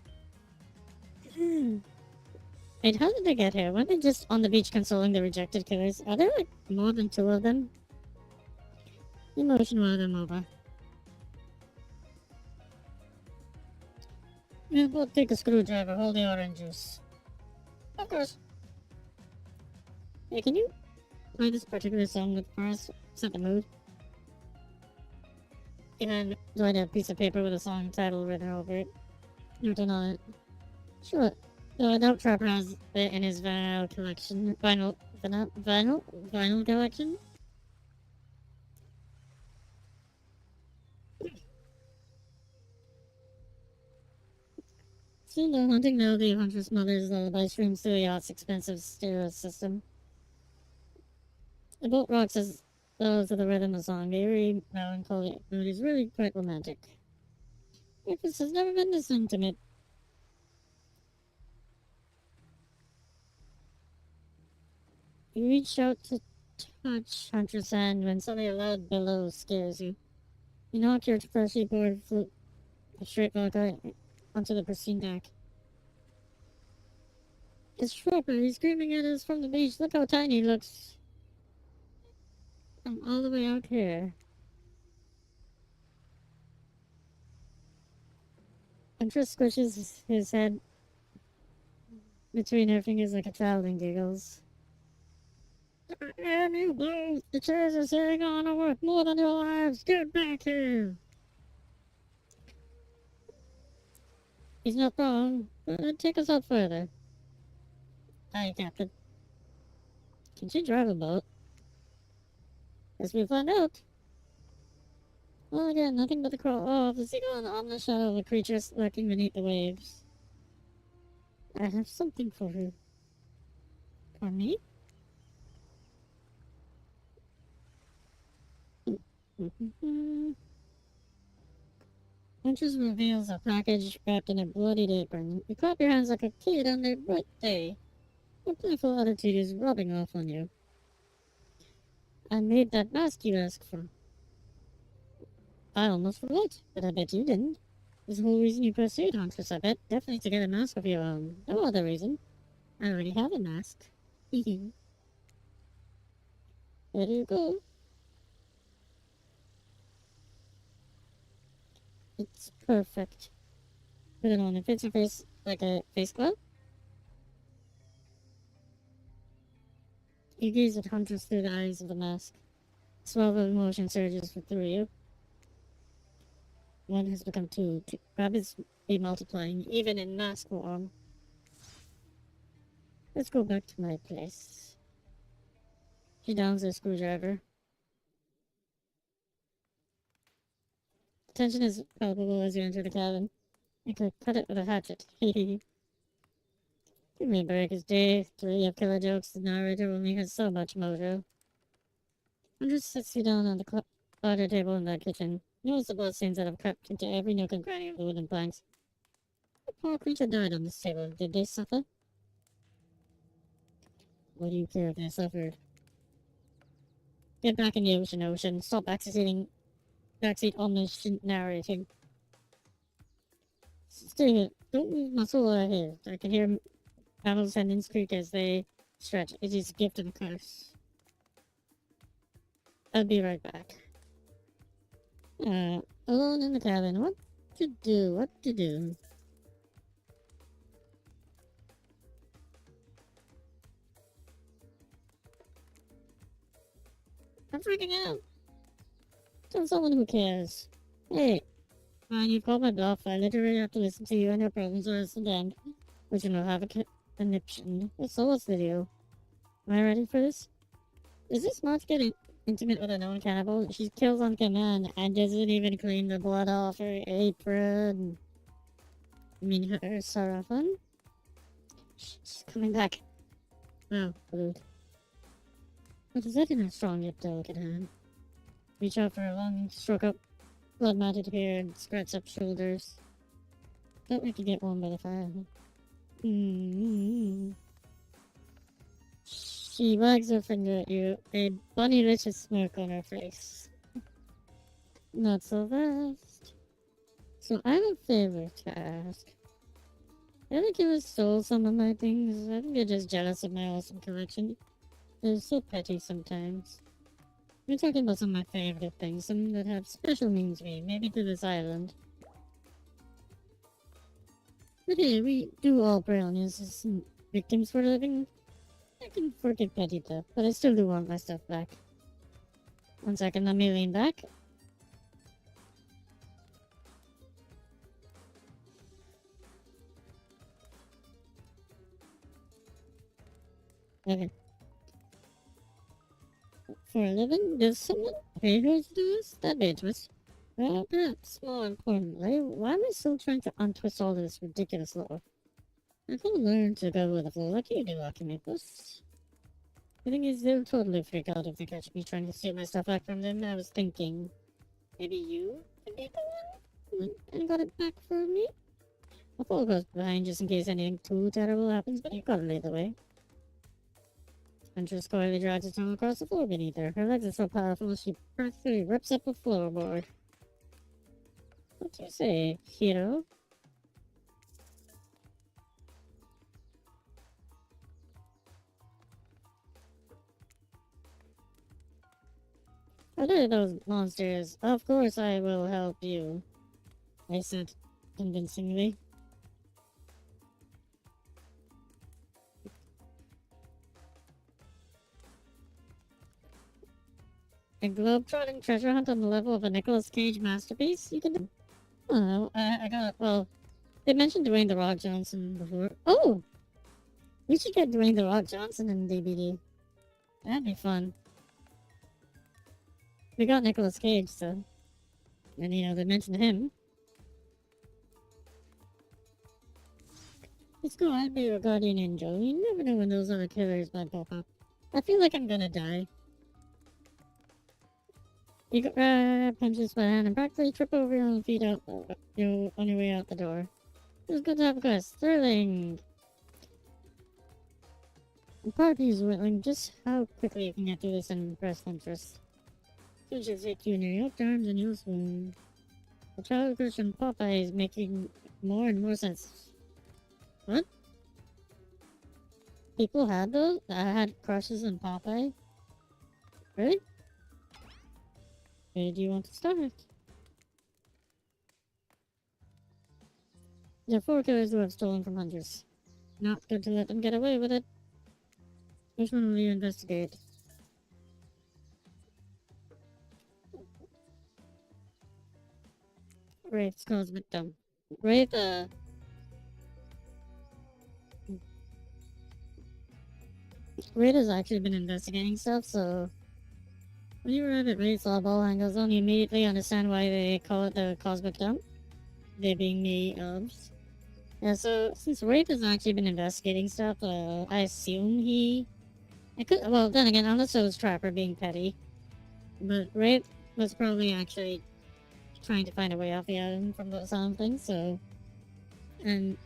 [SPEAKER 1] Wait, how did they get here? Weren't they just on the beach consoling the rejected killers? Are there like more than 2 of them? Emotion while them over. Yeah, both take a screwdriver, hold the orange juice. Of course. Hey, can you play this particular song for us? Set the mood. And do I have a piece of paper with a song title written over it? Written on it. Sure. No, I doubt Trapper has it in his vinyl collection. Vinyl collection? Soon the haunting melody of Huntress Mother's lullaby streams through the yacht's expensive stereo system. The boat rocks as though to the rhythm of the song. The eerie, melancholy mood is really quite romantic. Breakfast has never been this intimate. You reach out to touch Huntress' hand when suddenly a loud bellow scares you. You knock your freshly poured flute of straight vodka onto the pristine deck. It's Trapper. He's screaming at us from the beach. Look how tiny he looks. From all the way out here. Huntress squishes his head between her fingers like a child and giggles. Damn you both! The chairs are sitting on are worth more than your lives! Get back here! He's not wrong, but take us out further. Aye, Captain. Can she drive a boat? Guess we'll find out. Well, again, nothing but the crawl of the seagull and the ominous shadow of a creature lurking beneath the waves. I have something for her. For me? Huntress reveals a package wrapped in a bloodied apron. You clap your hands like a kid on their birthday. Your playful attitude is rubbing off on you. I made that mask you asked for. I almost forgot, but I bet you didn't. There's the whole reason you pursued Huntress, I bet. Definitely to get a mask of your own. No other reason. I already have a mask. Hehe. There you go. It's perfect. Put it on. It fits your face like a face glove. You gaze at Huntress through the eyes of the mask. A swell of emotion surges through you. One has become two. Rabbits be multiplying, even in mask form. Let's go back to my place. She downs her screwdriver. Tension is palpable as you enter the cabin. You could cut it with a hatchet. Hehe. Give me a break. It's day 3 of killer jokes. The narrator only has so much mojo. Huntress sits you down on the larder table in the kitchen. Notice the bloodstains that have crept into every nook and cranny of the wooden planks. The poor creature died on this table. Did they suffer? What do you care if they suffered? Get back in the ocean. Stop backseat omniscient narrating. Stay here. Don't move my soul out of here. I can hear Paddle's tendons creak as they stretch. It is a gift and a curse. I'll be right back. Alone in the cabin. What to do? I'm freaking out. Tell someone who cares. Hey, Fine, you called my bluff. I literally have to listen to you and your problems the rest of the day. But you know, have a conniption. So what's the deal? Am I ready for this? Is this March getting intimate with a known cannibal? She kills on command and doesn't even clean the blood off her apron. I mean, her sarafan? She's coming back. Wow, rude. What is that in her strong yet delicate hand? Reach out for a long stroke up blood-matted hair and scratch up shoulders. Thought we could get one by the fire. She wags her finger at you, a bunny-licious smirk on her face. Not so fast. So I have a favor to ask. I think you stole some of my things. I think you're just jealous of my awesome collection. They're so petty sometimes. We're talking about some of my favorite things, some that have special meaning to me, maybe to this island. But hey, we do all prey on innocent victims for a living. I can forgive petty theft, but I still do want my stuff back. 1 second, let me lean back. Okay. For a living, does someone pay her to do this? That'd be a twist. Well, perhaps more importantly, why am I still trying to untwist all this ridiculous law? I can learn to go with the flow like you do, Akimakos. The thing is, they'll totally freak out if they catch me trying to steal my stuff back from them. I was thinking, maybe you could be the one who went and got it back for me? I'll follow close behind just in case anything too terrible happens, but you gotta lead the way. Huntress coyly drags her tongue across the floor beneath her. Her legs are so powerful she practically rips up a floorboard. What do you say, hero? What are those monsters? Of course I will help you, I said convincingly. A globe-trotting treasure hunt on the level of a Nicolas Cage masterpiece? You can... Oh, I got... Well, they mentioned Dwayne The Rock Johnson before. Oh! We should get Dwayne The Rock Johnson in DBD. That'd be fun. We got Nicolas Cage, so... And, you know, they mentioned him. Let's go, I'd be your guardian angel. You never know when those other killers might pop up. I feel like I'm gonna die. You punch this by hand and practically trip over your own feet out on your way out the door. It was good to have a quest. Thrilling! The party's whittling just how quickly you can get through this and impress Huntress. She'll just hit you in your yoked arms and you'll swoon. The child Christian Popeye is making more and more sense. What? People had those? I had crushes on Popeye? Really? Where do you want to start? There are 4 killers who have stolen from hunters. Not good to let them get away with it. Which one will you investigate? Wraith's cause victim. Wraith, Wraith has actually been investigating stuff, so... When you arrive at Wraith's ball angles, you immediately understand why they call it the cosmic dump. They being the elves. Yeah, so since Wraith has actually been investigating stuff, I assume he... well, then again, unless it was Trapper being petty. But Wraith was probably actually trying to find a way off the island from the sound of things, so... And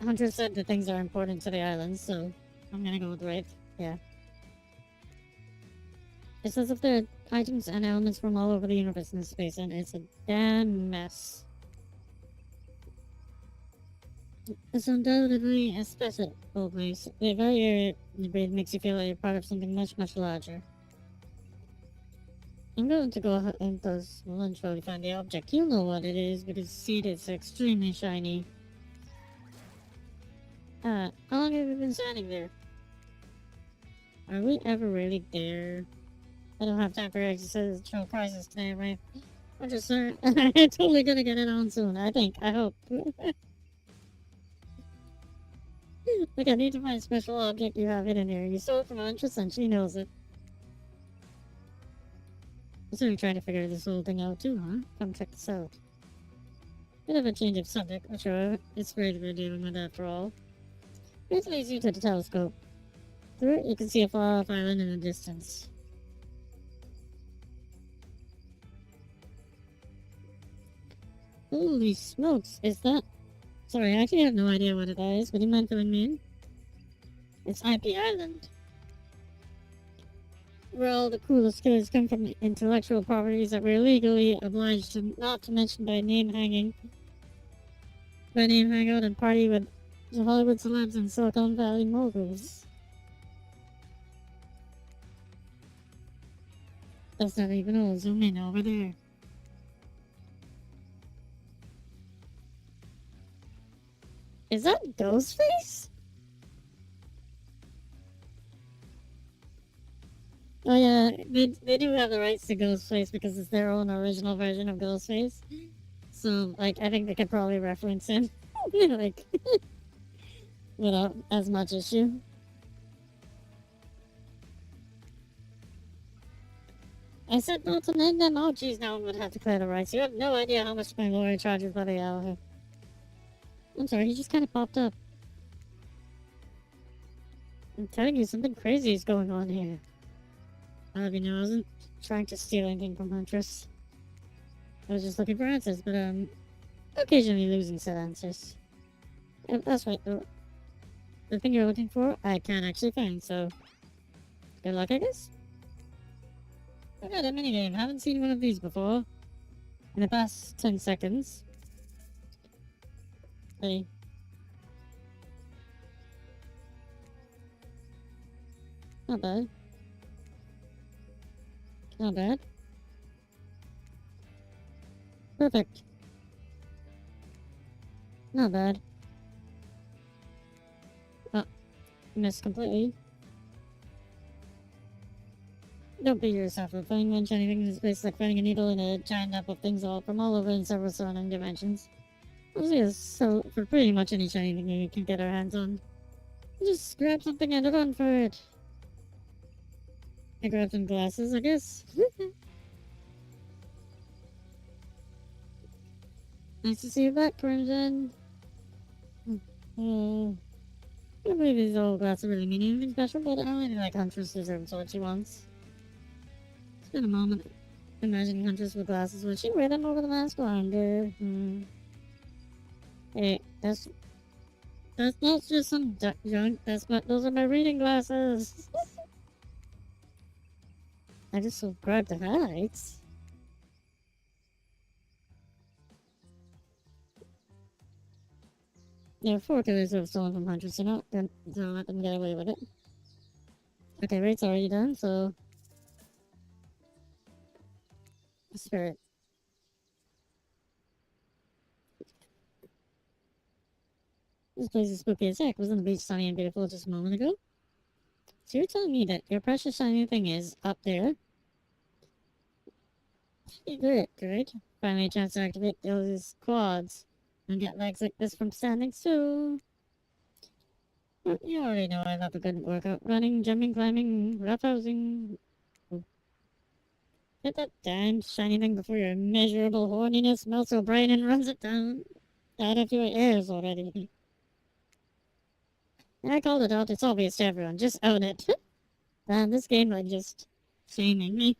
[SPEAKER 1] Hunter said that things are important to the island, so I'm gonna go with Wraith, yeah. It's as if there are items and elements from all over the universe in this space, and it's a damn mess. It's undoubtedly a special place. The very air you breathe makes you feel like you're part of something much, much larger. I'm going to go ahead and toss lunch while we find the object. You'll know what it is, because see, it's extremely shiny. How long have you been standing there? Are we ever really there? I don't have time for exercise show prizes today, right? I'm just saying. I'm totally gonna get it on soon. I think. I hope. Like, I need to find a special object you have hidden here. You stole it from Huntress and she knows it. So you're trying to figure this whole thing out too, huh? Come check this out. Bit of a change of subject, but sure. It's great we're dealing with after all. Here's leads you to the telescope. Through it, you can see a far-off island in the distance. Holy smokes, is that... Sorry, I actually have no idea what it is. Would you mind filling me in? It's IP Island. Where all the coolest killers come from intellectual properties that we're legally obliged to not to mention by name hanging. By name hang out and party with the Hollywood celebs and Silicon Valley moguls. That's not even all. Zoom in over there. Is that Ghostface? Oh yeah, they do have the rights to Ghostface because it's their own original version of Ghostface. So, like, I think they could probably reference him, like, without as much issue. I said not to name them. Oh, geez, now I'm gonna have to clear the rights. You have no idea how much my lawyer charges by the hour. I'm sorry, he just kind of popped up. I'm telling you, something crazy is going on here. You know, I wasn't trying to steal anything from Huntress. I was just looking for answers, but, occasionally losing said answers. That's right, the thing you're looking for, I can't actually find, so... Good luck, I guess? I got a minigame, haven't seen one of these before. In the past 10 seconds. Hey. Not bad. Not bad. Perfect. Not bad. Oh, missed completely. Don't beat yourself up. Finding one shiny thing in this place is like finding a needle in a giant nap of things all from all over in several surrounding dimensions. Honestly, so for pretty much any shiny thing we can get our hands on. Just grab something and run for it. I grabbed some glasses, I guess. Nice to see you back, Crimson. Oh, I can't believe these old glasses really mean anything special, but I really like Huntress deserves what she wants. It's been a moment imagining Huntress with glasses. Would she wear them over the mask or under? Hey, that's not just some junk. Those are my reading glasses. I just subscribed to highlights. There are 4 killers who have stolen from Huntress, so don't let them get away with it. Okay, rate's already done, so... Spirit. This place is spooky as heck. Was on the beach sunny and beautiful just a moment ago? So you're telling me that your precious shiny thing is up there? Great. Finally a chance to activate those quads. And get legs like this from standing still. Well, you already know I love a good workout. Running, jumping, climbing, roughhousing. Get that damn shiny thing before your immeasurable horniness melts your brain and runs it down out of your ears already. I called it out. It's obvious to everyone. Just own it. Man, this game like just shaming me.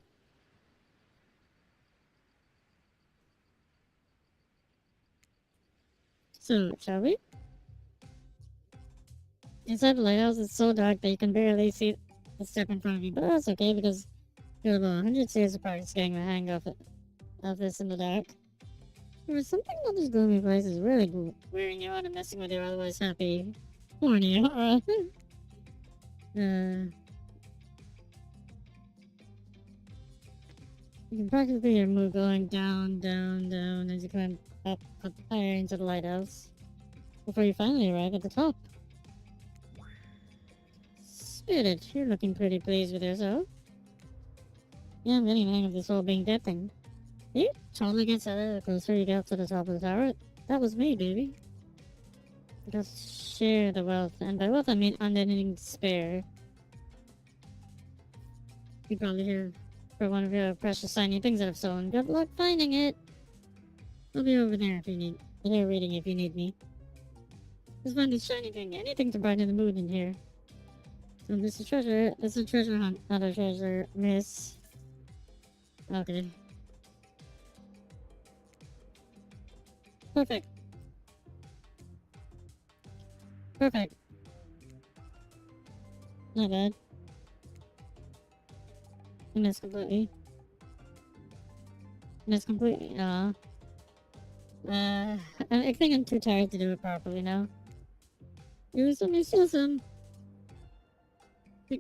[SPEAKER 1] So, shall we? Inside the lighthouse, it's so dark that you can barely see the step in front of you, but that's okay because you're about 100 stairs apart getting the hang of this in the dark. There was something about this gloomy place is really wearing you out and messing with your otherwise happy, horny aura. You can practically hear Moo going down as you climb up higher into the lighthouse before you finally arrive at the top. Spirit, you're looking pretty pleased with yourself. Yeah, I'm getting the hang of this whole being dead thing. You totally gets out of the closer you get up to the top of the tower. That was me, baby. Just share the wealth, and by wealth I mean unending despair. You probably hear for one of your precious shiny things that I've stolen. Good luck finding it. I'll be over there if you need. Here reading if you need me. Just find this shiny thing. Anything to brighten the mood in here. So this is treasure. This is a treasure hunt, not a treasure miss. Okay. Perfect. Perfect. Not bad. I missed completely. Missed completely. I think I'm too tired to do it properly now. Use some.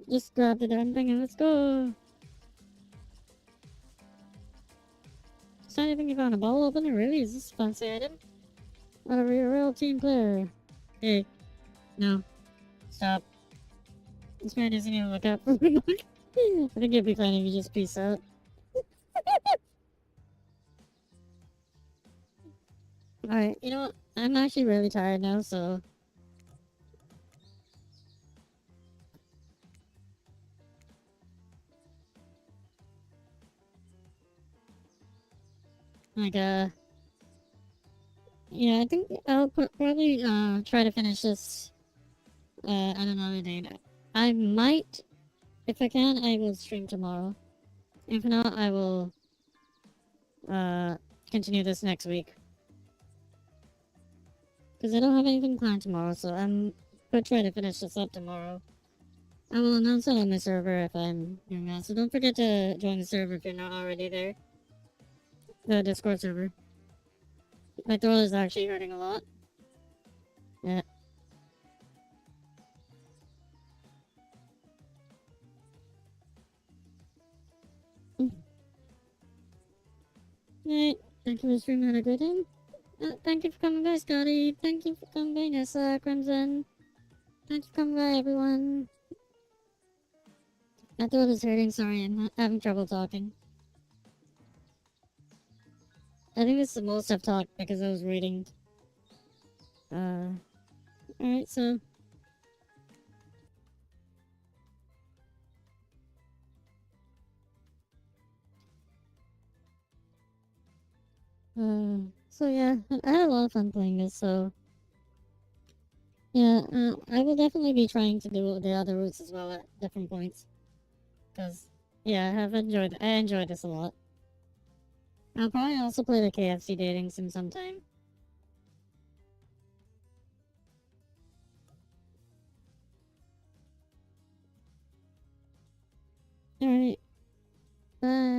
[SPEAKER 1] Just grab the darn thing and let's go. So anything you found a bottle opener? Really? Is this a fancy item? Not a real team player. Hey. No. Stop. This man doesn't even look up. I think it'd be fine if you just peace out. Alright, you know what? I'm actually really tired now, so... Like, yeah, I think I'll probably, try to finish this, at another date. I might, if I can, I will stream tomorrow. If not, I will, continue this next week. Because I don't have anything planned tomorrow, so I'm gonna try to finish this up tomorrow. I will announce it on my server if I'm doing that, so don't forget to join the server if you're not already there. The Discord server. My throat is actually hurting a lot. Yeah. Alright, thank you for streaming, had a good time. Thank you for coming by, Scotty. Thank you for coming by, Nessa, Crimson. Thank you for coming by, everyone. My throat is hurting, sorry, I'm having trouble talking. I think this is the most I've talked because I was reading. Alright, so... so yeah, I had a lot of fun playing this, so... Yeah, I will definitely be trying to do the other routes as well at different points. Because, yeah, I enjoyed this a lot. I'll probably also play the KFC dating sim sometime. Alright. Bye.